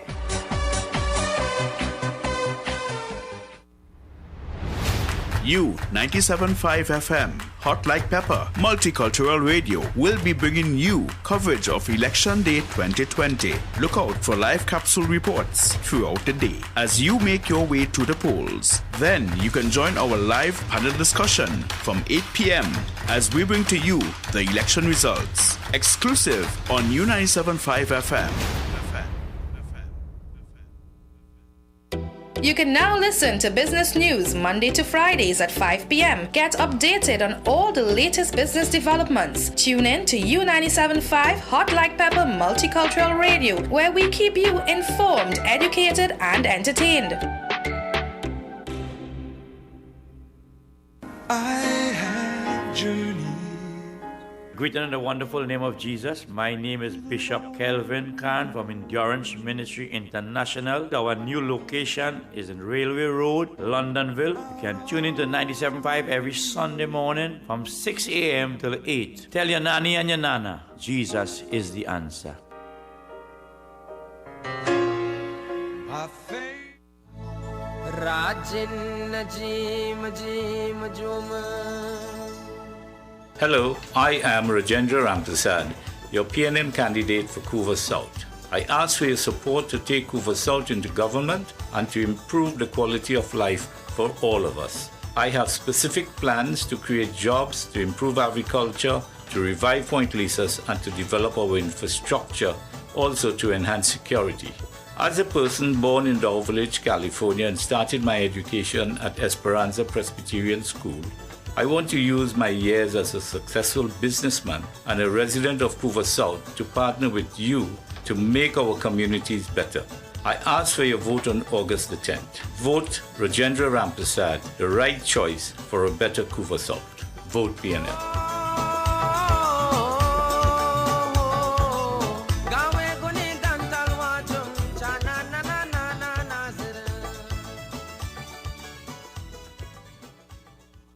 [SPEAKER 16] You, 97.5 FM, Hot Like Pepper, Multicultural Radio will be bringing you coverage of Election Day 2020. Look out for live capsule reports throughout the day as you make your way to the polls. Then you can join our live panel discussion from 8 p.m. as we bring to you the election results. Exclusive on U97.5 FM.
[SPEAKER 19] You can now listen to business news Monday to Fridays at 5 p.m. Get updated on all the latest business developments. Tune in to U97.5 Hot Like Pepper Multicultural Radio, where we keep you informed, educated, and entertained.
[SPEAKER 8] I have journeyed.
[SPEAKER 18] Greeted in the wonderful name of Jesus. My name is Bishop Kelvin Khan from Endurance Ministry International. Our new location is in Railway Road, Londonville. You can tune into 97.5 every Sunday morning from 6 a.m. till 8. Tell your nanny and your nana, Jesus is the answer.
[SPEAKER 13] Hello, I am Rajendra Ramprasad, your PNM candidate for Couva South. I ask for your support to take Couva South into government and to improve the quality of life for all of us. I have specific plans to create jobs, to improve agriculture, to revive Point Lisas, and to develop our infrastructure, also to enhance security. As a person born in Dow Village, California, and started my education at Esperanza Presbyterian School, I want to use my years as a successful businessman and a resident of Couva South to partner with you to make our communities better. I ask for your vote on August the 10th. Vote Rajendra Rampersad, the right choice for a better Couva South. Vote PNM.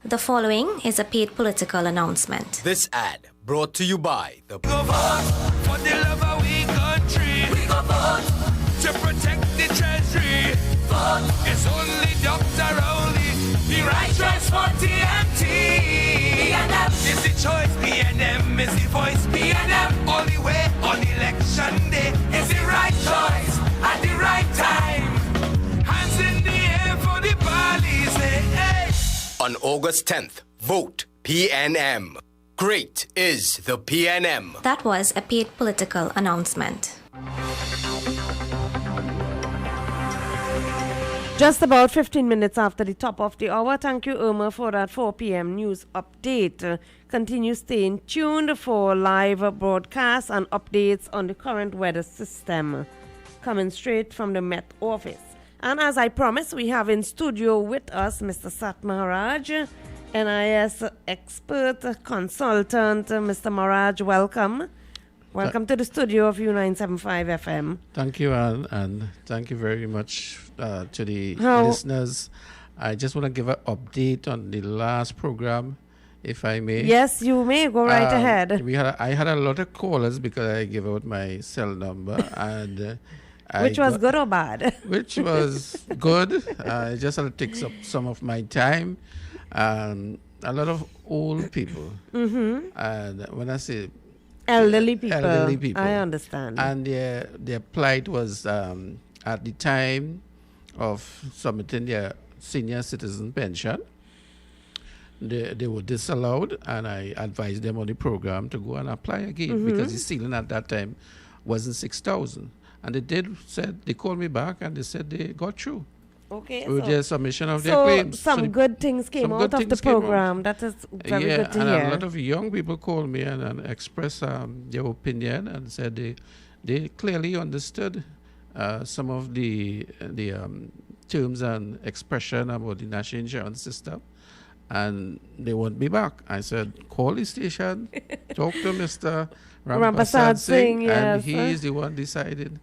[SPEAKER 1] The following is a paid political announcement.
[SPEAKER 3] This ad brought to you by the
[SPEAKER 8] go vote for the love of we country. We go vote to protect the treasury. Vote is only Dr. Rowley. The right choice for TMT. PNM is the choice. PNM is the voice. PNM only way on election day is the right choice at the right time. Hands in the air for the police. Hey.
[SPEAKER 3] On August 10th, vote PNM. Great is the PNM.
[SPEAKER 1] That was a paid political announcement.
[SPEAKER 14] Just about 15 minutes after the top of the hour. Thank you, Irma, for that 4 p.m. news update. Continue staying tuned for live broadcasts and updates on the current weather system coming straight from the Met Office. And as I promised, we have in studio with us Mr. Sat Maharaj, NIS expert consultant. Mr. Maharaj, welcome. Welcome to the studio of U975 FM.
[SPEAKER 4] Thank you, Anne, and thank you very much to the listeners. I just want to give an update on the last program, if I may.
[SPEAKER 14] Yes, you may. Go right ahead.
[SPEAKER 4] I had a lot of callers because I gave out my cell number, and
[SPEAKER 14] which was good or bad?
[SPEAKER 4] Which was good. I just had to take up some of my time. A lot of old people. Mm-hmm. And when I say
[SPEAKER 14] elderly people, I understand.
[SPEAKER 4] And their plight was at the time of submitting their senior citizen pension, they were disallowed, and I advised them on the program to go and apply again because the ceiling at that time wasn't 6,000. And they called me back and they said they got through.
[SPEAKER 14] Okay.
[SPEAKER 4] With their submission of their claims.
[SPEAKER 14] Some good things came out of the program. That is very good to hear.
[SPEAKER 4] And a lot of young people called me and expressed their opinion and said they clearly understood some of the terms and expression about the national insurance system, and they want me back. I said, call the station, talk to Mr. Rampersad Singh, and he is the one deciding.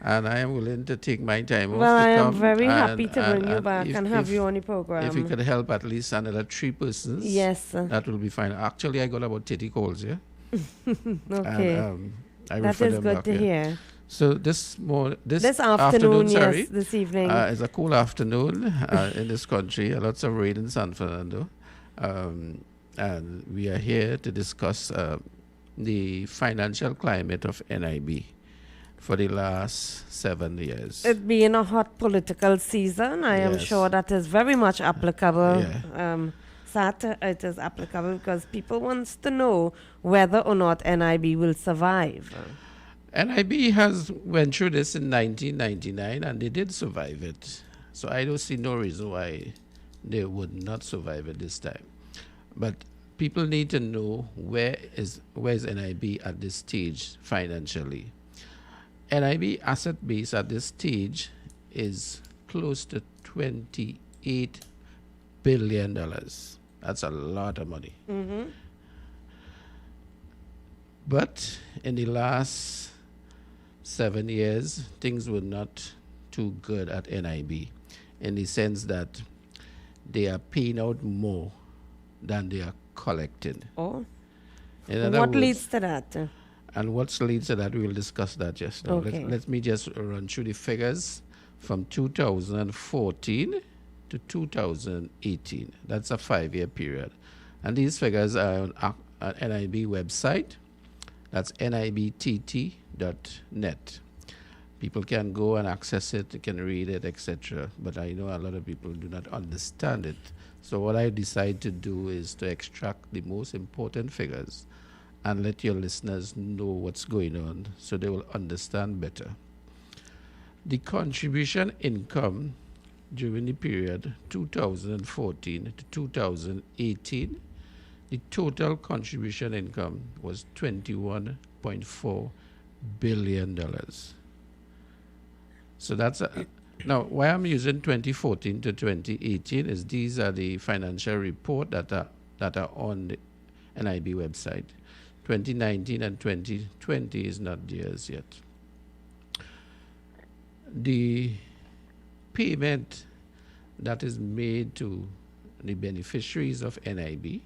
[SPEAKER 4] And I am willing to take my time off to come.
[SPEAKER 14] I am very happy to bring you back and have you on the program.
[SPEAKER 4] If we could help at least another 3 persons,
[SPEAKER 14] yes,
[SPEAKER 4] that will be fine. Actually, I got about 30 calls, yeah?
[SPEAKER 14] Okay.
[SPEAKER 4] And, I
[SPEAKER 14] that is good to hear.
[SPEAKER 4] So this
[SPEAKER 14] afternoon,
[SPEAKER 4] sorry,
[SPEAKER 14] yes, this evening.
[SPEAKER 4] It's a cool afternoon in this country. Lots of rain in San Fernando. And we are here to discuss the financial climate of NIB for the last 7 years.
[SPEAKER 14] It being a hot political season, I am sure that is very much applicable. Sat, it is applicable because people want to know whether or not NIB will survive.
[SPEAKER 4] NIB has went through this in 1999 and they did survive it. So I don't see no reason why they would not survive it this time. But people need to know where is NIB at this stage financially. NIB asset base at this stage is close to $28 billion. That's a lot of money.
[SPEAKER 14] Mm-hmm.
[SPEAKER 4] But in the last 7 years, things were not too good at NIB in the sense that they are paying out more than they are collecting.
[SPEAKER 14] Oh. What leads to that?
[SPEAKER 4] And what leads to that, we will discuss that just now.
[SPEAKER 14] Okay.
[SPEAKER 4] Let me just run through the figures from 2014 to 2018. That's a 5-year period. And these figures are on NIB website. That's nibtt.net. People can go and access it, they can read it, etc. But I know a lot of people do not understand it. So what I decide to do is to extract the most important figures and let your listeners know what's going on so they will understand better. The contribution income during the period 2014 to 2018, the total contribution income was $21.4 billion. So that's now why I'm using 2014 to 2018 is these are the financial report that are on the NIB website. 2019 and 2020 is not theirs yet. The payment that is made to the beneficiaries of NIB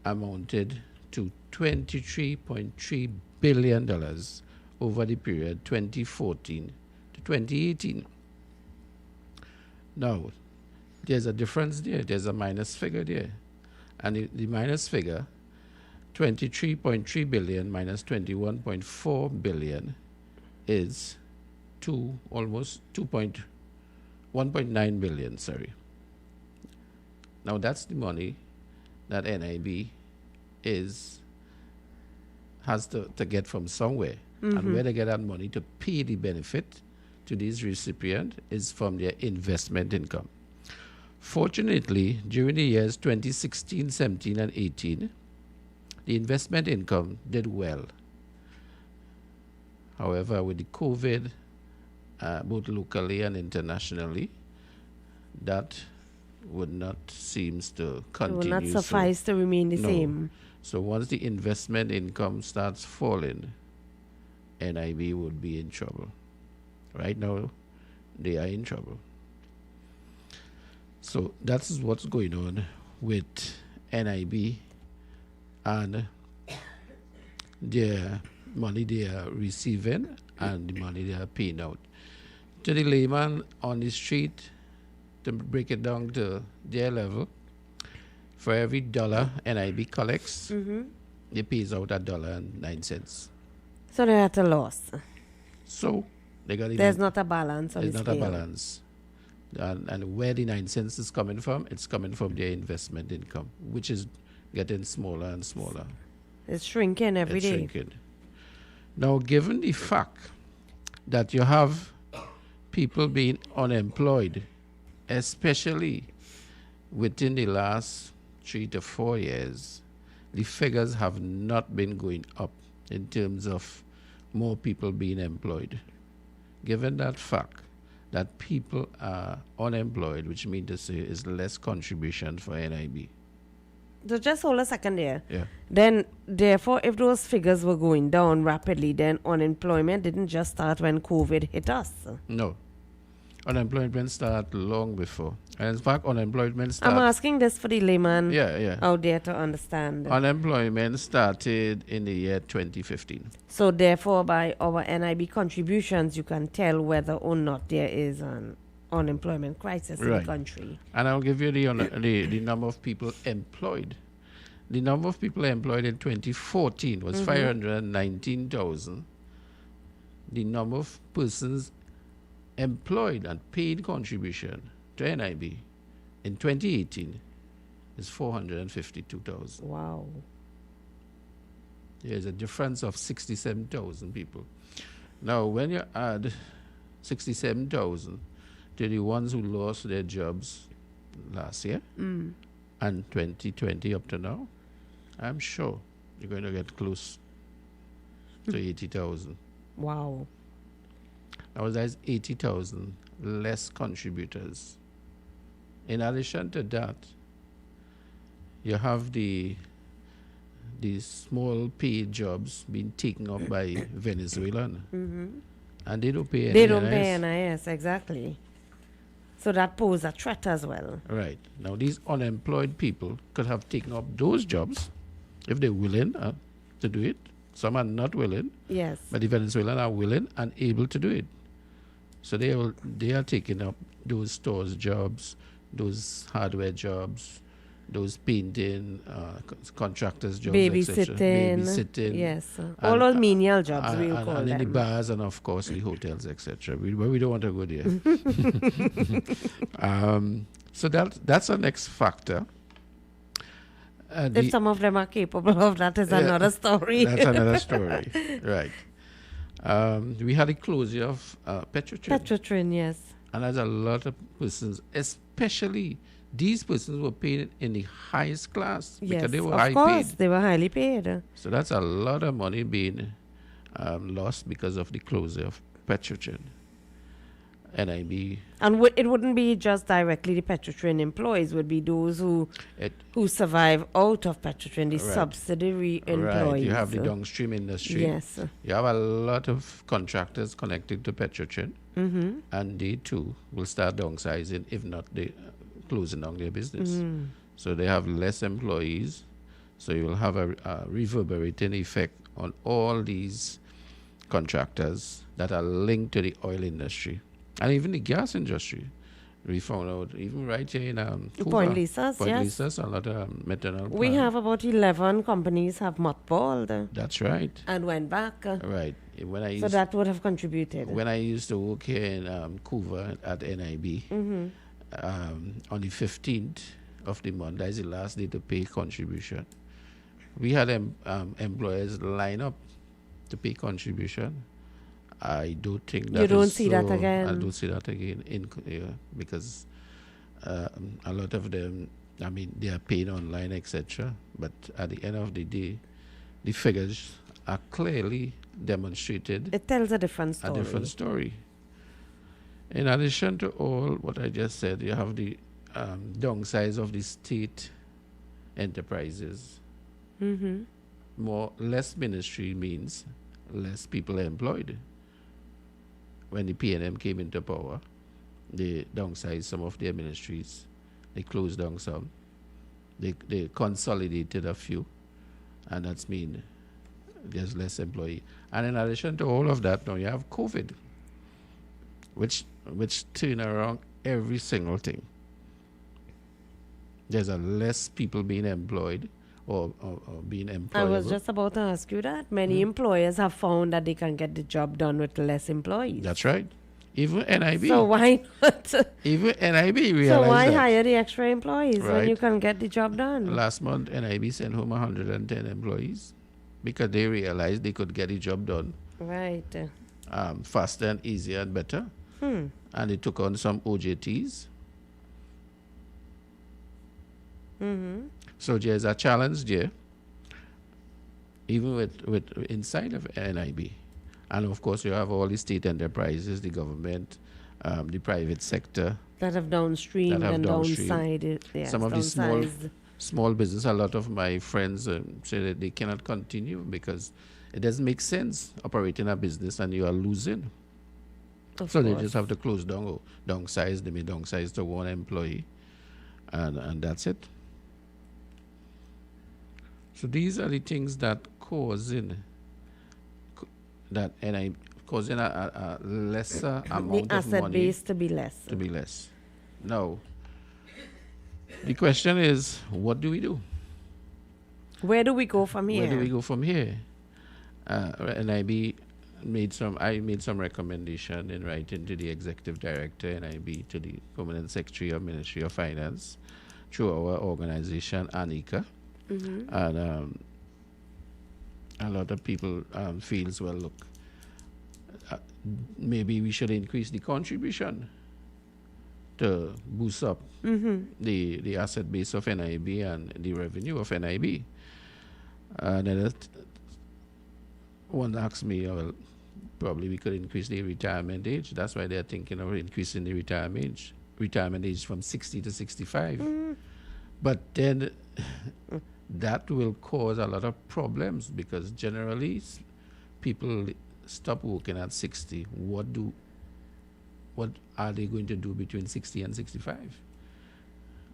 [SPEAKER 4] amounted to $23.3 billion over the period 2014 to 2018. Now, there's a difference there. There's a minus figure there. And the minus figure, 23.3 billion minus 21.4 billion is almost 1.9 billion, sorry. Now that's the money that NIB has to get from somewhere. And where they get that money to pay the benefit to these recipients is from their investment income. Fortunately, during the years 2016, 17, and 18, the investment income did well. However, with the COVID, both locally and internationally, that would not seems to continue.
[SPEAKER 14] It will not suffice to remain the same.
[SPEAKER 4] So once the investment income starts falling, NIB would be in trouble. Right now, they are in trouble. So that's what's going on with NIB and their money they are receiving and the money they are paying out. To the layman on the street, to break it down to their level, for every dollar NIB collects, they pays out $1.09.
[SPEAKER 14] So they're at a loss.
[SPEAKER 4] So they got
[SPEAKER 14] there's not a balance on the scale.
[SPEAKER 4] There's not a balance. And where the 9 cents is coming from, it's coming from their investment income, which is getting smaller and smaller.
[SPEAKER 14] It's shrinking every day.
[SPEAKER 4] Shrinking. Now, given the fact that you have people being unemployed, especially within the last 3 to 4 years, the figures have not been going up in terms of more people being employed. Given that fact that people are unemployed, which means to say is less contribution for NIB.
[SPEAKER 14] So just hold a second there.
[SPEAKER 4] Yeah.
[SPEAKER 14] Then, therefore, if those figures were going down rapidly, then unemployment didn't just start when COVID hit us.
[SPEAKER 4] No. Unemployment started long before. And in fact, unemployment started...
[SPEAKER 14] I'm asking this for the layman
[SPEAKER 4] yeah.
[SPEAKER 14] out there to understand.
[SPEAKER 4] Unemployment started in the year 2015.
[SPEAKER 14] So therefore, by our NIB contributions, you can tell whether or not there is an unemployment crisis in the country.
[SPEAKER 4] And I'll give you the number of people employed. The number of people employed in 2014 was 519,000. The number of persons employed and paid contribution to NIB in 2018 is 452,000.
[SPEAKER 14] Wow.
[SPEAKER 4] There's a difference of 67,000 people. Now, when you add 67,000 to the ones who lost their jobs last year and 2020 up to now, I'm sure you're going to get close to 80,000.
[SPEAKER 14] Wow.
[SPEAKER 4] Now, there's 80,000 less contributors. In addition to that, you have the small paid jobs being taken up by Venezuelan. And they don't pay NIS.
[SPEAKER 14] They don't pay NIS, exactly. So that poses a threat as well.
[SPEAKER 4] Right. Now, these unemployed people could have taken up those jobs if they're willing to do it. Some are not willing.
[SPEAKER 14] Yes.
[SPEAKER 4] But the Venezuelans are willing and able to do it. So they are taking up those stores jobs, those hardware jobs, those painting, contractors jobs,
[SPEAKER 14] babysitting. Yes. All those menial jobs, we call them.
[SPEAKER 4] And in the bars and, of course, the hotels, etc. But we don't want to go there. So that's the next factor.
[SPEAKER 14] If some of them are capable of that is another story.
[SPEAKER 4] That's another story, right. We had the closure of Petrotrin.
[SPEAKER 14] Petrotrin, yes.
[SPEAKER 4] And there's a lot of persons, especially these persons were paid in the highest class
[SPEAKER 14] Yes,
[SPEAKER 4] because they were
[SPEAKER 14] of
[SPEAKER 4] high
[SPEAKER 14] course,
[SPEAKER 4] paid.
[SPEAKER 14] they were highly paid.
[SPEAKER 4] So that's a lot of money being lost because of the closure of Petrotrin. NIB.
[SPEAKER 14] And it wouldn't be just directly the Petrotrin employees, would be those who survive out of Petrotrin, the
[SPEAKER 4] Right.
[SPEAKER 14] subsidiary employees.
[SPEAKER 4] Right, you have the downstream industry.
[SPEAKER 14] Yes.
[SPEAKER 4] You have a lot of contractors connected to Petrotrin, and they too will start downsizing, if not they closing down their business.
[SPEAKER 14] Mhm.
[SPEAKER 4] So they have less employees, so you will have a reverberating effect on all these contractors that are linked to the oil industry and even the gas industry. We found out even right here in
[SPEAKER 14] Point Lisas,
[SPEAKER 4] Point
[SPEAKER 14] yes.
[SPEAKER 4] Lisas, a lot of methanol
[SPEAKER 14] We
[SPEAKER 4] plant.
[SPEAKER 14] have about 11 companies have mothballed.
[SPEAKER 4] That's right.
[SPEAKER 14] And went back.
[SPEAKER 4] Right. When I
[SPEAKER 14] So
[SPEAKER 4] used,
[SPEAKER 14] that would have contributed.
[SPEAKER 4] when I used to work here in Couva at NIB,
[SPEAKER 14] Mhm.
[SPEAKER 4] on the 15th of the month, that is the last day to pay contribution. We had employers line up to pay contribution. I don't think that
[SPEAKER 14] You don't
[SPEAKER 4] is
[SPEAKER 14] see that
[SPEAKER 4] so-
[SPEAKER 14] again.
[SPEAKER 4] I don't see that again because a lot of them, I mean, they are paid online, etc. But at the end of the day, the figures are clearly demonstrated.
[SPEAKER 14] It tells a different story.
[SPEAKER 4] A different story. In addition to all what I just said, you have the downsize of the state enterprises.
[SPEAKER 14] Mhm.
[SPEAKER 4] Less ministry means less people employed. When the PNM came into power, they downsized some of their ministries. They closed down some. They consolidated a few, and that's mean there's less employee. And in addition to all of that, now you have COVID, which turn around every single thing. There's a less people being employed or being employed.
[SPEAKER 14] I was just about to ask you that. Many employers have found that they can get the job done with less employees.
[SPEAKER 4] That's right. Even NIB.
[SPEAKER 14] So why not?
[SPEAKER 4] Even NIB realized
[SPEAKER 14] So why
[SPEAKER 4] that.
[SPEAKER 14] hire the extra employees when
[SPEAKER 4] Right.
[SPEAKER 14] you can get the job done?
[SPEAKER 4] Last month, NIB sent home 110 employees because they realized they could get the job done
[SPEAKER 14] Right.
[SPEAKER 4] faster and easier and better.
[SPEAKER 14] Hmm.
[SPEAKER 4] And they took on some OJTs.
[SPEAKER 14] Mm-hmm.
[SPEAKER 4] So there's a challenge there, even with inside of NIB. And of course, you have all the state enterprises, the government, the private sector.
[SPEAKER 14] That have downstreamed and downsized. Yes,
[SPEAKER 4] Some of the
[SPEAKER 14] downsized.
[SPEAKER 4] small business, a lot of my friends say that they cannot continue because it doesn't make sense operating a business and you are losing.
[SPEAKER 14] Of
[SPEAKER 4] So they
[SPEAKER 14] course.
[SPEAKER 4] just have to close down or downsize. They may downsize to one employee, and that's it. So these are the things that causing a lesser amount
[SPEAKER 14] The
[SPEAKER 4] of
[SPEAKER 14] asset
[SPEAKER 4] money
[SPEAKER 14] base to be less.
[SPEAKER 4] to be less. Now, the question is, what do we do?
[SPEAKER 14] Where do we go from here?
[SPEAKER 4] Where do we go from here? NIB made some recommendation in writing to the executive director, NIB, to the permanent secretary of Ministry of Finance, through our organization, ANICA.
[SPEAKER 14] Mhm.
[SPEAKER 4] And a lot of people feels, well, look, maybe we should increase the contribution to boost up
[SPEAKER 14] Mhm.
[SPEAKER 4] the asset base of NIB and the revenue of NIB. And then one asked me, well, probably we could increase the retirement age. That's why they're thinking of increasing the retirement age from 60 to 65. But then that will cause a lot of problems because generally people stop working at 60. What are they going to do between 60 and 65?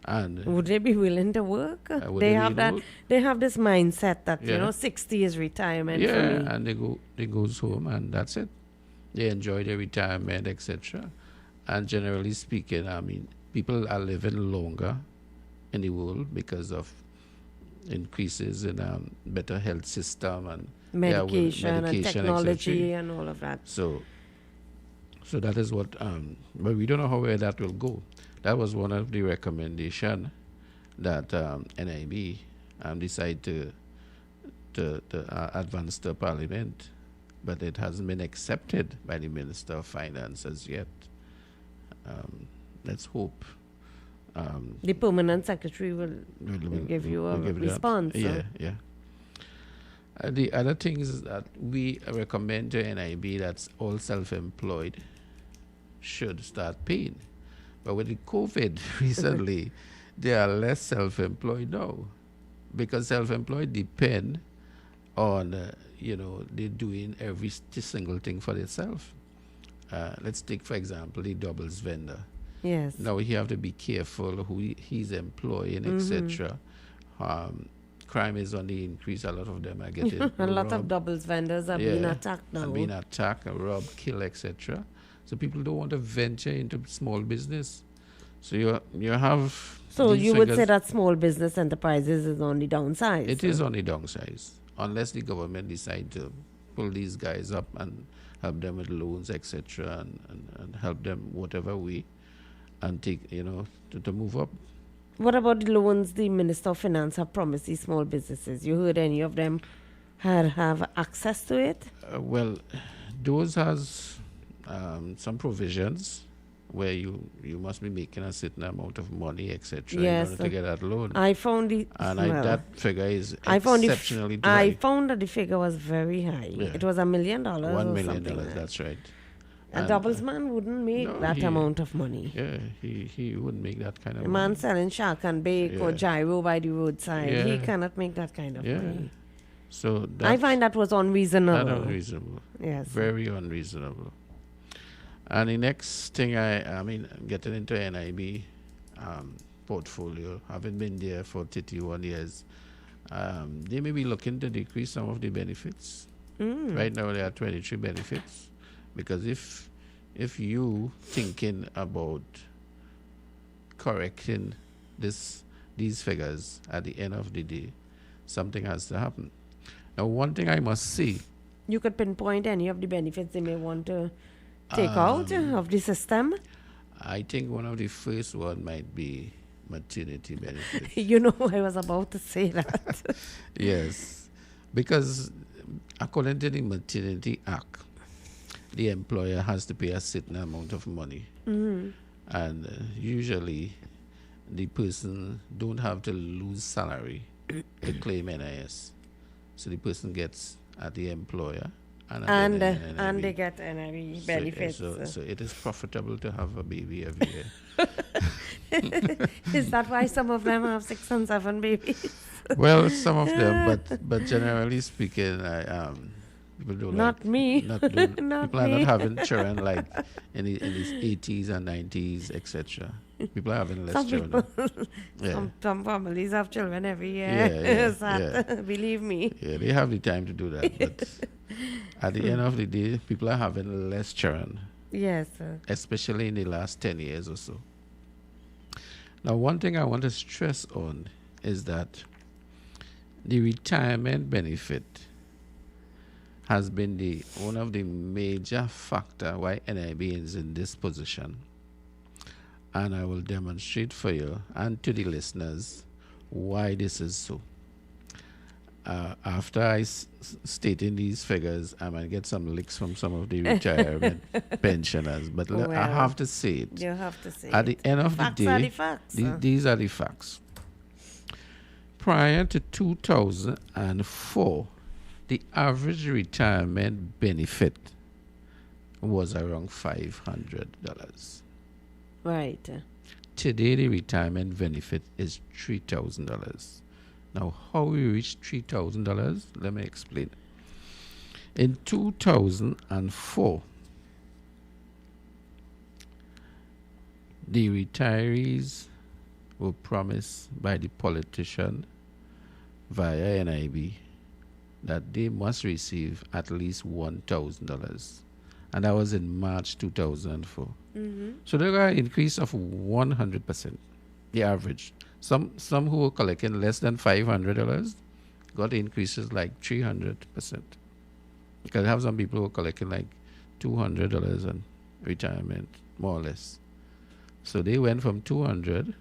[SPEAKER 4] And
[SPEAKER 14] Would they be willing to work?
[SPEAKER 4] would
[SPEAKER 14] They
[SPEAKER 4] they
[SPEAKER 14] have
[SPEAKER 4] be
[SPEAKER 14] that.
[SPEAKER 4] work?
[SPEAKER 14] They have this mindset that
[SPEAKER 4] Yeah.
[SPEAKER 14] 60 is retirement
[SPEAKER 4] yeah,
[SPEAKER 14] for me.
[SPEAKER 4] and they goes home and that's it. They enjoy their retirement, etc. And generally speaking, I mean, people are living longer in the world because of increases in better health system and
[SPEAKER 14] Medication and technology
[SPEAKER 4] etc.
[SPEAKER 14] and all of that.
[SPEAKER 4] So that is what. But we don't know where that will go. That was one of the recommendation that NIB decided to advance to Parliament but it hasn't been accepted by the Minister of Finance as yet. Let's hope.
[SPEAKER 14] The permanent secretary will give you a
[SPEAKER 4] give
[SPEAKER 14] response.
[SPEAKER 4] Yeah. The other things that we recommend to NIB, that's all self-employed, should start paying. But with the COVID recently, they are less self-employed now, because self-employed depend on, they're doing every single thing for themselves. Let's take, for example, the doubles vendor.
[SPEAKER 14] Yes.
[SPEAKER 4] Now you have to be careful who he's employing, etc. Crime is on the increase. A lot of them are getting
[SPEAKER 14] a lot of
[SPEAKER 4] robbed.
[SPEAKER 14] doubles vendors are being attacked now.
[SPEAKER 4] Are being attacked, robbed, killed, etc. So people don't want to venture into small business. So you have.
[SPEAKER 14] So
[SPEAKER 4] these
[SPEAKER 14] you would say
[SPEAKER 4] figures.
[SPEAKER 14] that small business enterprises is on the downside.
[SPEAKER 4] It is on the downside, unless the government decide to pull these guys up and help them with loans, etc., and help them whatever way, and take to move up.
[SPEAKER 14] What about the loans the Minister of Finance have promised these small businesses? You heard any of them have access to it?
[SPEAKER 4] Well, those has some provisions where you must be making a certain amount of money, etc., in order to get that loan.
[SPEAKER 14] I found the
[SPEAKER 4] that figure is exceptionally high.
[SPEAKER 14] I found that the figure was very high.
[SPEAKER 4] Yeah.
[SPEAKER 14] It was $1 million.
[SPEAKER 4] $1 million, that's right.
[SPEAKER 14] A doubles man wouldn't make that amount of money.
[SPEAKER 4] Yeah, he wouldn't make that kind of
[SPEAKER 14] A
[SPEAKER 4] money.
[SPEAKER 14] man selling shark and bake or gyro by the roadside, he cannot make that kind of money.
[SPEAKER 4] So
[SPEAKER 14] I find that was unreasonable.
[SPEAKER 4] Unreasonable.
[SPEAKER 14] Yes.
[SPEAKER 4] Very unreasonable. And the next thing, getting into NIB portfolio, having been there for 31 years, they may be looking to decrease some of the benefits. Right now there are 23 benefits. Because if you thinking about correcting these figures at the end of the day, something has to happen. Now, one thing I must say,
[SPEAKER 14] you could pinpoint any of the benefits they may want to take out of the system.
[SPEAKER 4] I think one of the first one might be maternity benefits.
[SPEAKER 14] I was about to say that.
[SPEAKER 4] Yes, because according to the Maternity Act, the employer has to pay a certain amount of money. And usually the person don't have to lose salary to claim NIS. So the person gets at the employer and
[SPEAKER 14] they get NIB benefits.
[SPEAKER 4] So it is profitable to have a baby every year.
[SPEAKER 14] Is that why some of them have 6 and 7 babies?
[SPEAKER 4] Well, some of them, but generally speaking, people don't
[SPEAKER 14] not me.
[SPEAKER 4] Not
[SPEAKER 14] not
[SPEAKER 4] people are
[SPEAKER 14] me.
[SPEAKER 4] not having children like in the 80s and 90s, etc. People are having less children.
[SPEAKER 14] Some families have children every year. Believe me.
[SPEAKER 4] Yeah, they have the time to do that. But at the end of the day, people are having less children.
[SPEAKER 14] Yes.
[SPEAKER 4] Especially in the last 10 years or so. Now, one thing I want to stress on is that the retirement benefit has been one of the major factor why NIB is in this position. And I will demonstrate for you and to the listeners why this is so. After I stating these figures, I might get some licks from some of the retirement pensioners, but I have to say it.
[SPEAKER 14] You have to say
[SPEAKER 4] At
[SPEAKER 14] it.
[SPEAKER 4] the end of
[SPEAKER 14] Facts
[SPEAKER 4] the day,
[SPEAKER 14] are the facts,
[SPEAKER 4] these are the facts. Prior to 2004, the average retirement benefit was around $500.
[SPEAKER 14] Right.
[SPEAKER 4] Today, the retirement benefit is $3,000. Now, how we reached $3,000? Let me explain. In 2004, the retirees were promised by the politician via NIB that they must receive at least $1,000. And that was in March 2004. So they got an increase of 100%, the average. Some who were collecting less than $500 got increases like 300%. Because I have some people who are collecting like $200 on retirement, more or less. So they went from 200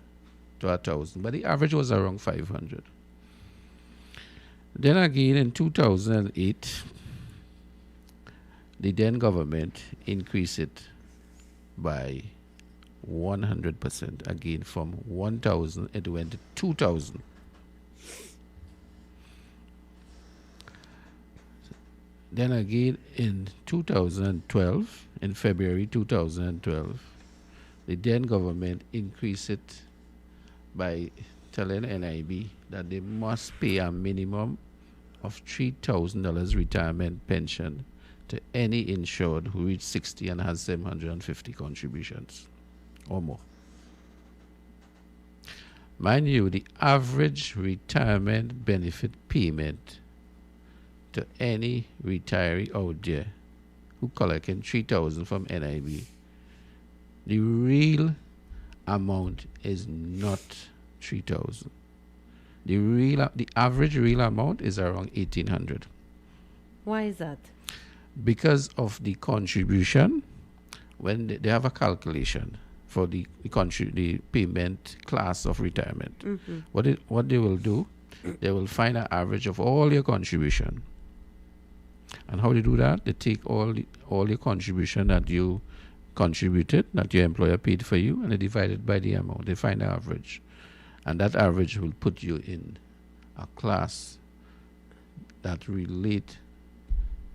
[SPEAKER 4] to 1,000, but the average was around 500. Then again in 2008, the then government increased it by 100%. Again, from 1,000, it went to 2,000. Then again in 2012, in February 2012, the then government increased it by telling NIB that they must pay a minimum of $3,000 retirement pension to any insured who reached 60 and has 750 contributions or more. Mind you, the average retirement benefit payment to any retiree out there who collecting 3,000 from NIB, the real amount is not 3,000. The average real amount is around 1,800.
[SPEAKER 14] Why is that?
[SPEAKER 4] Because of the contribution. When they have a calculation for the payment class of retirement, what they will do, they will find an average of all your contribution. And how they do that? They take all your contribution that you contributed, that your employer paid for you, and they divide it by the amount. They find the average. And that average will put you in a class that relate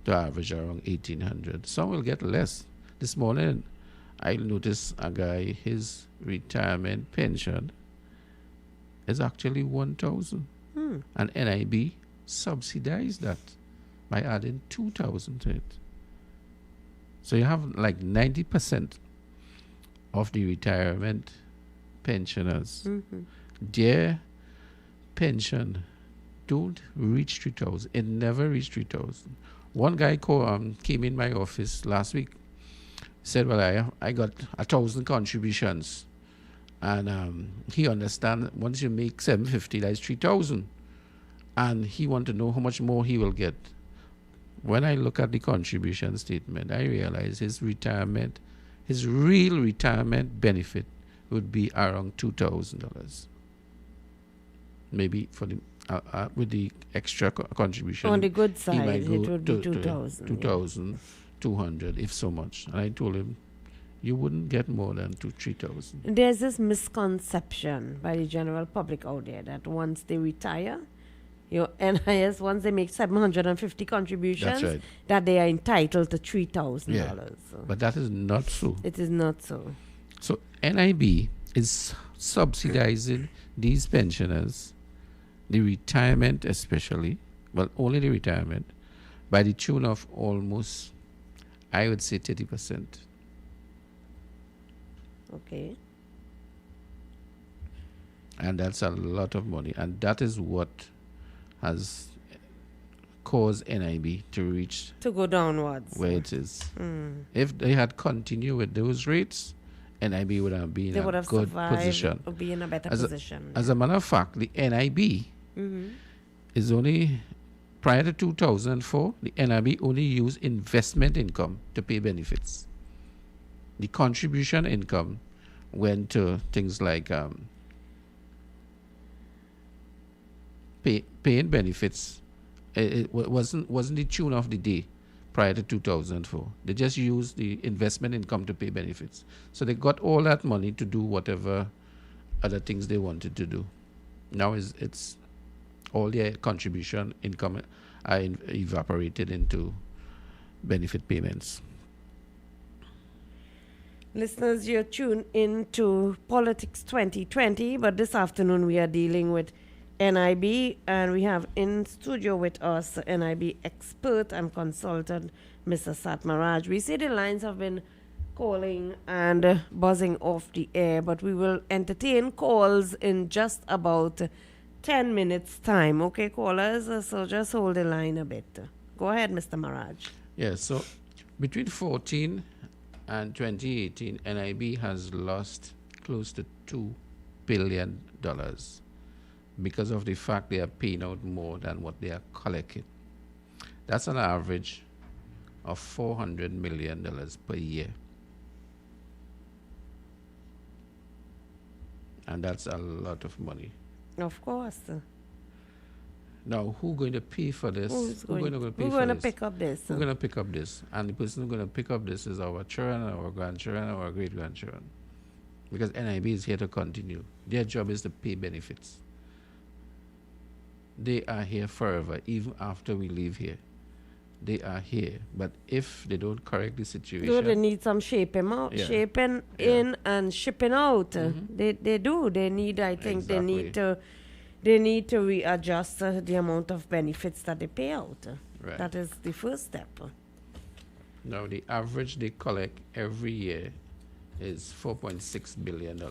[SPEAKER 4] to average around 1,800. Some will get less. This morning, I noticed a guy, his retirement pension is actually 1,000. And NIB subsidized that by adding 2,000 to it. So you have like 90% of the retirement pensioners, their pension don't reach 3,000. It never reached 3,000. One guy came in my office last week, said, well, I got 1,000 contributions. And he understands once you make 750, that's 3,000. And he want to know how much more he will get. When I look at the contribution statement, I realize his real retirement benefit would be around $2,000. Maybe for the with the extra contribution.
[SPEAKER 14] On the good
[SPEAKER 4] he
[SPEAKER 14] side,
[SPEAKER 4] might
[SPEAKER 14] it
[SPEAKER 4] go
[SPEAKER 14] would be
[SPEAKER 4] to
[SPEAKER 14] 2,000.
[SPEAKER 4] 2,200, if so much. And I told him, you wouldn't get more than 3,000.
[SPEAKER 14] There's this misconception by the general public out there that once they retire, your NIS, once they make 750 contributions,
[SPEAKER 4] That's right.
[SPEAKER 14] that they are entitled to $3,000.
[SPEAKER 4] Yeah. But that is not so.
[SPEAKER 14] It is not so.
[SPEAKER 4] So NIB is subsidizing these pensioners, the retirement especially, well, only the retirement, by the tune of almost, I would say, 30%.
[SPEAKER 14] Okay.
[SPEAKER 4] And that's a lot of money. And that is what has caused NIB to reach
[SPEAKER 14] to go downwards
[SPEAKER 4] where it is. If they had continued with those rates, NIB would have been in a good position.
[SPEAKER 14] Or be in a better position.
[SPEAKER 4] As a matter of fact, the NIB is only, prior to 2004, the NIB only used investment income to pay benefits. The contribution income went to things like paying benefits. It wasn't the tune of the day prior to 2004. They just used the investment income to pay benefits. So they got all that money to do whatever other things they wanted to do. Now it's all their contribution income are evaporated into benefit payments.
[SPEAKER 14] Listeners, you're tuned into Politics 2020, but this afternoon we are dealing with NIB, and we have in studio with us NIB expert and consultant, Mr. Sat Maharaj. We see the lines have been calling and buzzing off the air, but we will entertain calls in just about 10 minutes' time. Okay, callers? So just hold the line a bit. Go ahead, Mr. Maharaj.
[SPEAKER 4] Yes, so between 2014 and 2018, NIB has lost close to $2 billion because of the fact they are paying out more than what they are collecting. That's an average of $400 million per year. And that's a lot of money.
[SPEAKER 14] Of course.
[SPEAKER 4] Now, who's going to pay for this?
[SPEAKER 14] Who's going to pick up this?
[SPEAKER 4] Who's going to pick up this? And the person who's going to pick up this is our children, our grandchildren, our great-grandchildren. Because NIB is here to continue. Their job is to pay benefits. They are here forever, even after we leave here. They are here. But if they don't correct the situation...
[SPEAKER 14] They need some shaping in and shipping out. They do. They need, I think, they need to readjust the amount of benefits that they pay out.
[SPEAKER 4] Right.
[SPEAKER 14] That is the first step.
[SPEAKER 4] Now, the average they collect every year is $4.6 billion,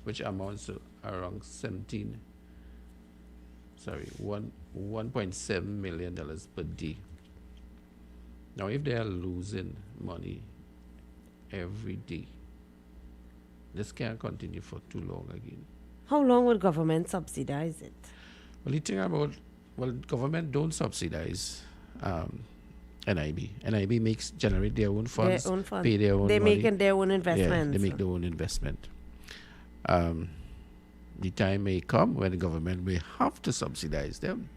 [SPEAKER 4] which amounts to around $1.7 million per day. Now, if they are losing money every day, this can't continue for too long again.
[SPEAKER 14] How long will government subsidize it?
[SPEAKER 4] Well, the thing about, government don't subsidize NIB. NIB generate their own funds, pay their own money.
[SPEAKER 14] They're making their own investments.
[SPEAKER 4] Yeah, they make their own investment. The time may come when the government will have to subsidize them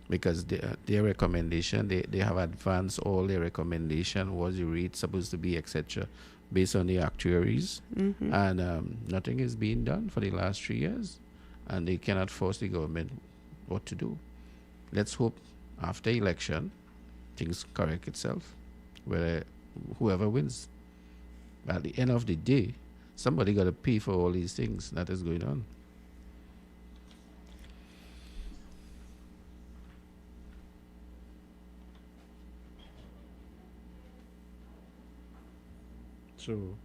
[SPEAKER 4] because their recommendation, they have advanced all their recommendation, what the rate supposed to be, etc., based on the actuaries. And nothing is being done for the last 3 years, and they cannot force the government what to do. Let's hope after election, things correct itself, where whoever wins. At the end of the day, somebody got to pay for all these things that is going on. So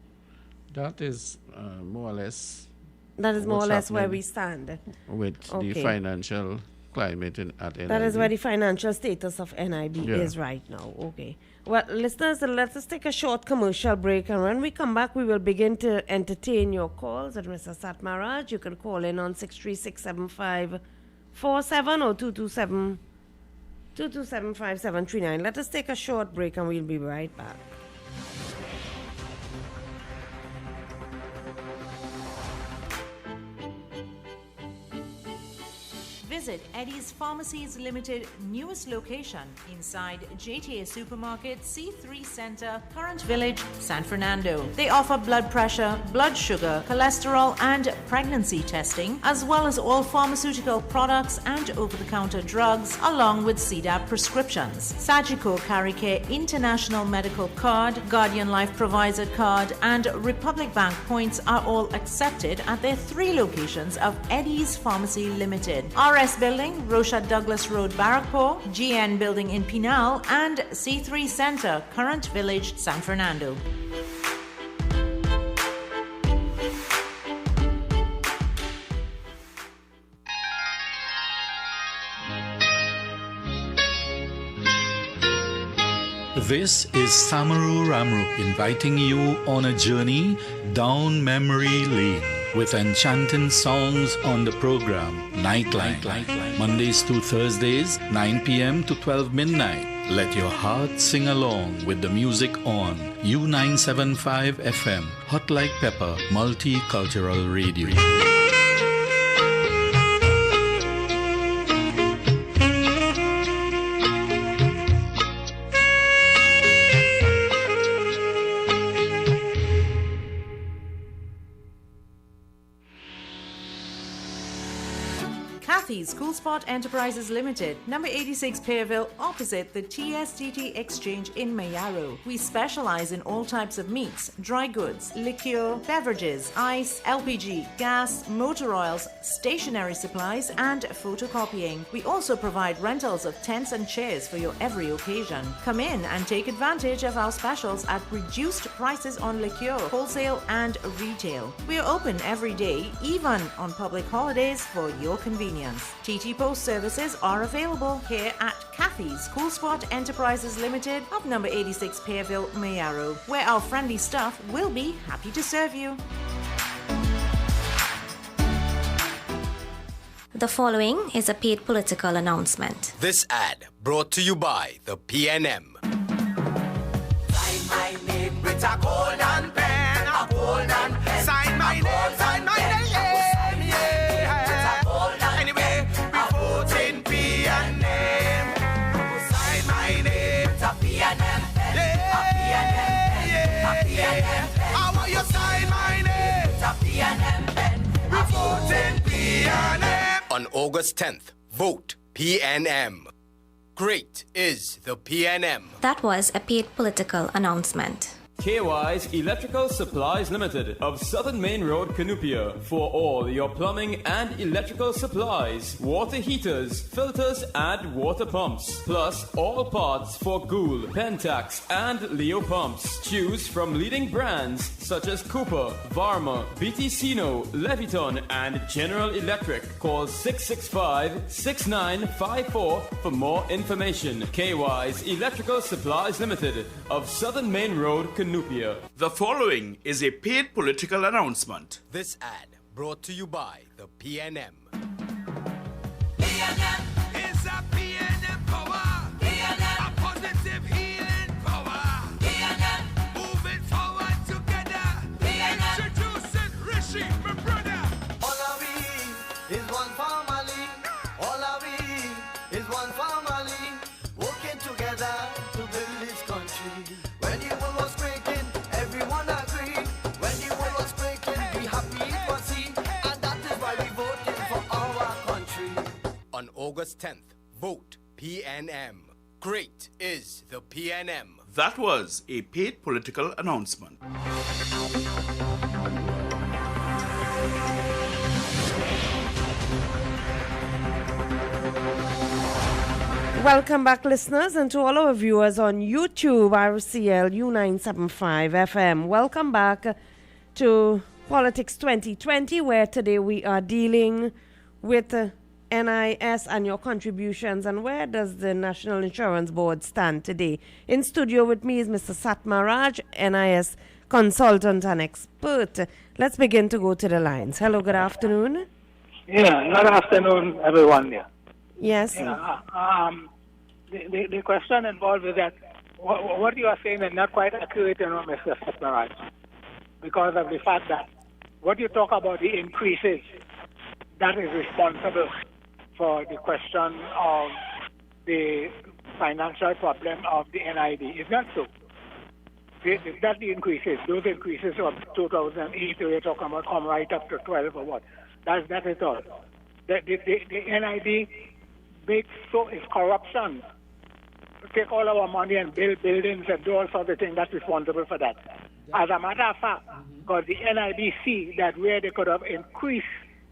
[SPEAKER 4] that is more or less...
[SPEAKER 14] That is more or less where we stand.
[SPEAKER 4] With the financial climate at NIB.
[SPEAKER 14] That is where the financial status of NIB is right now. Okay. Well, listeners, let us take a short commercial break, and when we come back, we will begin to entertain your calls at Mr. Satmaraj. You can call in on 6367547 or 227-5739. Let us take a short break, and we'll be right back.
[SPEAKER 5] Visit Eddie's Pharmacies Limited newest location inside JTA Supermarket, C3 Center, Current Village, San Fernando. They offer blood pressure, blood sugar, cholesterol, and pregnancy testing, as well as all pharmaceutical products and over-the-counter drugs, along with CDAP prescriptions. Sagicor Caricare International Medical Card, Guardian Life Provider Card, and Republic Bank points are all accepted at their 3 locations of Eddie's Pharmacy Limited. RS Building, Rocha Douglas Road, Barrackpore, GN Building in Pinal, and C3 Center, Current Village, San Fernando.
[SPEAKER 7] This is Samaru Ramru inviting you on a journey down memory lane with enchanting songs on the program Nightline, Mondays to Thursdays, 9 p.m. to 12 midnight. Let your heart sing along with the music on U975 FM, Hot Like Pepper, Multicultural Radio.
[SPEAKER 5] Cool Spot Enterprises Limited, number 86 Pearville, opposite the TSTT Exchange in Mayaro. We specialize in all types of meats, dry goods, liqueur, beverages, ice, LPG, gas, motor oils, stationery supplies, and photocopying. We also provide rentals of tents and chairs for your every occasion. Come in and take advantage of our specials at reduced prices on liqueur, wholesale and retail. We are open every day, even on public holidays, for your convenience. TT Post services are available here at Kathy's Cool Spot Enterprises Limited of number 86 Pearville, Mayaro, where our friendly staff will be happy to serve you.
[SPEAKER 1] The following is a paid political announcement.
[SPEAKER 3] This ad brought to you by the PNM.
[SPEAKER 8] Sign my name with a golden pen, a golden pen. Sign my name, yeah. Anyway,
[SPEAKER 3] On August 10th, vote PNM. Great is the PNM.
[SPEAKER 1] That was a paid political announcement.
[SPEAKER 23] KY's Electrical Supplies Limited of Southern Main Road, Canupia, for all your plumbing and electrical supplies, water heaters, filters, and water pumps, plus all parts for Gould, Pentax, and Leo pumps. Choose from leading brands such as Cooper, Varma, BTCino, Leviton, and General Electric. Call 665-6954 for more information. KY's Electrical Supplies Limited of Southern Main Road, Canupia.
[SPEAKER 16] The following is a paid political announcement.
[SPEAKER 3] This ad brought to you by the PNM.
[SPEAKER 8] PNM is a PNM power. PNM, a positive healing power. PNM, moving forward together. PNM, introducing Rishi, my brother.
[SPEAKER 6] All of we is one family. All of we is one family. Working together to build this country. When the world was breaking, everyone agreed. When the world was breaking, be happy it was seen. And that is why we voted for our country.
[SPEAKER 3] On August 10th, vote PNM. Great is the PNM.
[SPEAKER 16] That was a paid political announcement.
[SPEAKER 14] Welcome back, listeners, and to all our viewers on YouTube, RCL U975 FM. Welcome back to Politics 2020, where today we are dealing with NIS and your contributions, and where does the National Insurance Board stand today. In studio with me is Mr. Satma Raj, NIS consultant and expert. Let's begin to go to the lines. Hello, good afternoon.
[SPEAKER 9] Yeah, good afternoon, everyone there.
[SPEAKER 14] Yes.
[SPEAKER 9] The question involved is that what you are saying is not quite accurate, Mr. Satmaraj, because of the fact that what you talk about, the increases, that is responsible for the question of the financial problem of the NID. It's not so. That's the increases. Those increases of 2008, we're talking about, come right up to 12 or what. That is all. The NID makes so is corruption. Take all our money and build buildings and do all sorts of things. That's responsible for that. As a matter of fact, because the NID see that where they could have increased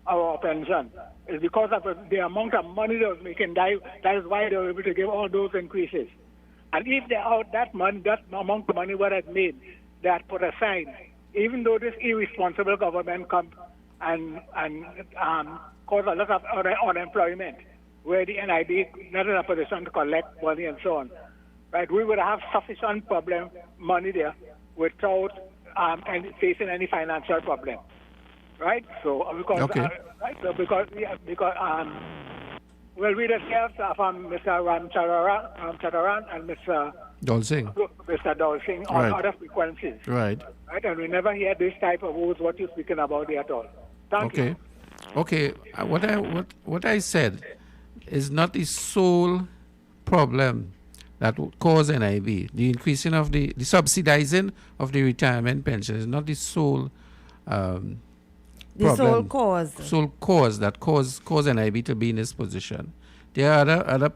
[SPEAKER 9] our pension is because of the amount of money they was making. That is why they were able to give all those increases. And if they out that money, that amount of money what is made, that put aside, even though this irresponsible government come and cause a lot of unemployment, where the NID not in a position to collect money and so on, right? We would have sufficient money there without facing any financial problem, right? So because well, we just heard from Mr. Ramcharan and Mr.
[SPEAKER 4] Dolsing.
[SPEAKER 9] Mr. Dolsing on
[SPEAKER 4] Right.
[SPEAKER 9] other frequencies,
[SPEAKER 4] Right.
[SPEAKER 9] right? And we never hear this type of words what you're speaking about there at all. Thank you.
[SPEAKER 4] Okay. What I said is not the sole problem that would cause NIB. The increasing of the subsidizing of the retirement pension is not the sole
[SPEAKER 14] The
[SPEAKER 4] problem.
[SPEAKER 14] sole cause.
[SPEAKER 4] Sole cause that cause NIB to be in this position. There are other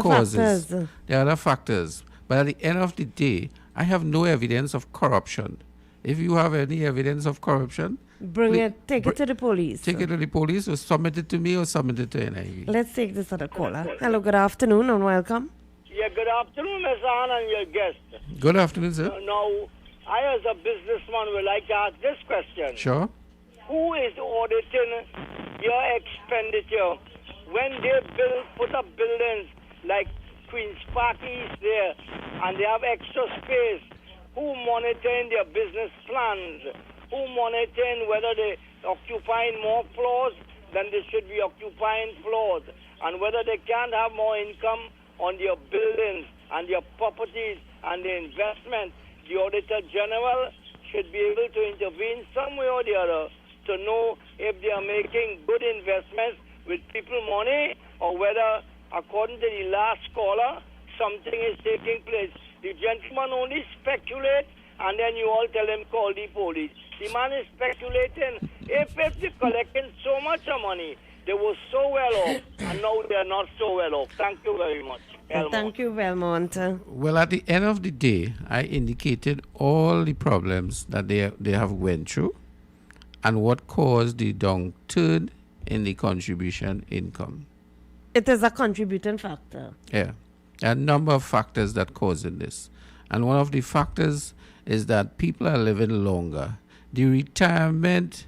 [SPEAKER 4] causes.
[SPEAKER 14] Factors.
[SPEAKER 4] There are other factors. But at the end of the day, I have no evidence of corruption. If you have any evidence of corruption,
[SPEAKER 14] Take it to the police.
[SPEAKER 4] Take it to the police, or submit it to me, or submit it to NIV.
[SPEAKER 14] Let's take this other caller. Hello, good afternoon and welcome.
[SPEAKER 17] Yeah, good afternoon, Ms. Ann and your guest.
[SPEAKER 4] Good afternoon, sir.
[SPEAKER 17] Now, I as a businessman would like to ask this question.
[SPEAKER 4] Sure.
[SPEAKER 17] Who is auditing your expenditure when they put up buildings like Queen's Park East there and they have extra space? Who monitoring their business plans? Who monitoring whether they occupying more floors than they should be occupying floors, and whether they can't have more income on their buildings and their properties and their investment? The Auditor General should be able to intervene some way or the other to know if they are making good investments with people money, or whether, according to the last caller, something is taking place. The gentleman only speculates, and then you all tell him call the police. The man is speculating. If they're collecting so much of money, They were so well off, and now they're not so well off. Thank you very much. Belmont.
[SPEAKER 14] Thank you, Belmont.
[SPEAKER 4] Well, at the end of the day, I indicated all the problems that they have went through and what caused the downturn in the contribution income.
[SPEAKER 14] It is a contributing factor.
[SPEAKER 4] Yeah, a number of factors that causing this. And one of the factors is that people are living longer. The retirement...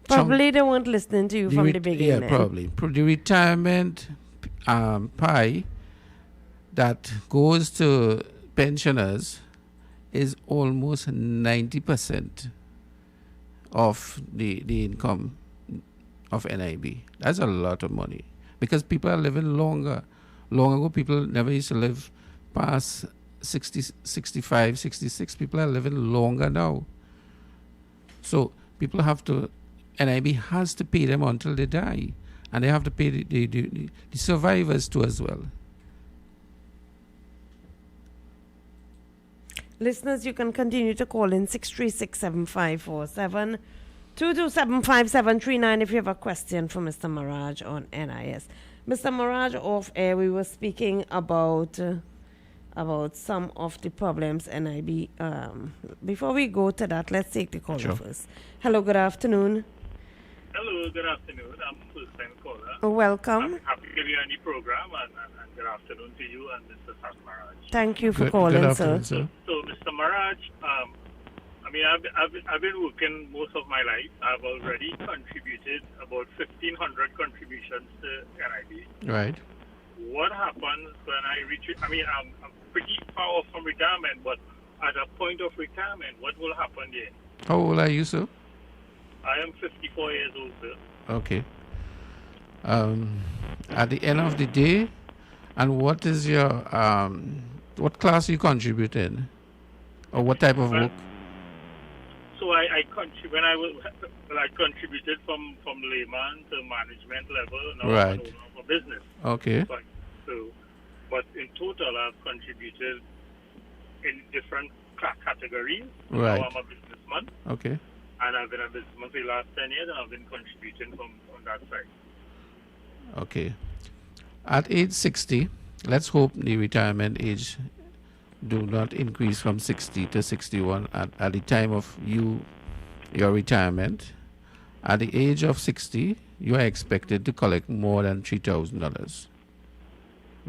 [SPEAKER 14] Probably they weren't listening to you from the beginning.
[SPEAKER 4] Yeah, probably. The retirement pie that goes to pensioners is almost 90% of the income of NIB. That's a lot of money because people are living longer. Long ago, people never used to live past 60, 65, 66. People are living longer now. So people have to, NIB has to pay them until they die. And they have to pay the survivors too as well.
[SPEAKER 14] Listeners, you can continue to call in 636-7547, 227-5739 if you have a question for Mr. Maraj on NIS. Mr. Maraj, off air, we were speaking about some of the problems NIB. Before we go to that, let's take the caller first. Hello, good afternoon.
[SPEAKER 2] Hello, good afternoon. I'm first-time caller.
[SPEAKER 14] Welcome.
[SPEAKER 2] I'm happy to be on the program, and good afternoon to you and Mr. Maraj.
[SPEAKER 14] Thank you for calling, sir.
[SPEAKER 2] So, Mr. Maraj, I mean, I've been working most of my life. I've already contributed about 1,500 contributions to NIB.
[SPEAKER 4] Right.
[SPEAKER 2] What happens when I reach? I mean, I'm pretty far off from retirement, but at a point of retirement, what will happen there?
[SPEAKER 4] How old are you, sir?
[SPEAKER 2] I am 54 years old, sir.
[SPEAKER 4] Okay. At the end of the day, and what is your what class you contribute in, or what type of work?
[SPEAKER 2] So I contributed from layman to management level. Now I'm an owner of a business.
[SPEAKER 4] Okay.
[SPEAKER 2] But in total, I've contributed in different categories.
[SPEAKER 4] Right.
[SPEAKER 2] Now I'm a businessman.
[SPEAKER 4] Okay.
[SPEAKER 2] And I've been a businessman for the last 10 years, and I've been contributing from that side.
[SPEAKER 4] Okay. At age 60, let's hope the retirement age do not increase from 60 to 61 at the time of your retirement. At the age of 60, you are expected to collect more than $3,000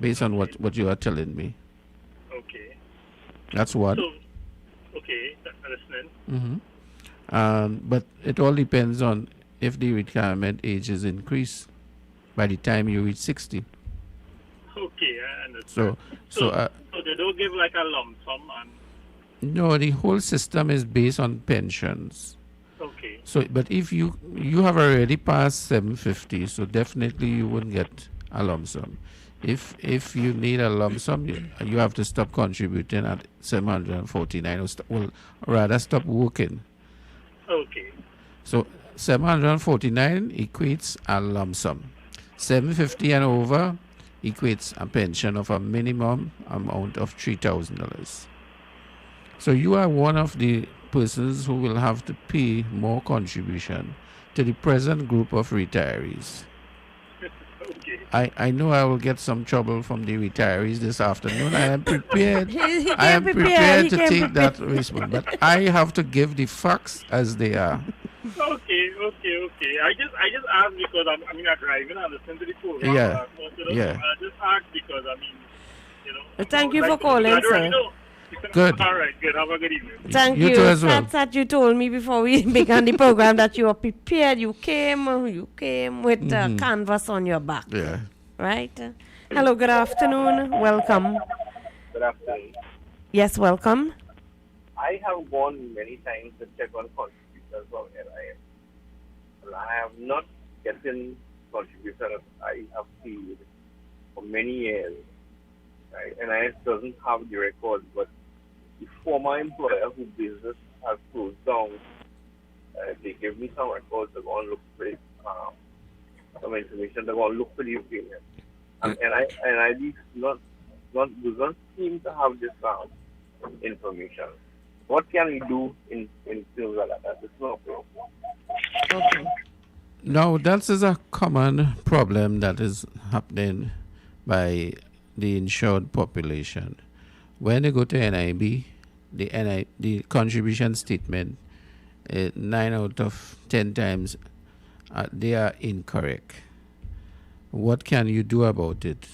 [SPEAKER 4] based on what you are telling me.
[SPEAKER 2] Okay.
[SPEAKER 4] That's what.
[SPEAKER 2] So, okay, listening.
[SPEAKER 4] Mm-hmm. But it all depends on if the retirement age is increased by the time you reach 60.
[SPEAKER 2] Okay, I understand.
[SPEAKER 4] So
[SPEAKER 2] they don't give like a lump sum?
[SPEAKER 4] No, the whole system is based on pensions.
[SPEAKER 2] Okay.
[SPEAKER 4] So, but if you have already passed 750, so definitely you wouldn't get a lump sum. If you need a lump sum, you have to stop contributing at 749, or rather stop working.
[SPEAKER 2] Okay.
[SPEAKER 4] So 749 equates a lump sum. 750 and over equates a pension of a minimum amount of $3,000. So you are one of the persons who will have to pay more contribution to the present group of retirees.
[SPEAKER 2] Okay.
[SPEAKER 4] I know I will get some trouble from the retirees this afternoon. I am prepared.
[SPEAKER 14] He
[SPEAKER 4] I am prepared to take
[SPEAKER 14] prepared.
[SPEAKER 4] that risk, but I have to give the facts as they are.
[SPEAKER 2] Okay. I just asked because I'm driving and listening to the program.
[SPEAKER 4] Yeah.
[SPEAKER 2] I just asked because
[SPEAKER 14] Thank you for calling, sir.
[SPEAKER 4] Good.
[SPEAKER 2] All right, good. Have a good evening.
[SPEAKER 14] Thank
[SPEAKER 4] You
[SPEAKER 14] you.
[SPEAKER 4] too as well.
[SPEAKER 14] That's that you told me before we began the program that you were prepared. You came with a canvas on your back.
[SPEAKER 4] Yeah.
[SPEAKER 14] Right? Hello, good afternoon. Welcome.
[SPEAKER 10] Good afternoon.
[SPEAKER 14] Yes, welcome.
[SPEAKER 10] I have gone many times to check on contributors from NIS. I have not gotten contributors I have paid for many years. Right? NIS doesn't have the record, but the former employer whose business has closed down, they give me some records to go and look for it, some information to go and look for the payment. And I does not seem to have this information. What can we do in terms of that? That's no problem.
[SPEAKER 14] Okay.
[SPEAKER 4] Now, that is a common problem that is happening by the insured population. When they go to NIB, the contribution statement, 9 out of 10 times, they are incorrect. What can you do about it?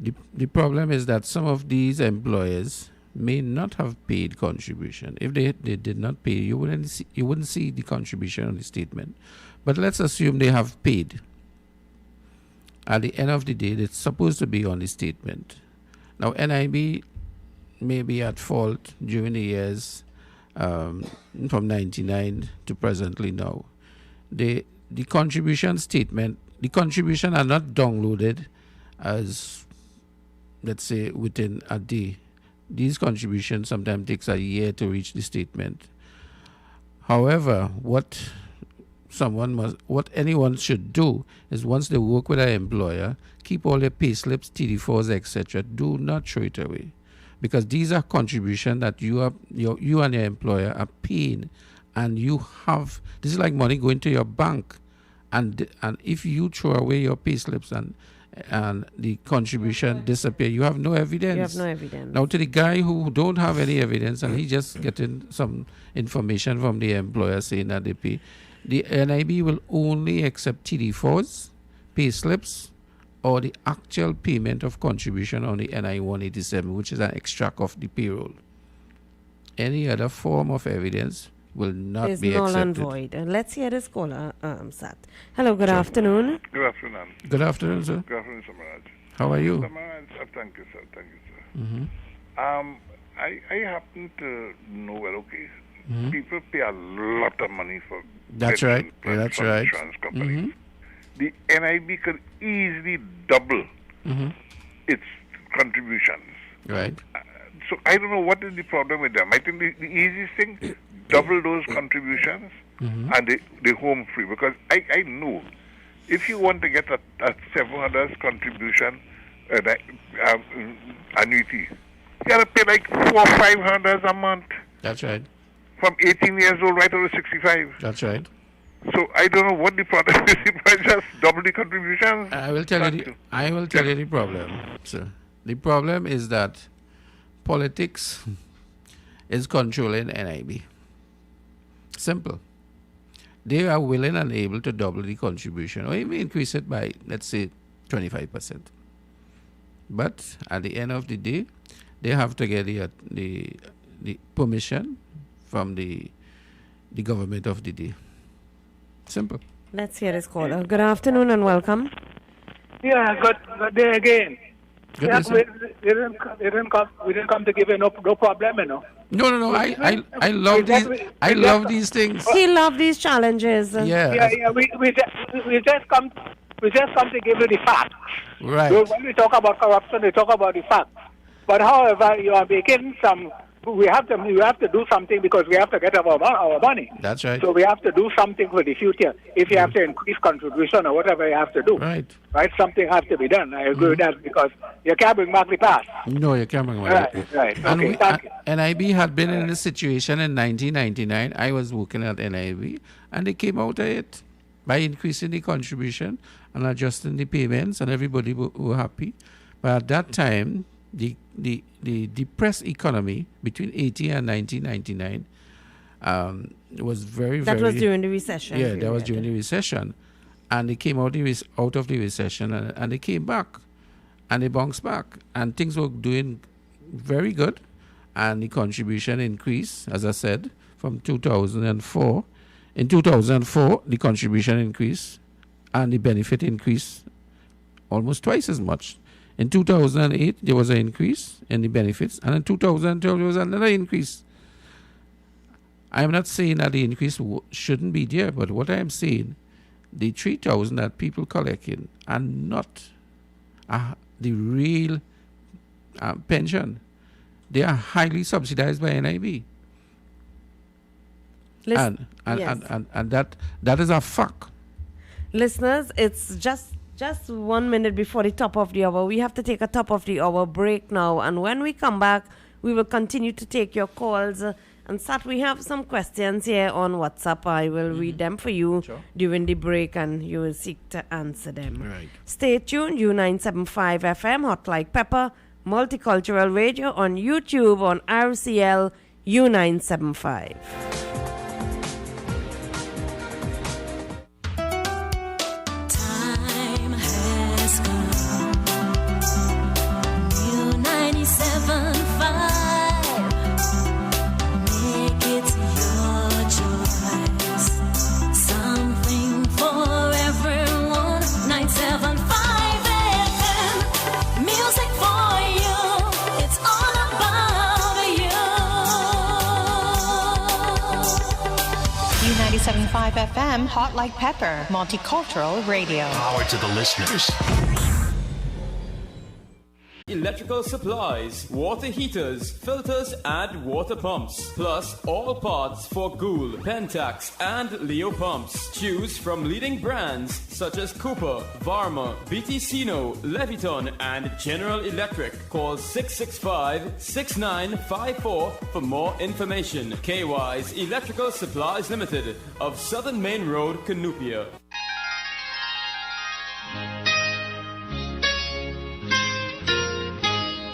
[SPEAKER 4] The problem is that some of these employers may not have paid contribution. If they did not pay, you wouldn't see the contribution on the statement. But let's assume they have paid. At the end of the day, it's supposed to be on the statement. Now, NIB may be at fault during the years from 99 to presently now. The contribution statement, the contribution are not downloaded as, let's say, within a day. These contributions sometimes takes a year to reach the statement. However, what anyone should do is, once they work with an employer, keep all their pay slips, TD4s, etc. Do not throw it away, because these are contributions that you and your employer are paying, and this is like money going to your bank, and if you throw away your pay slips and the contribution disappear, you have no evidence.
[SPEAKER 14] You have no evidence.
[SPEAKER 4] Now, to the guy who don't have any evidence and he just getting some information from the employer saying that they pay, the NIB will only accept TD4s, pay slips, or the actual payment of contribution on the NI 187, which is an extract of the payroll. Any other form of evidence will not
[SPEAKER 14] is
[SPEAKER 4] be
[SPEAKER 14] null and
[SPEAKER 4] accepted.
[SPEAKER 14] void. And let's hear this caller, Sat. Hello, good afternoon.
[SPEAKER 11] Good afternoon.
[SPEAKER 4] Good afternoon, sir.
[SPEAKER 11] Good afternoon, Samaraj.
[SPEAKER 4] How are you?
[SPEAKER 11] Samaraj, thank you, sir. Thank you, sir.
[SPEAKER 4] Mm-hmm.
[SPEAKER 11] I happen to know, well, okay,
[SPEAKER 4] Mhm.
[SPEAKER 11] people pay a lot of money for
[SPEAKER 4] That's
[SPEAKER 11] pension
[SPEAKER 4] right.
[SPEAKER 11] plans
[SPEAKER 4] That's
[SPEAKER 11] from
[SPEAKER 4] right.
[SPEAKER 11] insurance companies.
[SPEAKER 4] Mhm.
[SPEAKER 11] The NIB could easily double
[SPEAKER 4] Mhm.
[SPEAKER 11] its contributions.
[SPEAKER 4] Right.
[SPEAKER 11] So I don't know what is the problem with them. I think the easiest thing, double those contributions
[SPEAKER 4] Mhm.
[SPEAKER 11] and the home free. Because I know if you want to get a $700 contribution annuity, you got to pay like $400 or $500 a month.
[SPEAKER 4] That's right.
[SPEAKER 11] From 18 years old right over 65.
[SPEAKER 4] That's right.
[SPEAKER 11] So I don't know what the problem is. If I just double the contributions.
[SPEAKER 4] I will tell you the problem, sir. The problem is that politics is controlling NIB. Simple. They are willing and able to double the contribution or even increase it by, let's say, 25%. But at the end of the day, they have to get the permission from the government of the day. Simple.
[SPEAKER 14] Let's hear this caller. Good afternoon and welcome.
[SPEAKER 9] Yeah, good day again.
[SPEAKER 4] Good
[SPEAKER 9] Yeah,
[SPEAKER 4] day, sir.
[SPEAKER 9] we didn't come to give you no problem, you know.
[SPEAKER 4] No. I love these things.
[SPEAKER 14] He loved these challenges.
[SPEAKER 4] Yeah.
[SPEAKER 9] We just come to give you the facts.
[SPEAKER 4] Right.
[SPEAKER 9] So when we talk about corruption, we talk about the facts. But however, you are making some. We have to do something because we have to get our money.
[SPEAKER 4] That's right.
[SPEAKER 9] So we have to do something for the future. If you have to increase contribution or whatever you have to do.
[SPEAKER 4] Right.
[SPEAKER 9] Right. Something has to be done. I agree with that because you can't bring back the past.
[SPEAKER 4] No, you can't bring
[SPEAKER 9] Right.
[SPEAKER 4] And
[SPEAKER 9] Okay. Thank you.
[SPEAKER 4] NIB had been in this situation in 1999. I was working at NIB, and they came out of it by increasing the contribution and adjusting the payments, and everybody were happy. But at that time, the depressed economy between 80 and 1999 was very,
[SPEAKER 14] That
[SPEAKER 4] very...
[SPEAKER 14] was during the recession.
[SPEAKER 4] Yeah, that was during the recession. And they came out of the recession and they came back and they bounced back. And things were doing very good. And the contribution increased, as I said, from 2004. In 2004, the contribution increased and the benefit increased almost twice as much. In 2008, there was an increase in the benefits, and in 2012, there was another increase. I'm not saying that the increase shouldn't be there, but what I am saying, the 3,000 that people collecting are not the real pension. They are highly subsidized by NIB. And that is a fact.
[SPEAKER 14] Listeners, it's just 1 minute before the top of the hour. We have to take a top of the hour break now. And when we come back, we will continue to take your calls And Sat, we have some questions here on WhatsApp. I will read them for you during the break and you will seek to answer them.
[SPEAKER 4] Right.
[SPEAKER 14] Stay tuned, U975 FM, Hot Like Pepper, Multicultural Radio on YouTube on RCL U975.
[SPEAKER 20] Time has come. U975. Make it your choice. Something for everyone. 975 FM. Music for you. It's all about you.
[SPEAKER 15] U975 FM, Hot Like Pepper, Multicultural Radio.
[SPEAKER 21] Power to the listeners.
[SPEAKER 23] Electrical supplies, water heaters, filters, and water pumps. Plus, all parts for Gould, Pentax, and Leo pumps. Choose from leading brands such as Cooper, Varma, BT Sino, Leviton, and General Electric. Call 665-6954 for more information. K-Wise Electrical Supplies Limited of Southern Main Road, Canoopia.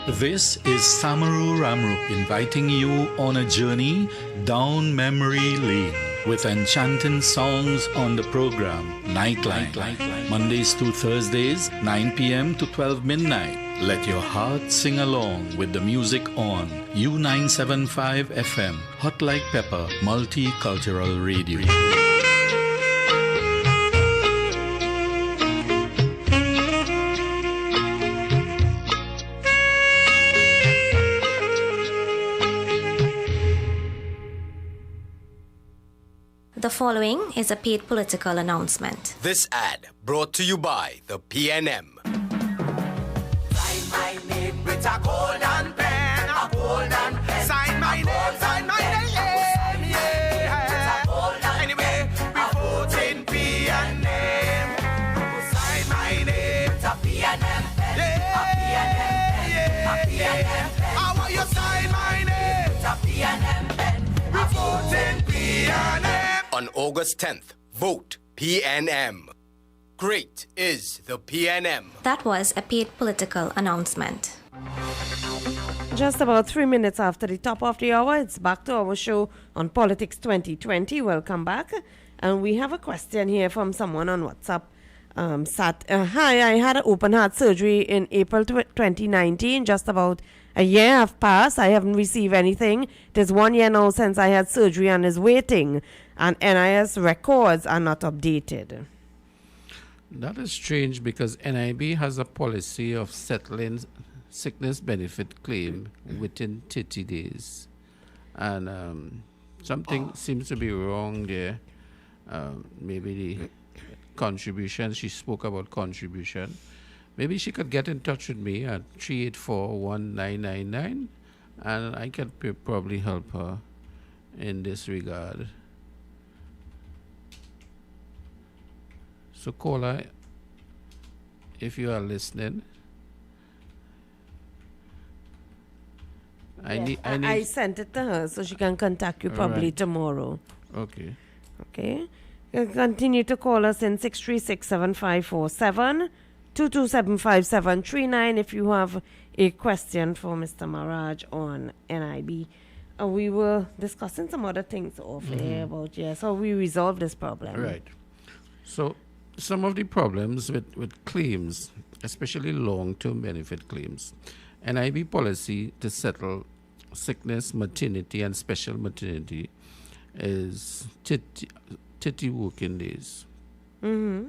[SPEAKER 7] This is Samaru Ramru inviting you on a journey down memory lane with enchanting songs on the program Nightline. Mondays to Thursdays, 9 p.m. to 12 midnight. Let your heart sing along with the music on U975 FM, Hot Like Pepper, Multicultural Radio.
[SPEAKER 1] The following is a paid political announcement.
[SPEAKER 3] This ad brought to you by the PNM.
[SPEAKER 8] Sign my name with a golden pen, a golden pen. Sign my name, yeah. Anyway, we vote in PNM. Sign my name with a PNM pen, a PNM pen. I want you sign my name with a PNM pen. We vote in PNM.
[SPEAKER 3] On August 10th, vote PNM. Great is the PNM.
[SPEAKER 1] That was a paid political announcement.
[SPEAKER 14] Just about 3 minutes after the top of the hour, it's back to our show on Politics 2020. Welcome back. And we have a question here from someone on WhatsApp. Hi, I had an open heart surgery in April 2019. Just about a year have passed. I haven't received anything. It is 1 year now since I had surgery and is waiting. And NIS records are not updated.
[SPEAKER 4] That is strange because NIB has a policy of settling sickness benefit claim within 30 days. And something seems to be wrong there. Maybe the contribution, she spoke about contribution. Maybe she could get in touch with me at 384-1999 and I can probably help her in this regard. So caller, if you are listening,
[SPEAKER 14] I sent it to her so she can contact you probably tomorrow.
[SPEAKER 4] Okay.
[SPEAKER 14] Okay. You can continue to call us in 636-7547, 227-5739 if you have a question for Mr. Maraj on NIB. We were discussing some other things off air about how we resolve this problem.
[SPEAKER 4] Right. So some of the problems with claims, especially long-term benefit claims, NIB policy to settle sickness, maternity, and special maternity is 30 working days.
[SPEAKER 14] Mm-hmm.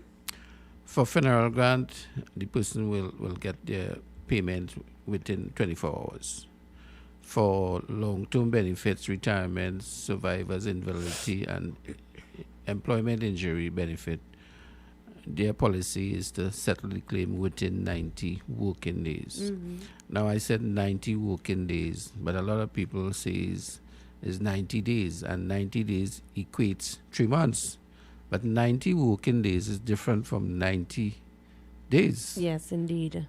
[SPEAKER 4] For funeral grant, the person will get their payment within 24 hours. For long-term benefits, retirement, survivors, invalidity, and employment injury benefit, their policy is to settle the claim within 90 working days.
[SPEAKER 14] Mm-hmm.
[SPEAKER 4] Now, I said 90 working days, but a lot of people say is 90 days, and 90 days equates 3 months. But 90 working days is different from 90 days.
[SPEAKER 14] Yes, indeed.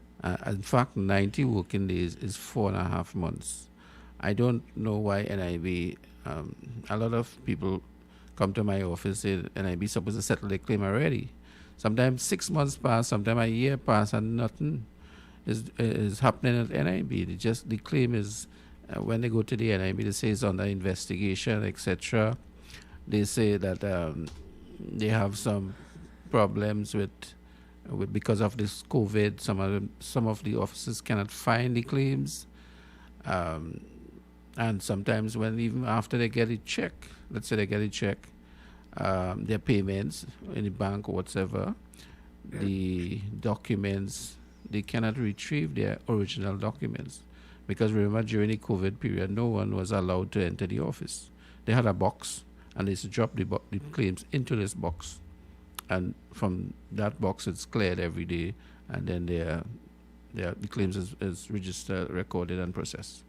[SPEAKER 4] In fact, 90 working days is 4.5 months. I don't know why NIB A lot of people come to my office and I be supposed to settle their claim already. Sometimes 6 months pass, sometimes a year pass, and nothing is happening at NIB. The claim is, when they go to the NIB, they say it's under investigation, etc. They say that they have some problems with because of this COVID. Some of the officers cannot find the claims, and sometimes when even after they get a check, let's say they get a check, their payments in the bank or whatever, the documents, they cannot retrieve their original documents, because remember, during the COVID period, no one was allowed to enter the office. They had a box, and they used to drop the claims into this box, and from that box it's cleared every day, and then the claims is registered, recorded, and processed.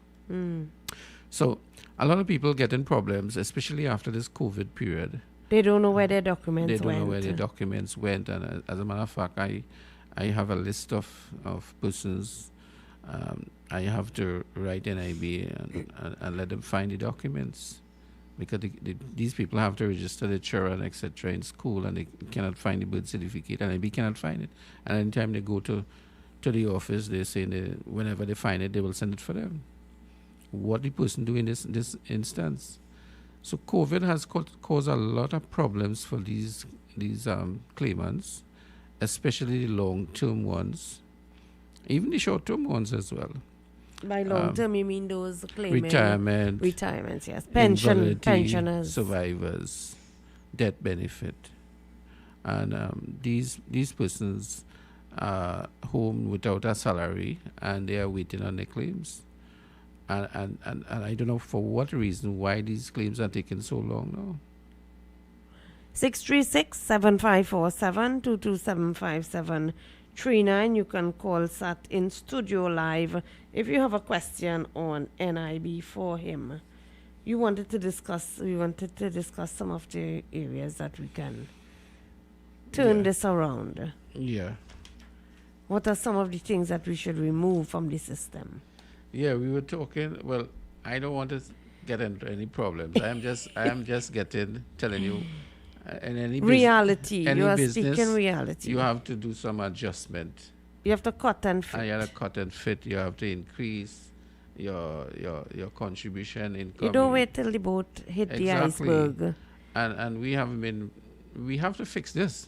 [SPEAKER 4] So a lot of people get in problems, especially after this COVID period.
[SPEAKER 14] They don't know where their documents went.
[SPEAKER 4] They don't know where their documents went, and as a matter of fact, I have a list of persons. I have to write NIB and let them find the documents, because these people have to register their children, etc. in school, and they cannot find the birth certificate. NIB cannot find it. And anytime they go to the office, they say whenever they find it, they will send it for them. What the person do in this instance? So COVID has caused a lot of problems for these claimants, especially the long-term ones, even the short-term ones as well.
[SPEAKER 14] By long-term, you mean those claiming retirements, yes, pensioners,
[SPEAKER 4] survivors, death benefit, and these persons are home without a salary, and they are waiting on their claims. And I don't know for what reason why these claims are taking so long now.
[SPEAKER 14] 636-7547-2275739. You can call Sat in studio live if you have a question on NIB for him. We wanted to discuss some of the areas that we can turn this around.
[SPEAKER 4] Yeah.
[SPEAKER 14] What are some of the things that we should remove from the system?
[SPEAKER 4] Yeah, we were talking. Well, I don't want to get into any problems. I am just telling you, in any
[SPEAKER 14] reality.
[SPEAKER 4] Any
[SPEAKER 14] you are
[SPEAKER 4] business,
[SPEAKER 14] speaking reality.
[SPEAKER 4] You have to do some adjustment.
[SPEAKER 14] You have to cut and fit.
[SPEAKER 4] You have to cut and fit. You have to increase your contribution income.
[SPEAKER 14] You don't wait till the boat hit the iceberg.
[SPEAKER 4] And we have to fix this.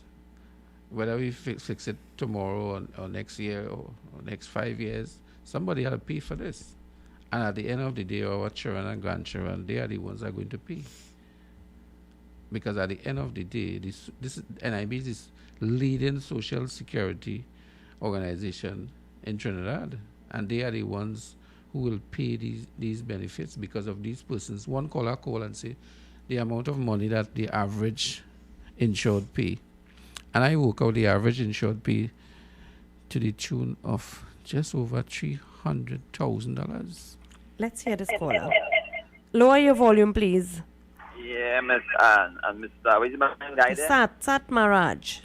[SPEAKER 4] Whether we fix it tomorrow or next year or next 5 years, somebody had to pay for this. And at the end of the day, our children and grandchildren, they are the ones that are going to pay. Because at the end of the day, this NIB is this leading social security organization in Trinidad. And they are the ones who will pay these benefits because of these persons. One caller call and say the amount of money that the average insured pay. And I work out the average insured pay to the tune of just over $300,000.
[SPEAKER 14] Let's hear this caller. Lower your volume, please.
[SPEAKER 12] Yeah, Miss Anne and Mr. What is my guy there?
[SPEAKER 14] Sat Maraj.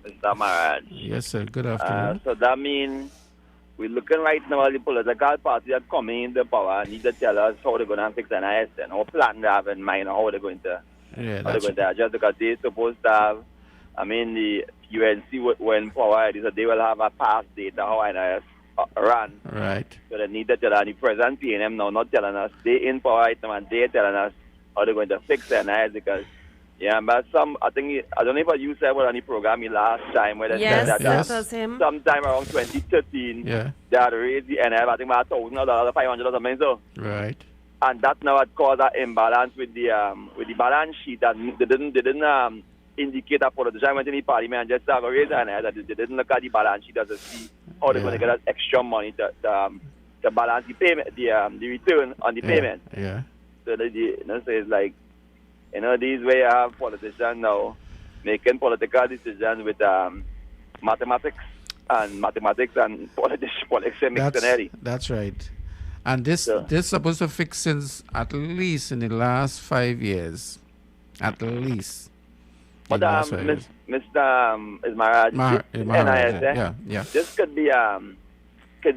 [SPEAKER 12] Mr. Maraj.
[SPEAKER 4] Yes, sir. Good afternoon.
[SPEAKER 12] So that means we're looking right now at the political party are coming in the power need to tell us how they're going to fix NIS and what plan they have in mind or how they're going to adjust, because they're supposed to have, I mean, the UNC when power is that they will have a past data how NIS run.
[SPEAKER 4] Right.
[SPEAKER 12] So they need to tell us the present PNM now not telling us they in power right now and they're telling us how they're going to fix NIS, because but I don't know if you said what on the program last time where they said that sometime around 2013 they had raised the NIS, I think about $1,000 or $500 or something so.
[SPEAKER 4] Right.
[SPEAKER 12] And that now had caused an imbalance with the balance sheet, that they didn't indicate that politician went in the parliament and just said raise the NIS, that they didn't look at the balance sheet as to see how they're going to get that extra money to balance the payment, the return on the payment.
[SPEAKER 4] Yeah.
[SPEAKER 12] So it's like, these way you have politicians now making political decisions with mathematics and politics mixed together.
[SPEAKER 4] That's right. And this supposed to fix since at least in the last 5 years. At least.
[SPEAKER 12] But Mr. Ismaraj, NIS, this could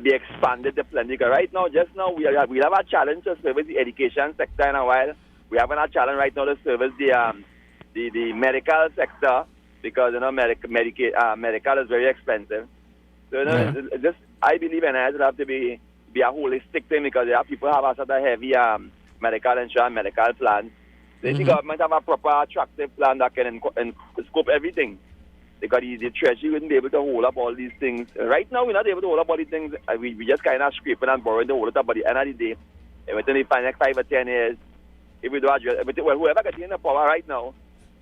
[SPEAKER 12] be expanded to plenty. Right now, we have a challenge with the education sector in a while. we having a challenge right now to service the medical sector because medical is very expensive. So I believe NIS will have to be a holistic thing because there are people who have a sort of heavy medical insurance, medical plans. So if the government have a proper attractive plan that can scope everything, because the treasury wouldn't be able to hold up all these things. Right now, we're not able to hold up all these things. We just kind of scraping and borrowing to hold it up. But at the end of the day, within the next 5 or 10 years, if we don't address, whoever gets in the power right now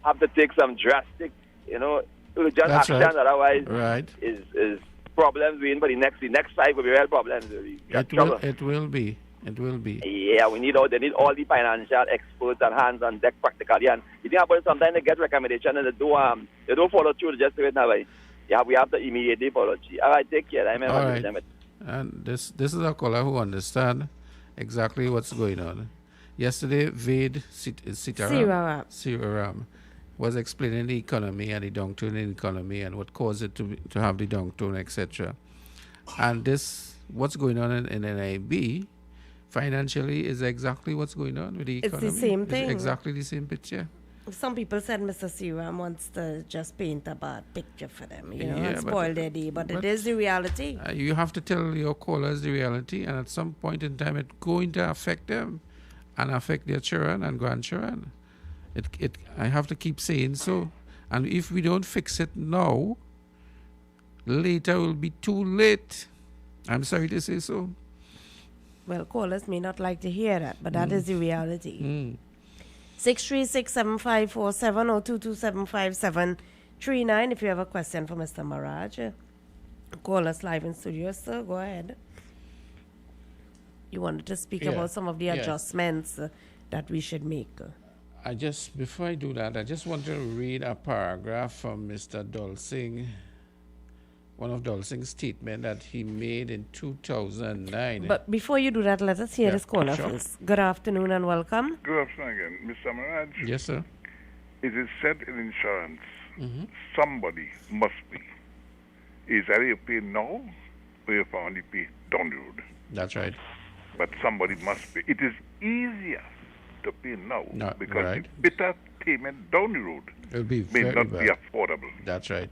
[SPEAKER 12] have to take some drastic, urgent action.
[SPEAKER 4] Right.
[SPEAKER 12] Otherwise, is problems we in for the next 5 will be real problems.
[SPEAKER 4] It will be.
[SPEAKER 12] Yeah, they need all the financial experts and hands on deck practically. And you think about it, sometimes they get recommendation and they don't follow through. Just do it now. Yeah, we have to immediately follow through. All right, take care.
[SPEAKER 4] All right. And this is a caller who understands exactly what's going on. Yesterday, Ved Sitaram was explaining the economy and the downturn in the economy and what caused it to have the downturn, etc. And what's going on in NIB financially is exactly what's going on with the economy.
[SPEAKER 14] It's the same thing.
[SPEAKER 4] It's exactly the same picture.
[SPEAKER 14] Some people said Mr. Searam wants to just paint a bad picture for them, and spoil their day. But it is the reality.
[SPEAKER 4] You have to tell your callers the reality, and at some point in time, it's going to affect them and affect their children and grandchildren. I have to keep saying so. And if we don't fix it now, later will be too late. I'm sorry to say so.
[SPEAKER 14] Well, callers may not like to hear that, but that is the reality. 636-7547 or 2275739. If you have a question for Mr. Maraj, call us live in studio, sir. Go ahead. You wanted to speak about some of the adjustments that we should make.
[SPEAKER 4] Before I do that, I just want to read a paragraph from Mr. Dolsing. One of Dolsing's statement that he made in 2009.
[SPEAKER 14] But before you do that, let us hear this caller first. Good afternoon and welcome.
[SPEAKER 11] Good afternoon again. Mr. Maraj?
[SPEAKER 4] Yes, sir.
[SPEAKER 11] It is said in insurance, somebody must be. Is either you pay now or you only pay down the road.
[SPEAKER 4] That's right.
[SPEAKER 11] But somebody must pay. It is easier to pay now because the bitter payment down the road may not be affordable.
[SPEAKER 4] That's right.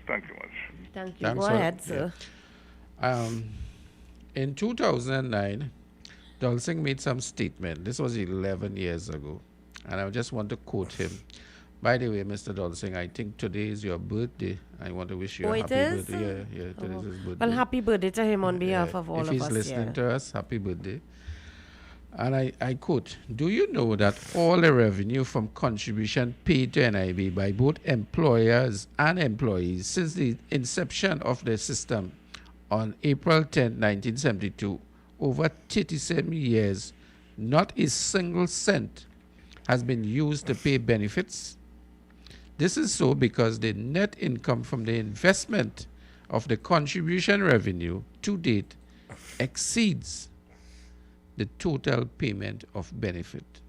[SPEAKER 11] Thank you much.
[SPEAKER 14] Thank you. Go ahead, sir.
[SPEAKER 4] In 2009, Dolsing made some statement. This was 11 years ago. And I just want to quote him. By the way, Mr. Dolsing, I think today is your birthday. I want to wish you a happy birthday. Yeah, today is his birthday.
[SPEAKER 14] Well, happy birthday to him on behalf of all of us.
[SPEAKER 4] If he's listening to us, happy birthday. And I quote, do you know that all the revenue from contribution paid to NIB by both employers and employees since the inception of the system on April 10, 1972, over 37 years, not a single cent has been used to pay benefits? This is so because the net income from the investment of the contribution revenue to date exceeds the total payment of benefit.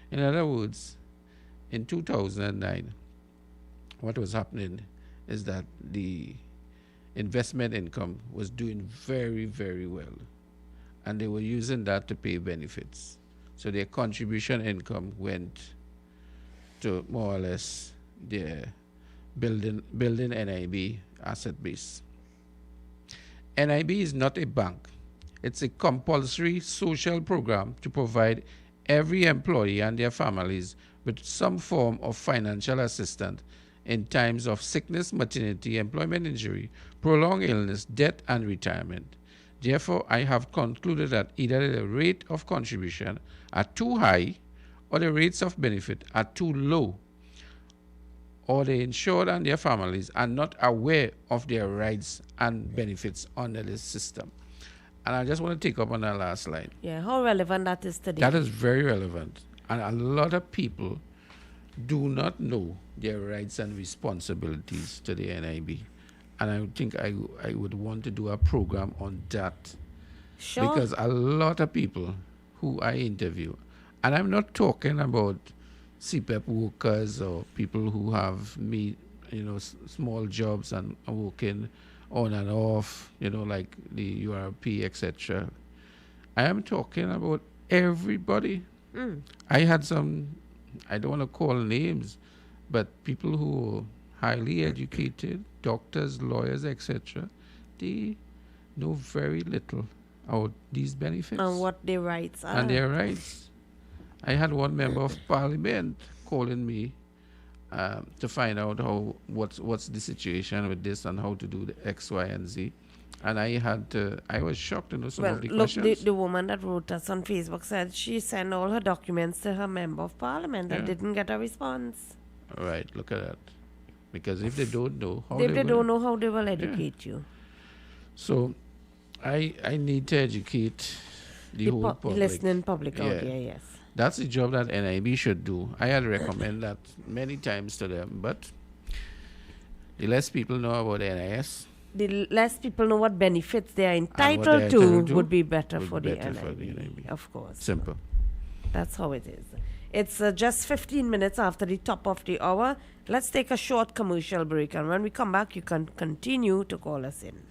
[SPEAKER 4] In other words, in 2009, what was happening is that the investment income was doing very, very well, and they were using that to pay benefits. So their contribution income went to more or less their building NIB asset base. NIB is not a bank. It's a compulsory social program to provide every employee and their families with some form of financial assistance in times of sickness, maternity, employment injury, prolonged illness, death, and retirement. Therefore, I have concluded that either the rate of contribution are too high or the rates of benefit are too low, or the insured and their families are not aware of their rights and benefits under this system. And I just want to take up on that last slide.
[SPEAKER 14] Yeah, how relevant that is today.
[SPEAKER 4] That is very relevant. And a lot of people do not know their rights and responsibilities to the NIB. And I think I would want to do a program on that.
[SPEAKER 14] Sure.
[SPEAKER 4] Because a lot of people who I interview, and I'm not talking about CPEP workers or people who have small jobs and are working on and off, like the URP, etc. I am talking about everybody I had some, I don't want to call names, but people who are highly educated, doctors, lawyers, etc., they know very little about these benefits.
[SPEAKER 14] And what their rights are.
[SPEAKER 4] And their rights. I had one member of parliament calling me to find out what's the situation with this and how to do the X, Y, and Z. And I was shocked to know some of the questions.
[SPEAKER 14] The woman that wrote us on Facebook said she sent all her documents to her member of parliament and didn't get a response.
[SPEAKER 4] Right, look at that. Because if they don't know how
[SPEAKER 14] they will educate you.
[SPEAKER 4] So I need to educate the whole public.
[SPEAKER 14] Listening public out there, yes.
[SPEAKER 4] That's the job that NIB should do. I had recommended that many times to them, but the less people know about NIS,
[SPEAKER 14] the less people know what benefits they are entitled to would be better for the NIB. Of course.
[SPEAKER 4] Simple.
[SPEAKER 14] That's how it is. It's just 15 minutes after the top of the hour. Let's take a short commercial break, and when we come back, you can continue to call us in.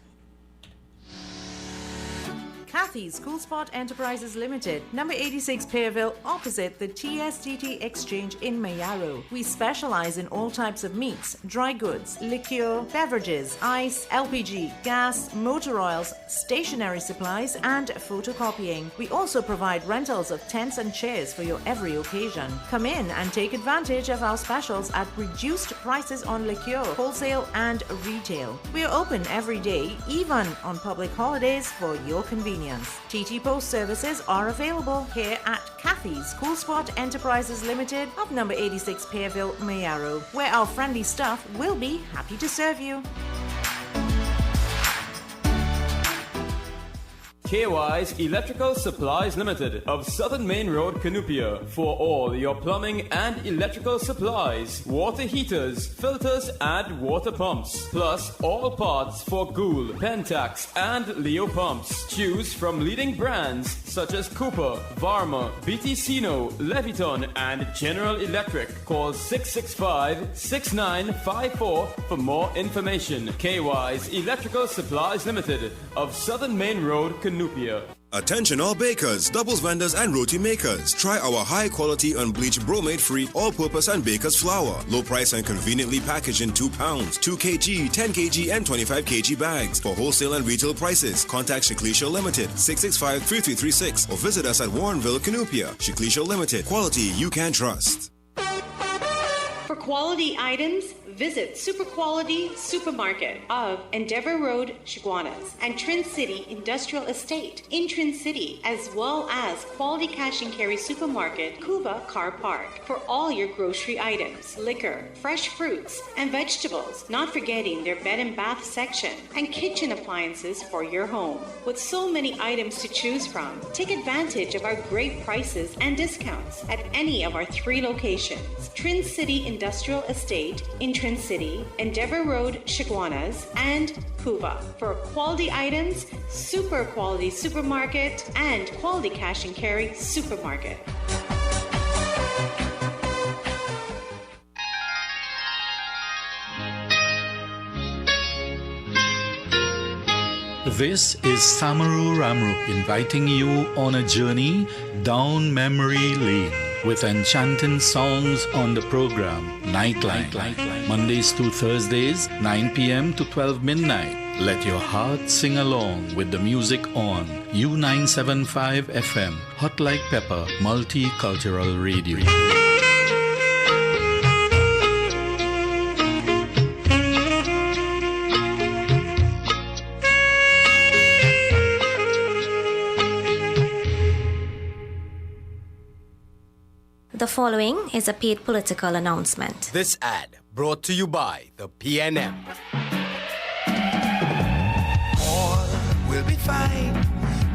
[SPEAKER 5] Kathy's Cool Spot Enterprises Limited, number 86 Pearville, opposite the TSTT Exchange in Mayaro. We specialize in all types of meats, dry goods, liquor, beverages, ice, LPG, gas, motor oils, stationery supplies, and photocopying. We also provide rentals of tents and chairs for your every occasion. Come in and take advantage of our specials at reduced prices on liquor, wholesale, and retail. We are open every day, even on public holidays, for your convenience. TT Post services are available here at Kathy's Cool Spot Enterprises Limited of number 86 Pearville, Mayaro, where our friendly staff will be happy to serve you.
[SPEAKER 23] KY's Electrical Supplies Limited of Southern Main Road, Canupia, for all your plumbing and electrical supplies, water heaters, filters, and water pumps, plus all parts for Gould, Pentax, and Leo pumps. Choose from leading brands such as Cooper, Varma, BT Sino, Leviton, and General Electric. Call 665-6954 for more information. KY's Electrical Supplies Limited of Southern Main Road, Canupia.
[SPEAKER 19] Attention all bakers, doubles vendors and roti makers. Try our high quality unbleached bromate free all purpose and baker's flour. Low price and conveniently packaged in 2 pounds, 2 kg, 10 kg and 25 kg bags. For wholesale and retail prices, contact Shiklisha Limited 665-3336 or visit us at Warrenville, Canupia. Shiklisha Limited, quality you can trust.
[SPEAKER 15] For quality items, visit Super Quality Supermarket of Endeavour Road, Chaguanas, and Trin City Industrial Estate in Trin City, as well as Quality Cash and Carry Supermarket, Cuba Car Park, for all your grocery items, liquor, fresh fruits, and vegetables, not forgetting their bed and bath section, and kitchen appliances for your home. With so many items to choose from, take advantage of our great prices and discounts at any of our 3 locations, Trin City Industrial Estate in Trin City, Endeavour Road, Chaguanas, and Cuba. For quality items, Super Quality Supermarket and Quality Cash and Carry Supermarket.
[SPEAKER 7] This is Samaru Ramru inviting you on a journey down memory lane with enchanting songs on the program Nightline. Mondays to Thursdays, 9 p.m. to 12 midnight. Let your heart sing along with the music on U975 FM, Hot Like Pepper, Multicultural Radio.
[SPEAKER 1] The following is a paid political announcement.
[SPEAKER 3] This ad brought to you by the PNM.
[SPEAKER 8] All will be fine.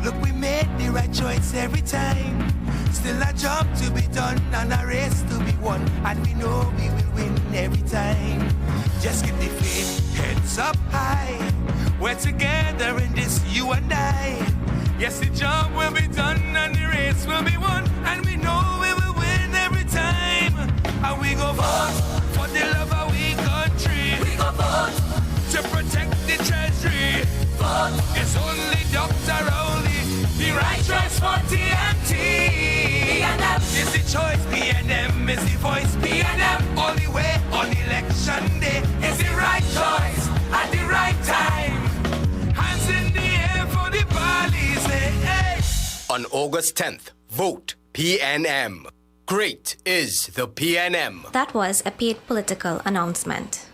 [SPEAKER 8] Look, we made the right choice every time. Still a job to be done and a race to be won, and we know we will win every time. Just keep the faith, heads up high. We're together in this, you and I. Yes, the job will be done and the race will be won, and we know we will win every time. And we go vote for the love of we country. We go vote to protect the treasury. Vote is only Dr. Rowley, the right choice for TNT. The PNM is the voice. PNM only way on election day is the right choice at the right time. Hands in the air for the police. Hey.
[SPEAKER 3] On August 10th, vote PNM. Great is the PNM.
[SPEAKER 1] That was a paid political announcement.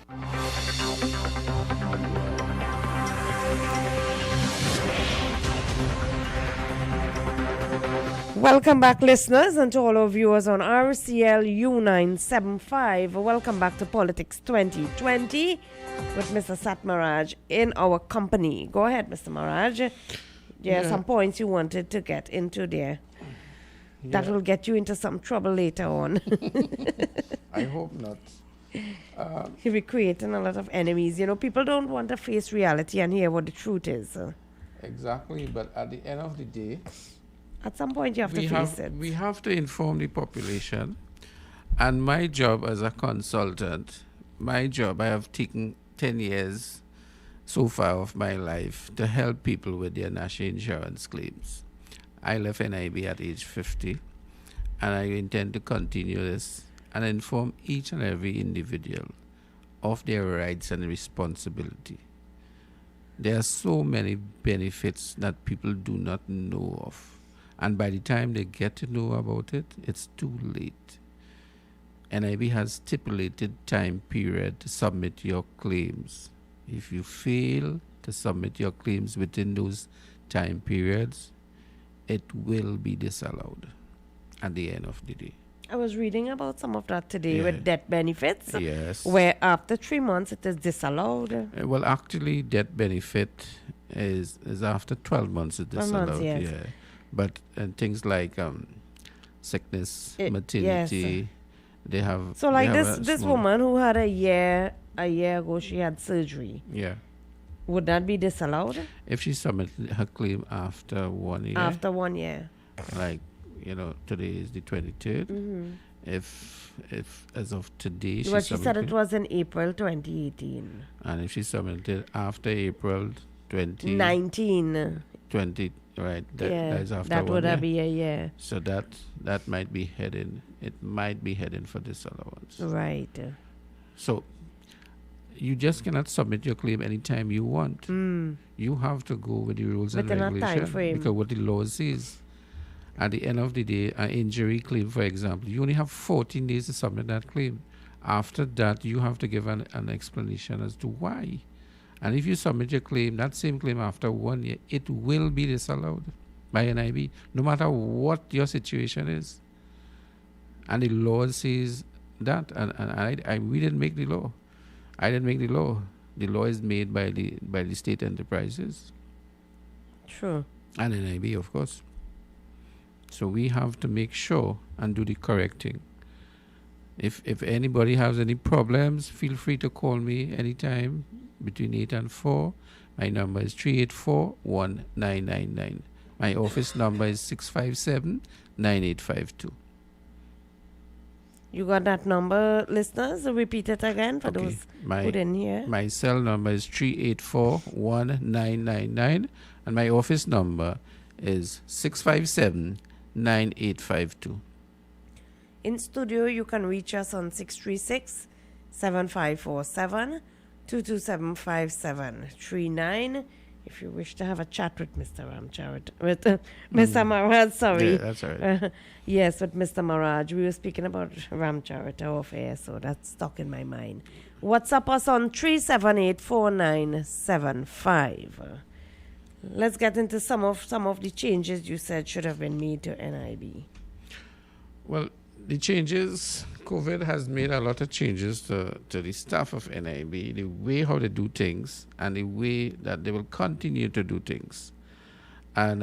[SPEAKER 14] Welcome back, listeners, and to all our viewers on RCL U975. Welcome back to Politics 2020 with Mr. Sat Maraj in our company. Go ahead, Mr. Maraj. There are some points you wanted to get into there. That will get you into some trouble later on.
[SPEAKER 4] I hope not.
[SPEAKER 14] He'll be creating a lot of enemies. You know, people don't want to face reality and hear what the truth is.
[SPEAKER 4] Exactly, but at the end of the day,
[SPEAKER 14] at some point you have to face it.
[SPEAKER 4] We have to inform the population. And my job as a consultant, I have taken 10 years so far of my life to help people with their national insurance claims. I left NIB at age 50, and I intend to continue this and inform each and every individual of their rights and responsibility. There are so many benefits that people do not know of. And by the time they get to know about it, it's too late. NIB has stipulated time period to submit your claims. If you fail to submit your claims within those time periods, it will be disallowed at the end of the day.
[SPEAKER 14] I was reading about some of that today with death benefits.
[SPEAKER 4] Yes.
[SPEAKER 14] Where after 3 months it is disallowed.
[SPEAKER 4] Well, actually, death benefit is after 12 months it's disallowed.
[SPEAKER 14] 12 months, yes.
[SPEAKER 4] Yeah. But things like sickness, maternity, they have.
[SPEAKER 14] So like this woman who had a year ago, she had surgery.
[SPEAKER 4] Yeah.
[SPEAKER 14] Would that be disallowed?
[SPEAKER 4] If she submitted her claim after 1 year.
[SPEAKER 14] After 1 year.
[SPEAKER 4] Like, today is the 23rd.
[SPEAKER 14] Mm-hmm.
[SPEAKER 4] If as of today
[SPEAKER 14] she said it was in April 2018.
[SPEAKER 4] And if she submitted after April
[SPEAKER 14] 2019.
[SPEAKER 4] 20, right? That is after
[SPEAKER 14] that
[SPEAKER 4] 1
[SPEAKER 14] would
[SPEAKER 4] year.
[SPEAKER 14] be a year.
[SPEAKER 4] So that might be heading. It might be heading for disallowance.
[SPEAKER 14] Right.
[SPEAKER 4] So you just cannot submit your claim anytime you want. You have to go with the rules and regulations because what the law says. At the end of the day, an injury claim, for example, you only have 14 days to submit that claim. After that, you have to give an explanation as to why. And if you submit your claim, that same claim after 1 year, it will be disallowed by NIB, no matter what your situation is. And the law says that, and we didn't make the law. I didn't make the law. The law is made by the state enterprises.
[SPEAKER 14] True.
[SPEAKER 4] And NIB, of course. So we have to make sure and do the correct thing. If anybody has any problems, feel free to call me anytime between 8 and 4. My number is 384-1999. My office number is 657-9852.
[SPEAKER 14] You got that number, listeners? Repeat it again for those who didn't hear.
[SPEAKER 4] My cell number is 384-1999, and my office number is 657-9852.
[SPEAKER 14] In studio, you can reach us on 636-7547, 227-5739. If you wish to have a chat with Mr. Mr. Maraj, sorry.
[SPEAKER 4] Yeah, that's all right.
[SPEAKER 14] Yes, with Mr. Maraj. We were speaking about Ramcharit off air, so that's stuck in my mind. WhatsApp us on 378-4975. Let's get into some of the changes you said should have been made to NIB.
[SPEAKER 4] Well, the changes, COVID has made a lot of changes to the staff of NIB, the way how they do things and the way that they will continue to do things. And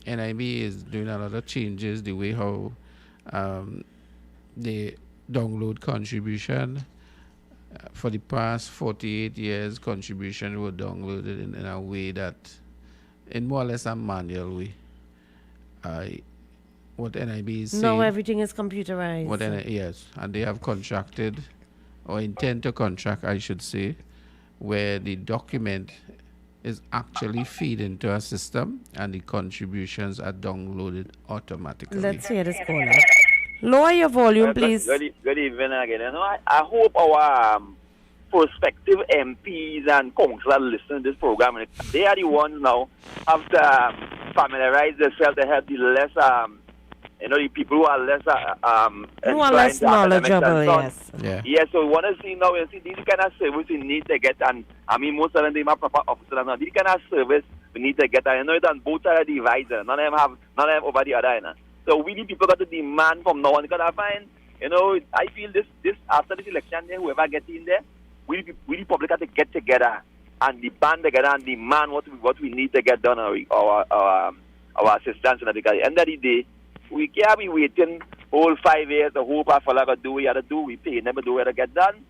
[SPEAKER 4] NIB is doing a lot of changes, the way how they download contribution. For the past 48 years, contribution were downloaded in a way that, in more or less a manual way. What NIB is saying.
[SPEAKER 14] Now everything is computerized.
[SPEAKER 4] Yes, and they have contracted, or intend to contract, I should say, where the document is actually feed into a system and the contributions are downloaded automatically.
[SPEAKER 14] Let's hear this caller. Lower your volume, please.
[SPEAKER 12] Good evening again. You know, I hope our prospective MPs and councillors listen to this program. They are the ones now have to familiarize themselves to help the less, the people who are less
[SPEAKER 14] who are less knowledgeable, yes.
[SPEAKER 12] Yeah, so we want to see now, you see, these kind of service we need to get, and I mean, most of them, they have proper officers now. These kind of service we need to get, and you know, it's on both sides of the divisor. None of them over the other, you know. So we the people got to demand from now on, because I find, you know, I feel this after this election, whoever gets in there, we the public have to get together and demand together and demand what we need to get done, our assistance, because at the end of the day, we can't be waiting whole 5 years to hope our fellow got do what you have to do. We pay them to do what to get done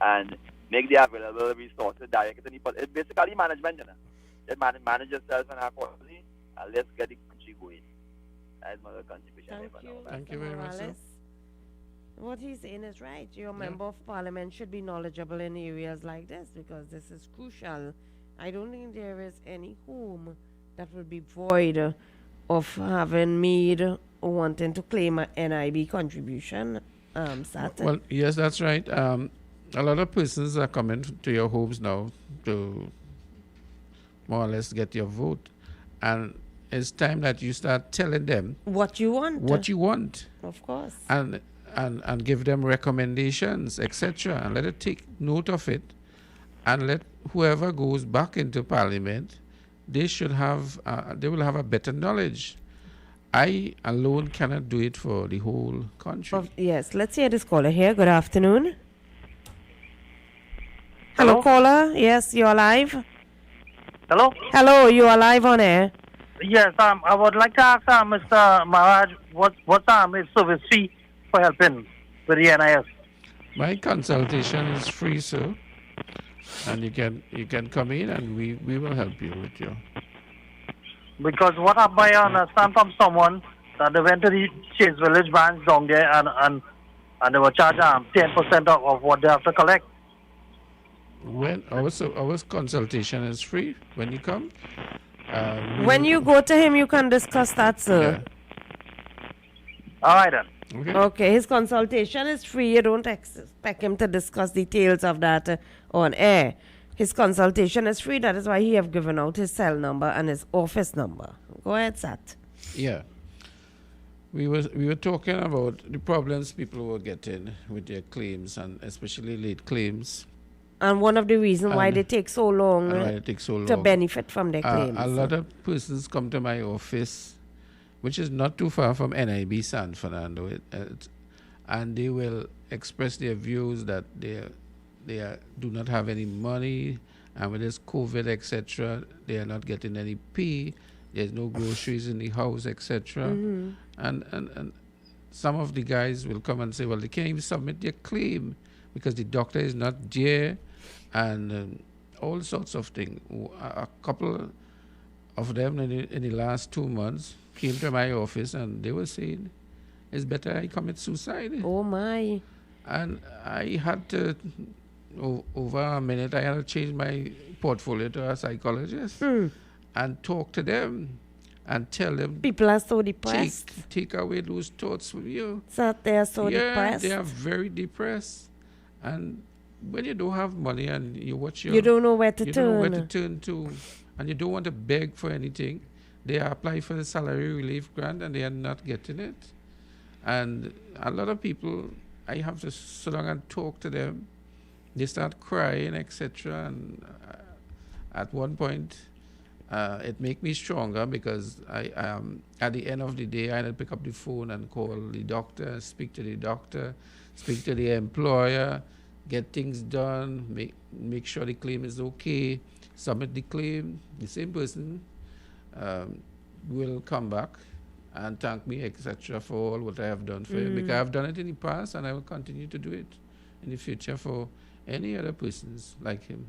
[SPEAKER 12] and make the available resources direct to the people. It's basically management, you know. Just manage yourself and accordingly, and let's get the country going. That's my contribution.
[SPEAKER 4] Thank you very much, sir.
[SPEAKER 14] What he's saying is right. Your member of parliament should be knowledgeable in areas like this, because this is crucial. I don't think there is any home that would be void of having made or wanting to claim an NIB contribution. Saturn.
[SPEAKER 4] Well, yes, that's right. A lot of persons are coming to your homes now to more or less get your vote. And it's time that you start telling them
[SPEAKER 14] what you want.
[SPEAKER 4] What you want.
[SPEAKER 14] Of course.
[SPEAKER 4] And give them recommendations, etc. And let it take note of it. And let whoever goes back into parliament, they should have, they will have a better knowledge. I alone cannot do it for the whole country.
[SPEAKER 14] Yes, let's hear this caller here. Good afternoon. Hello, caller. Yes, you're live.
[SPEAKER 18] Hello?
[SPEAKER 14] Hello, you are live on air.
[SPEAKER 18] Yes, I would like to ask Mr. Maharaj, what's his service fee for helping with the NIS?
[SPEAKER 4] My consultation is free, sir. And you can come in and we will help you with you.
[SPEAKER 18] Because what I understand from someone that they went to the Chase Village branch down there and they were charged 10% of what they have to collect.
[SPEAKER 4] When our consultation is free when you come.
[SPEAKER 14] When you go to him, you can discuss that, sir.
[SPEAKER 18] Yeah. All right then.
[SPEAKER 14] Okay, his consultation is free. You don't expect him to discuss details of that on air. His consultation is free. That is why he have given out his cell number and his office number. Go ahead, Sat.
[SPEAKER 4] Yeah. We were talking about the problems people were getting with their claims, and especially late claims.
[SPEAKER 14] And one of the reasons why they take so long to benefit from their claims.
[SPEAKER 4] A lot of persons come to my office, which is not too far from NIB San Fernando, and they will express their views that they do not have any money, and with this COVID, etc., they are not getting any pay. There's no groceries in the house, etc.
[SPEAKER 14] Mm-hmm.
[SPEAKER 4] And some of the guys will come and say, well, they can't even submit their claim because the doctor is not there, and all sorts of things. A couple of them in the last 2 months came to my office and they were saying, it's better I commit suicide.
[SPEAKER 14] Oh, my.
[SPEAKER 4] And I had to, over a minute, I had to change my portfolio to a psychologist and talk to them and tell them.
[SPEAKER 14] People are so depressed.
[SPEAKER 4] Take away those thoughts from you.
[SPEAKER 14] So they are so depressed.
[SPEAKER 4] They are very depressed. And when you don't have money and you watch your...
[SPEAKER 14] You don't know where to
[SPEAKER 4] turn. You don't know where to turn to. And you don't want to beg for anything. They apply for the salary relief grant and they are not getting it. And a lot of people, I have to sit down and talk to them. They start crying, etc. And at one point, it make me stronger because I at the end of the day, I had to pick up the phone and call the doctor, speak to the doctor, speak to the employer, get things done, make sure the claim is okay, submit the claim. The same person will come back and thank me, etc., for all what I have done for him. Because I have done it in the past and I will continue to do it in the future for any other persons like him.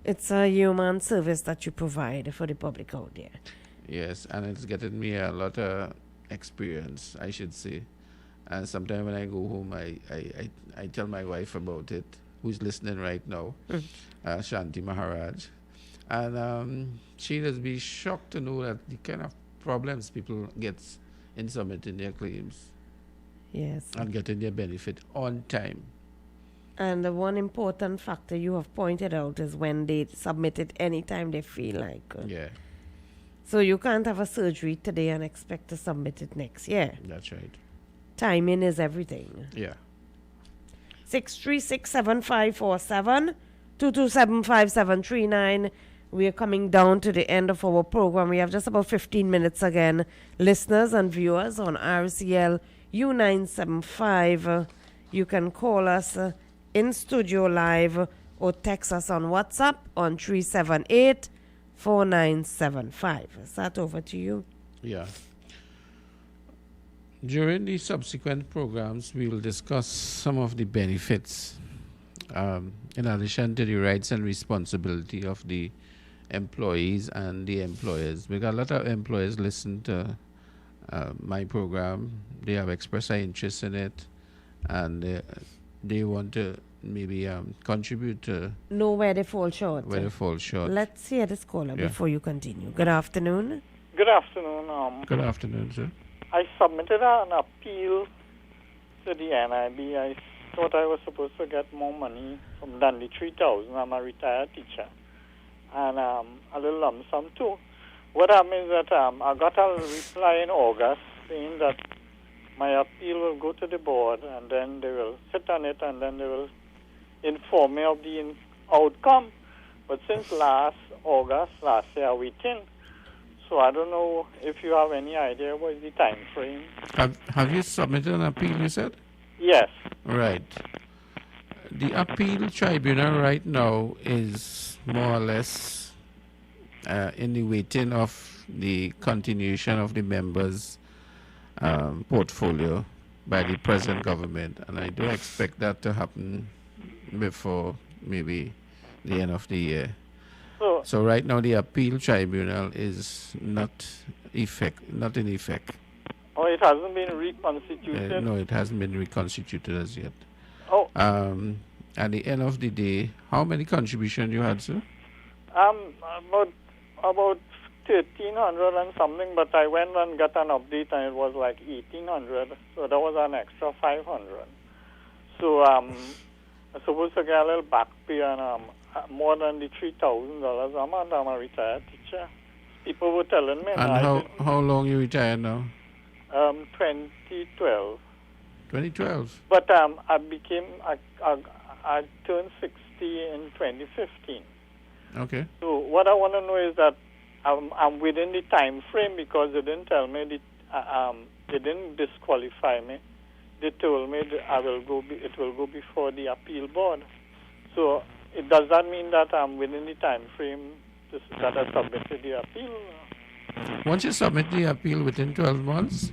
[SPEAKER 14] It's a human service that you provide for the public out there.
[SPEAKER 4] Yes, and it's getting me a lot of experience, I should say. And sometimes when I go home, I tell my wife about it, who's listening right now, Shanti Maharaj. And she will be shocked to know that the kind of problems people get in submitting their claims.
[SPEAKER 14] Yes.
[SPEAKER 4] And getting their benefit on time.
[SPEAKER 14] And the one important factor you have pointed out is when they submit it anytime they feel like.
[SPEAKER 4] Yeah.
[SPEAKER 14] So you can't have a surgery today and expect to submit it next year.
[SPEAKER 4] That's right.
[SPEAKER 14] Timing is everything.
[SPEAKER 4] Yeah.
[SPEAKER 14] 6367547 2275739. We are coming down to the end of our program. We have just about 15 minutes again. Listeners and viewers on RCL U975. You can call us in studio live or text us on WhatsApp on 378-4975. Is that over to you?
[SPEAKER 4] Yeah. During the subsequent programs, we will discuss some of the benefits in addition to the rights and responsibility of the employees and the employers. Because a lot of employers listen to my program. They have expressed an interest in it, and they want to maybe contribute to
[SPEAKER 14] know where they fall short.
[SPEAKER 4] Where they fall short.
[SPEAKER 14] Let's hear this caller before you continue. Good afternoon.
[SPEAKER 13] Good afternoon.
[SPEAKER 4] Good afternoon, sir.
[SPEAKER 13] I submitted an appeal to the NIB. I thought I was supposed to get more money than the $3,000. I'm a retired teacher. And a little lump sum too. What happened is that I got a reply in August saying that my appeal will go to the board and then they will sit on it and then they will inform me of the outcome. But since last year, I'm waiting. So I don't know if you have any idea what is the time frame.
[SPEAKER 4] Have you submitted an appeal, you said?
[SPEAKER 13] Yes.
[SPEAKER 4] Right. The appeal tribunal right now is more or less in the waiting of the continuation of the members' portfolio by the present government. And I do expect that to happen before maybe the end of the year. So right now the appeal tribunal is not in effect.
[SPEAKER 13] Oh, it hasn't been reconstituted?
[SPEAKER 4] No, it hasn't been reconstituted as yet.
[SPEAKER 13] Oh.
[SPEAKER 4] At the end of the day, how many contributions you had, sir?
[SPEAKER 13] About 1,300 and something, but I went and got an update and it was like 1,800, so that was an extra 500. So I'm supposed to get a little back pay and more than the $3,000 a month. I'm a retired teacher. People were telling me.
[SPEAKER 4] And how long you retired now?
[SPEAKER 13] 2012.
[SPEAKER 4] 2012.
[SPEAKER 13] But I turned 60 in 2015.
[SPEAKER 4] Okay.
[SPEAKER 13] So what I want to know is that I'm within the time frame because they didn't tell me they didn't disqualify me. They told me that it will go before the appeal board. So does that mean that I'm within the time frame that I submitted the appeal?
[SPEAKER 4] Once you submit the appeal within 12 months,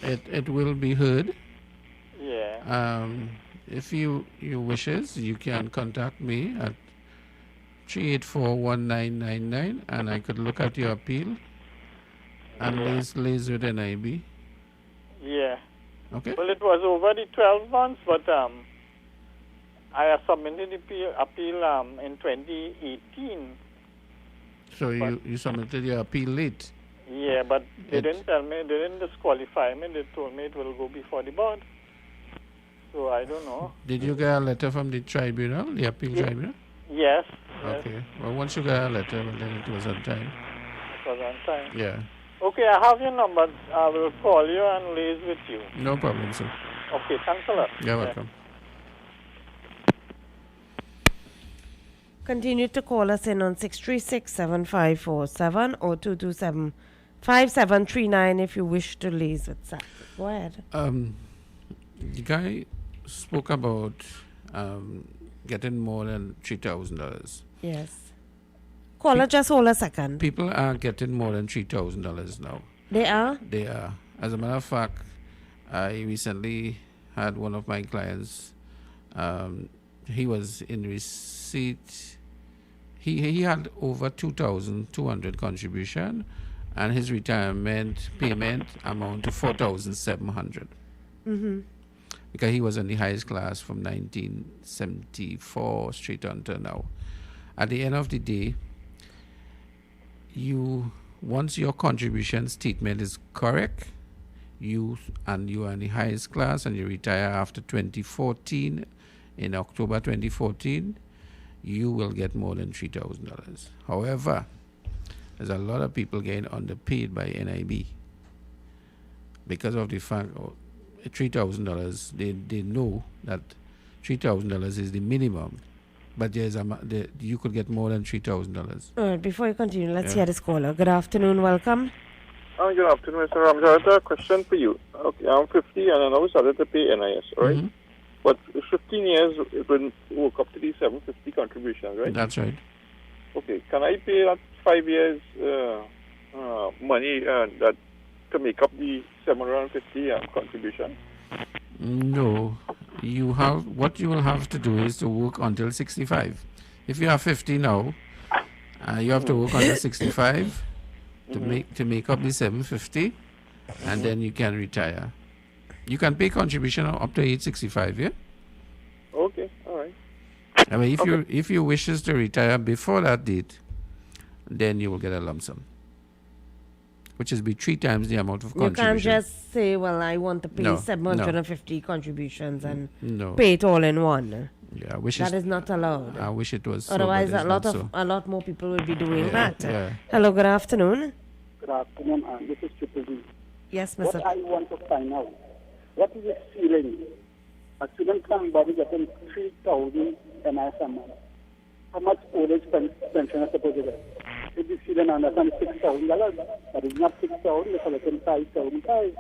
[SPEAKER 4] it will be heard.
[SPEAKER 13] Yeah.
[SPEAKER 4] If you wishes, you can contact me at 384-1999 and I could look at your appeal and liaise with NIB.
[SPEAKER 13] Yeah.
[SPEAKER 4] Okay.
[SPEAKER 13] Well, it was over the 12 months, but I submitted the appeal in 2018.
[SPEAKER 4] So you submitted your appeal late?
[SPEAKER 13] Yeah, but they didn't tell me, they didn't disqualify me. They told me it will go before the board. So I don't know.
[SPEAKER 4] Did you get a letter from the tribunal, the appeal tribunal?
[SPEAKER 13] Yes.
[SPEAKER 4] Okay. Well, once you got a letter, well, then it was on time.
[SPEAKER 13] It was on time.
[SPEAKER 4] Yeah.
[SPEAKER 13] Okay, I have your number. I will call you and liaise with you.
[SPEAKER 4] No problem, sir.
[SPEAKER 13] Okay, thanks a lot.
[SPEAKER 4] You're welcome.
[SPEAKER 14] Continue to call us in on 636-7547 or 227-5739 if you wish to liaise with SAC. Go ahead.
[SPEAKER 4] The guy spoke about getting more than $3,000.
[SPEAKER 14] Yes. Caller, just hold a second.
[SPEAKER 4] People are getting more than $3,000 now.
[SPEAKER 14] They are?
[SPEAKER 4] They are. As a matter of fact, I recently had one of my clients. He was in receipt. He had over 2,200 contribution, and his retirement payment amount to 4,700.
[SPEAKER 14] Mm-hmm.
[SPEAKER 4] Because he was in the highest class from 1974 straight on to now. At the end of the day, you once your contribution statement is correct, you are in the highest class and you retire after 2014, in October 2014, you will get more than $3,000. However, there's a lot of people getting underpaid by NIB because of the fact $3,000. They know that $3,000 is the minimum, but you could get more than $3,000.
[SPEAKER 14] All right, before you continue, let's hear this caller. Good afternoon, welcome.
[SPEAKER 6] Good afternoon, Mr. Ramja. I have a question for you. Okay, I'm 50 and I now started to pay NIS, right?
[SPEAKER 4] Mm-hmm.
[SPEAKER 6] But 15 years, it will work up to the 750 contribution, right?
[SPEAKER 4] That's right.
[SPEAKER 6] Okay, can I pay that 5 years money that to make up the 750 contribution?
[SPEAKER 4] No. What you will have to do is to work until 65. If you are 50 now, you have to work until 65 to make up the 750, and then you can retire. You can pay contribution up to age 65, yeah?
[SPEAKER 6] Okay, all right.
[SPEAKER 4] I mean, if you wishes to retire before that date, then you will get a lump sum, which is be 3 times the amount of contribution.
[SPEAKER 14] You can't just say, well, I want to pay
[SPEAKER 4] No,
[SPEAKER 14] 750 contributions and
[SPEAKER 4] No.
[SPEAKER 14] pay it all in one.
[SPEAKER 4] Yeah, I wish
[SPEAKER 14] That is not allowed.
[SPEAKER 4] I wish it was.
[SPEAKER 14] Otherwise,
[SPEAKER 4] so, but it's not so.
[SPEAKER 14] a lot more people will be doing
[SPEAKER 4] Yeah,
[SPEAKER 14] that.
[SPEAKER 4] yeah.
[SPEAKER 14] Hello, good afternoon.
[SPEAKER 21] Good afternoon, this is Triple D.
[SPEAKER 14] Yes,
[SPEAKER 21] What
[SPEAKER 14] Mr.
[SPEAKER 21] I want to find out, what is the feeling? A student somebody getting 3,000 NIS a month. How much old age pension is supposed to get? If the student understands $6,000, that is not 6,000, they're collecting 5,005.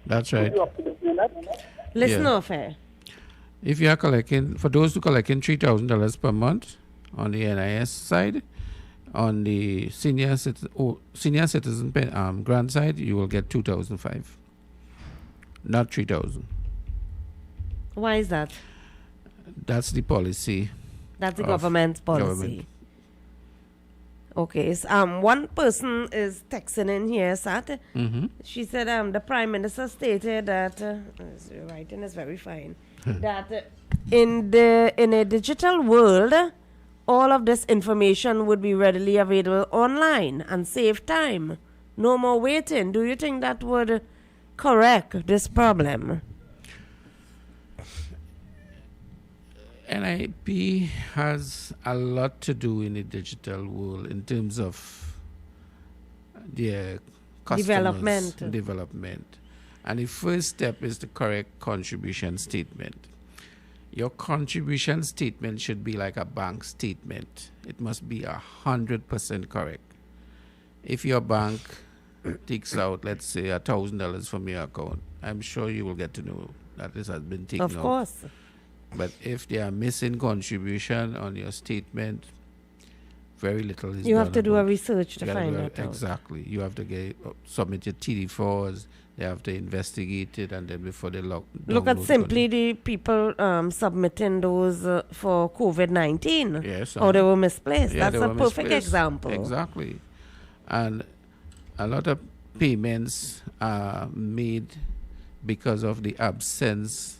[SPEAKER 4] That's right.
[SPEAKER 21] You have to listen to that?
[SPEAKER 14] Listen
[SPEAKER 4] Yeah.
[SPEAKER 14] off here.
[SPEAKER 4] If you are collecting, for those who collecting $3,000 per month on the NIS side, on the senior citizen grant side, you will get 2,005, not 3,000.
[SPEAKER 14] Why is that?
[SPEAKER 4] That's the policy.
[SPEAKER 14] That's the
[SPEAKER 4] of
[SPEAKER 14] government's policy.
[SPEAKER 4] government.
[SPEAKER 14] Okay, so, one person is texting in here, Sat.
[SPEAKER 4] Mhm.
[SPEAKER 14] She said the Prime Minister stated that, writing is very fine, that in a digital world, all of this information would be readily available online and save time. No more waiting. Do you think that would correct this problem?
[SPEAKER 4] NIP has a lot to do in the digital world in terms of their customers' development. And the first step is the correct contribution statement. Your contribution statement should be like a bank statement. It must be 100% correct. If your bank takes out, let's say, $1,000 from your account, I'm sure you will get to know that this has been taken out.
[SPEAKER 14] Of course.
[SPEAKER 4] But if they are missing contribution on your statement, very little is done.
[SPEAKER 14] You have to do a
[SPEAKER 4] about it.
[SPEAKER 14] research to
[SPEAKER 4] You gotta
[SPEAKER 14] find
[SPEAKER 4] do
[SPEAKER 14] that out.
[SPEAKER 4] Exactly. You have to submit your TD4s. They have to investigate it, and then before they
[SPEAKER 14] Look
[SPEAKER 4] download
[SPEAKER 14] at simply the people submitting those for COVID-19.
[SPEAKER 4] Yes,
[SPEAKER 14] How they were misplaced.
[SPEAKER 4] Yeah,
[SPEAKER 14] That's
[SPEAKER 4] they
[SPEAKER 14] a
[SPEAKER 4] were
[SPEAKER 14] perfect
[SPEAKER 4] misplaced.
[SPEAKER 14] example.
[SPEAKER 4] Exactly. And a lot of payments are made because of the absence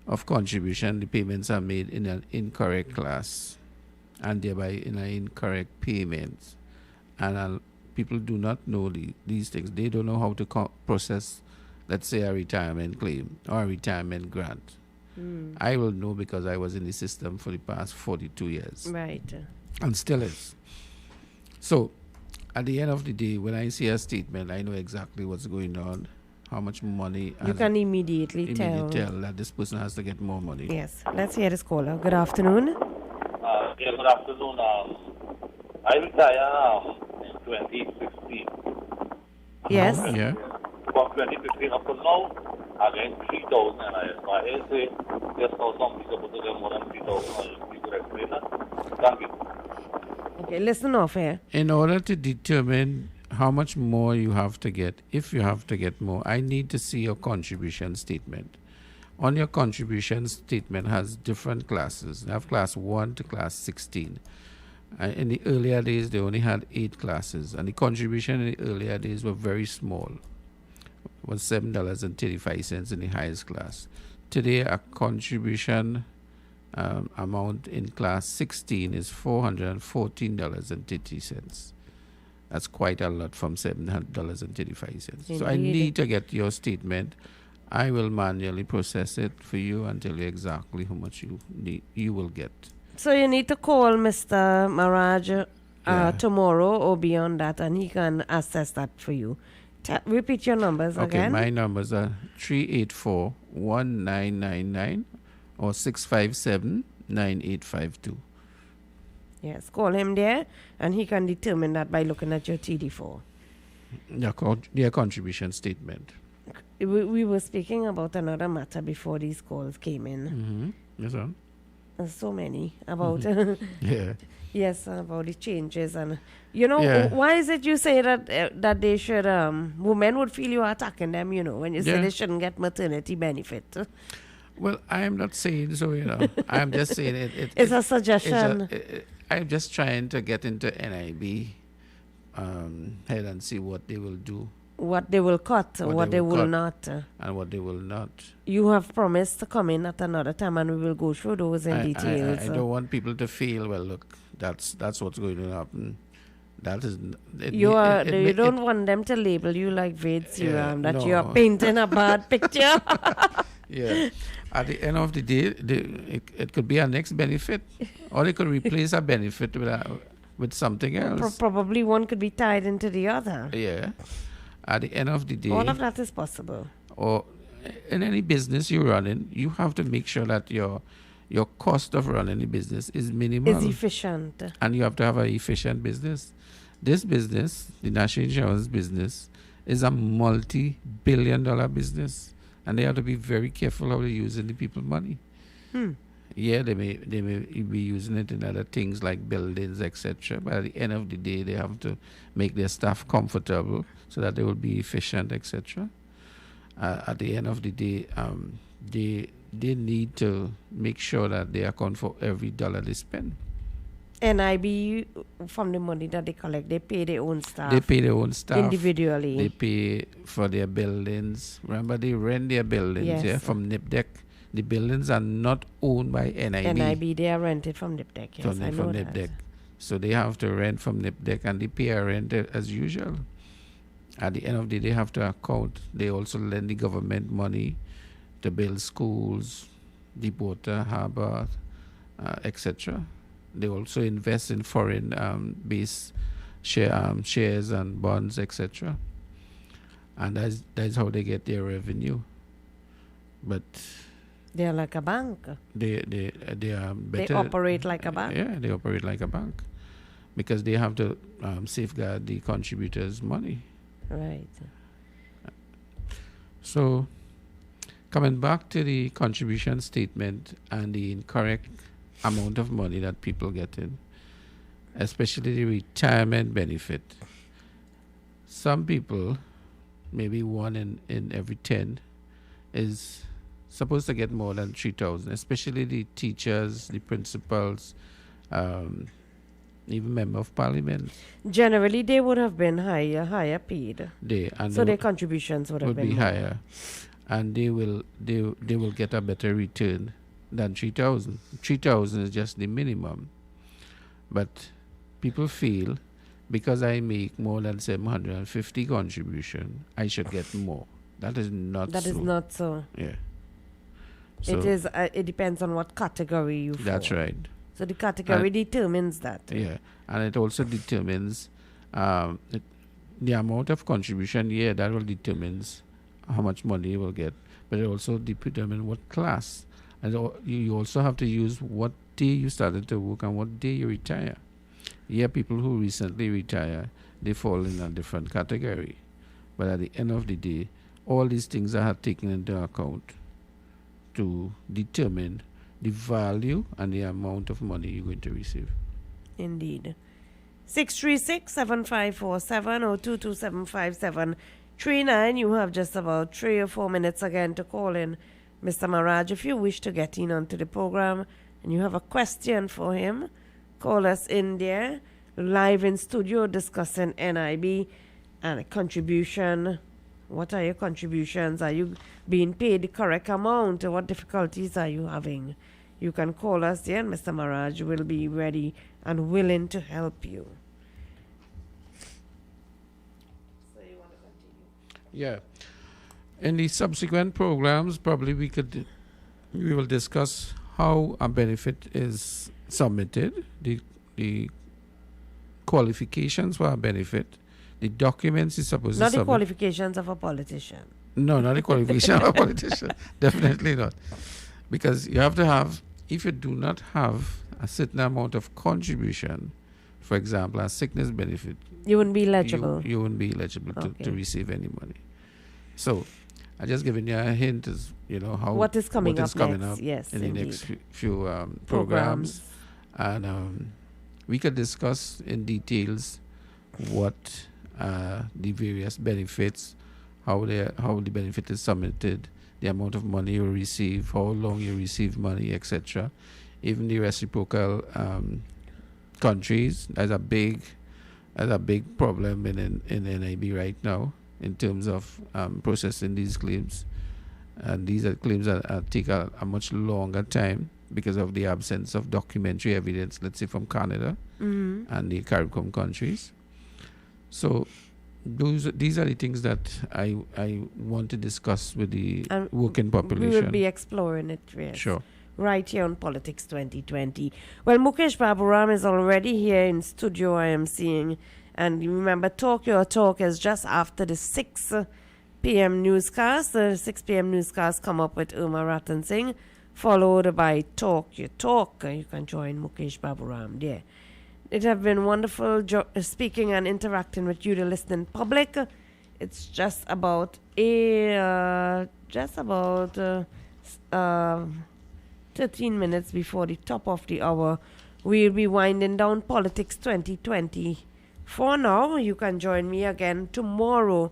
[SPEAKER 4] of contribution. The payments are made in an incorrect class and thereby in an incorrect payment. And people do not know these things. They don't know how to process, let's say, a retirement claim or a retirement grant.
[SPEAKER 14] Mm.
[SPEAKER 4] I will know because I was in the system for the past 42 years.
[SPEAKER 14] Right.
[SPEAKER 4] And still is. So, at the end of the day, when I see a statement, I know exactly what's going on, how much money.
[SPEAKER 14] You can immediately tell.
[SPEAKER 4] That this person has to get more money.
[SPEAKER 14] Yes. Let's hear this caller. Good afternoon.
[SPEAKER 22] Good afternoon. I retired in 2016.
[SPEAKER 14] Yes.
[SPEAKER 4] Yeah.
[SPEAKER 22] From 2015 up to now, I get 3,000 and I say just now some people supposed to get more than 3,000. You could explain that? Thank you.
[SPEAKER 14] Okay, listen off here.
[SPEAKER 4] In order to determine how much more you have to get, if you have to get more, I need to see your contribution statement. On your contribution statement has different classes. I have class 1 to class 16. In the earlier days, they only had 8 classes, and the contribution in the earlier days were very small. It was $7.35 in the highest class. Today, a contribution amount in class 16 is $414.30. That's quite a lot from $7.35. So I
[SPEAKER 14] Indeed.
[SPEAKER 4] need to get your statement. I will manually process it for you and tell you exactly how much you will get.
[SPEAKER 14] So you need to call Mr. Maraj
[SPEAKER 4] Yeah.
[SPEAKER 14] tomorrow or beyond that, and he can assess that for you. Repeat your numbers
[SPEAKER 4] Okay,
[SPEAKER 14] again.
[SPEAKER 4] my numbers are 384-1999 or 657-9852.
[SPEAKER 14] Yes, call him there, and he can determine that by looking at your TD4.
[SPEAKER 4] Their contribution statement.
[SPEAKER 14] We were speaking about another matter before these calls came in.
[SPEAKER 4] Mm-hmm. Yes, sir.
[SPEAKER 14] There's so many about
[SPEAKER 4] Yeah.
[SPEAKER 14] yes, about the changes, and you know
[SPEAKER 4] Yeah.
[SPEAKER 14] why is it you say that that they should women would feel you are attacking them, you know, when you say
[SPEAKER 4] Yeah.
[SPEAKER 14] they shouldn't get maternity benefit.
[SPEAKER 4] Well, I am not saying so, you know. I'm just saying
[SPEAKER 14] It's a suggestion.
[SPEAKER 4] I'm just trying to get into NIB head and see what they will do.
[SPEAKER 14] What they will cut, what they will
[SPEAKER 4] cut,
[SPEAKER 14] not.
[SPEAKER 4] and what they will not.
[SPEAKER 14] You have promised to come in at another time, and we will go through those in details.
[SPEAKER 4] I don't want people to feel, well, look, that's what's going to happen. That is.
[SPEAKER 14] You don't want them to label you like Ved Seram, that you are
[SPEAKER 4] no.
[SPEAKER 14] painting a bad picture.
[SPEAKER 4] Yeah. At the end of the day, it could be our next benefit, or it could replace a benefit with something else.
[SPEAKER 14] Probably one could be tied into the other.
[SPEAKER 4] Yeah. At the end of the day,
[SPEAKER 14] All of that is possible.
[SPEAKER 4] or in any business you're running, you have to make sure that your cost of running the business is minimal.
[SPEAKER 14] Is efficient.
[SPEAKER 4] And you have to have an efficient business. This business, the national insurance business, is a multi-billion-dollar business, and they have to be very careful how they're using the people's money. Yeah, they may be using it in other things like buildings, etc. But at the end of the day, they have to make their staff comfortable so that they will be efficient, etc. At the end of the day, they need to make sure that they account for every dollar they spend.
[SPEAKER 14] NIB, from the money that they collect, they pay their own staff.
[SPEAKER 4] They pay their own staff
[SPEAKER 14] individually.
[SPEAKER 4] They pay for their buildings. Remember, they rent their buildings.
[SPEAKER 14] Yes.
[SPEAKER 4] Yeah, from NIPDEC. The buildings are not owned by NIB.
[SPEAKER 14] NIB, they are rented from NIPDEC. Yes, I know
[SPEAKER 4] from
[SPEAKER 14] that.
[SPEAKER 4] NIPDEC. So they have to rent from NIPDEC, and they pay a rent as usual. At the end of the day, they have to account. They also lend the government money to build schools, Deepwater, Harbour, etc. They also invest in foreign based shares and bonds, etc. And that's how they get their revenue. But
[SPEAKER 14] they are like a bank.
[SPEAKER 4] They are better.
[SPEAKER 14] They operate like a bank.
[SPEAKER 4] Yeah, they operate like a bank because they have to safeguard the contributors' money.
[SPEAKER 14] Right.
[SPEAKER 4] So, coming back to the contribution statement and the incorrect amount of money that people get in, especially the retirement benefit. Some people, maybe 1 in every 10, is supposed to get more than 3,000, especially the teachers, the principals, even member of parliament.
[SPEAKER 14] Generally, they would have been higher paid. So their contributions would have been
[SPEAKER 4] be
[SPEAKER 14] more.
[SPEAKER 4] higher, and they will get a better return than 3,000. 3,000 is just the minimum, but people feel because I make more than 750 contribution, I should get more. That is not.
[SPEAKER 14] That
[SPEAKER 4] so.
[SPEAKER 14] is not so.
[SPEAKER 4] Yeah.
[SPEAKER 14] It is. It depends on what category you fall.
[SPEAKER 4] That's right.
[SPEAKER 14] So the category determines that.
[SPEAKER 4] Yeah, and it also determines the amount of contribution. Yeah, that will determines how much money you will get, but it also determines what class, and you also have to use what day you started to work and what day you retire. Yeah, people who recently retire, they fall in a different category, but at the end of the day, all these things are taken into account to determine the value and the amount of money you're going to receive.
[SPEAKER 14] Indeed. 636-7547 or 2275739. You have just about 3 or 4 minutes again to call in Mr. Maraj. If you wish to get in onto the program and you have a question for him, call us in there, live in studio discussing NIB and a contribution. What are your contributions? Are you being paid the correct amount? What difficulties are you having? You can call us there, and Mr. Maraj will be ready and willing to help you.
[SPEAKER 4] Yeah. In the subsequent programs, probably we will discuss how a benefit is submitted, the qualifications for a benefit, the documents is supposed to
[SPEAKER 14] Not the
[SPEAKER 4] submit.
[SPEAKER 14] qualifications of a politician.
[SPEAKER 4] No, not the qualification of a politician. Definitely not. Because you have to have, if you do not have a certain amount of contribution, for example, a sickness benefit,
[SPEAKER 14] you wouldn't be eligible.
[SPEAKER 4] You wouldn't be eligible to receive any money. So, I just giving you a hint as how
[SPEAKER 14] what is coming
[SPEAKER 4] up
[SPEAKER 14] yes,
[SPEAKER 4] in
[SPEAKER 14] indeed.
[SPEAKER 4] the next few programs, and we could discuss in details what the various benefits, how the benefit is submitted, the amount of money you receive, how long you receive money, etc. Even the reciprocal countries as a big problem in NIB right now in terms of processing these claims, and these are claims that take a much longer time because of the absence of documentary evidence, let's say from Canada and the CARICOM countries. So these are the things that I want to discuss with the working population.
[SPEAKER 14] We will be exploring it, yes.
[SPEAKER 4] Sure.
[SPEAKER 14] Right here on Politics 2020. Well, Mukesh Baburam is already here in studio, I am seeing. And remember, Talk Your Talk is just after the 6 p.m. newscast. The 6 p.m. newscast come up with Irma Ratan Singh, followed by Talk Your Talk. You can join Mukesh Baburam there. It has been wonderful speaking and interacting with you, the listening public. It's just about 13 minutes before the top of the hour. We'll be winding down Politics 2020. For now, you can join me again tomorrow,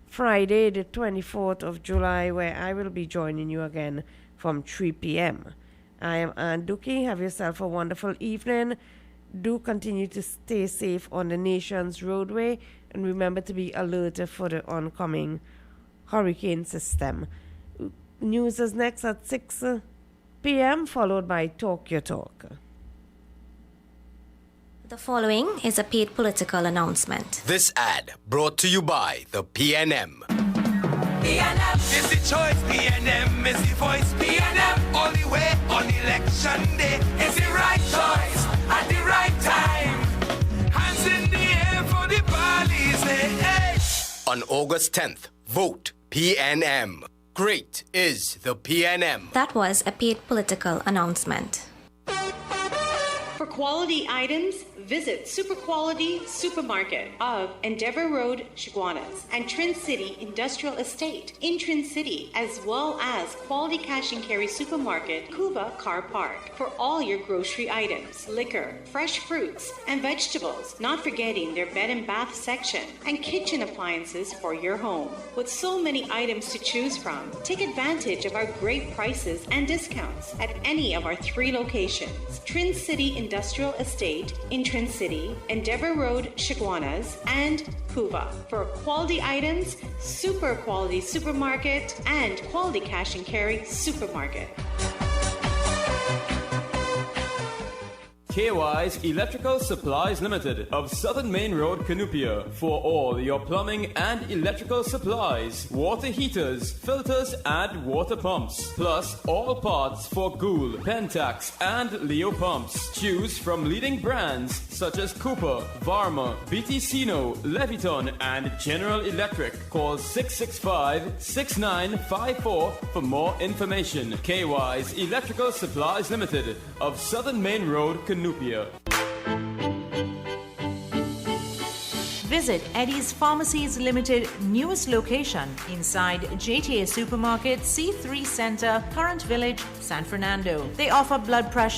[SPEAKER 14] Friday, the 24th of July, where I will be joining you again from 3 p.m. I am Ann Duki. Have yourself a wonderful evening. Do continue to stay safe on the nation's roadway, and remember to be alerted for the oncoming hurricane system. News is next at 6 p.m., followed by Talk Your Talk.
[SPEAKER 1] The following is a paid political announcement.
[SPEAKER 3] This ad brought to you by the PNM.
[SPEAKER 8] PNM is the choice, PNM is the voice, PNM all the way on election day. It's the right choice at the right time. Hands in the air for the police. Hey.
[SPEAKER 3] On August 10th, vote PNM. Great is the PNM.
[SPEAKER 1] That was a paid political announcement.
[SPEAKER 15] For quality items, visit Super Quality Supermarket of Endeavour Road, Chaguanas, and Trin City Industrial Estate in Trin City, as well as Quality Cash and Carry Supermarket, Cuba Car Park, for all your grocery items, liquor, fresh fruits, and vegetables, not forgetting their bed and bath section, and kitchen appliances for your home. With so many items to choose from, take advantage of our great prices and discounts at any of our 3 locations, Trin City Industrial Estate in Trin City, Endeavour Road, Chaguanas, and Cuba. For quality items, Super Quality Supermarket and Quality Cash and Carry Supermarket.
[SPEAKER 23] KY's Electrical Supplies Limited of Southern Main Road, Canupia, for all your plumbing and electrical supplies, water heaters, filters, and water pumps, plus all parts for Gould, Pentax, and Leo pumps. Choose from leading brands such as Cooper, Varma, BT Sino, Leviton, and General Electric. Call 665-6954 for more information. KY's Electrical Supplies Limited of Southern Main Road, Canupia.
[SPEAKER 5] Visit Eddie's Pharmacies Limited newest location inside JTA Supermarket, C3 Center, Current Village, San Fernando. They offer blood pressure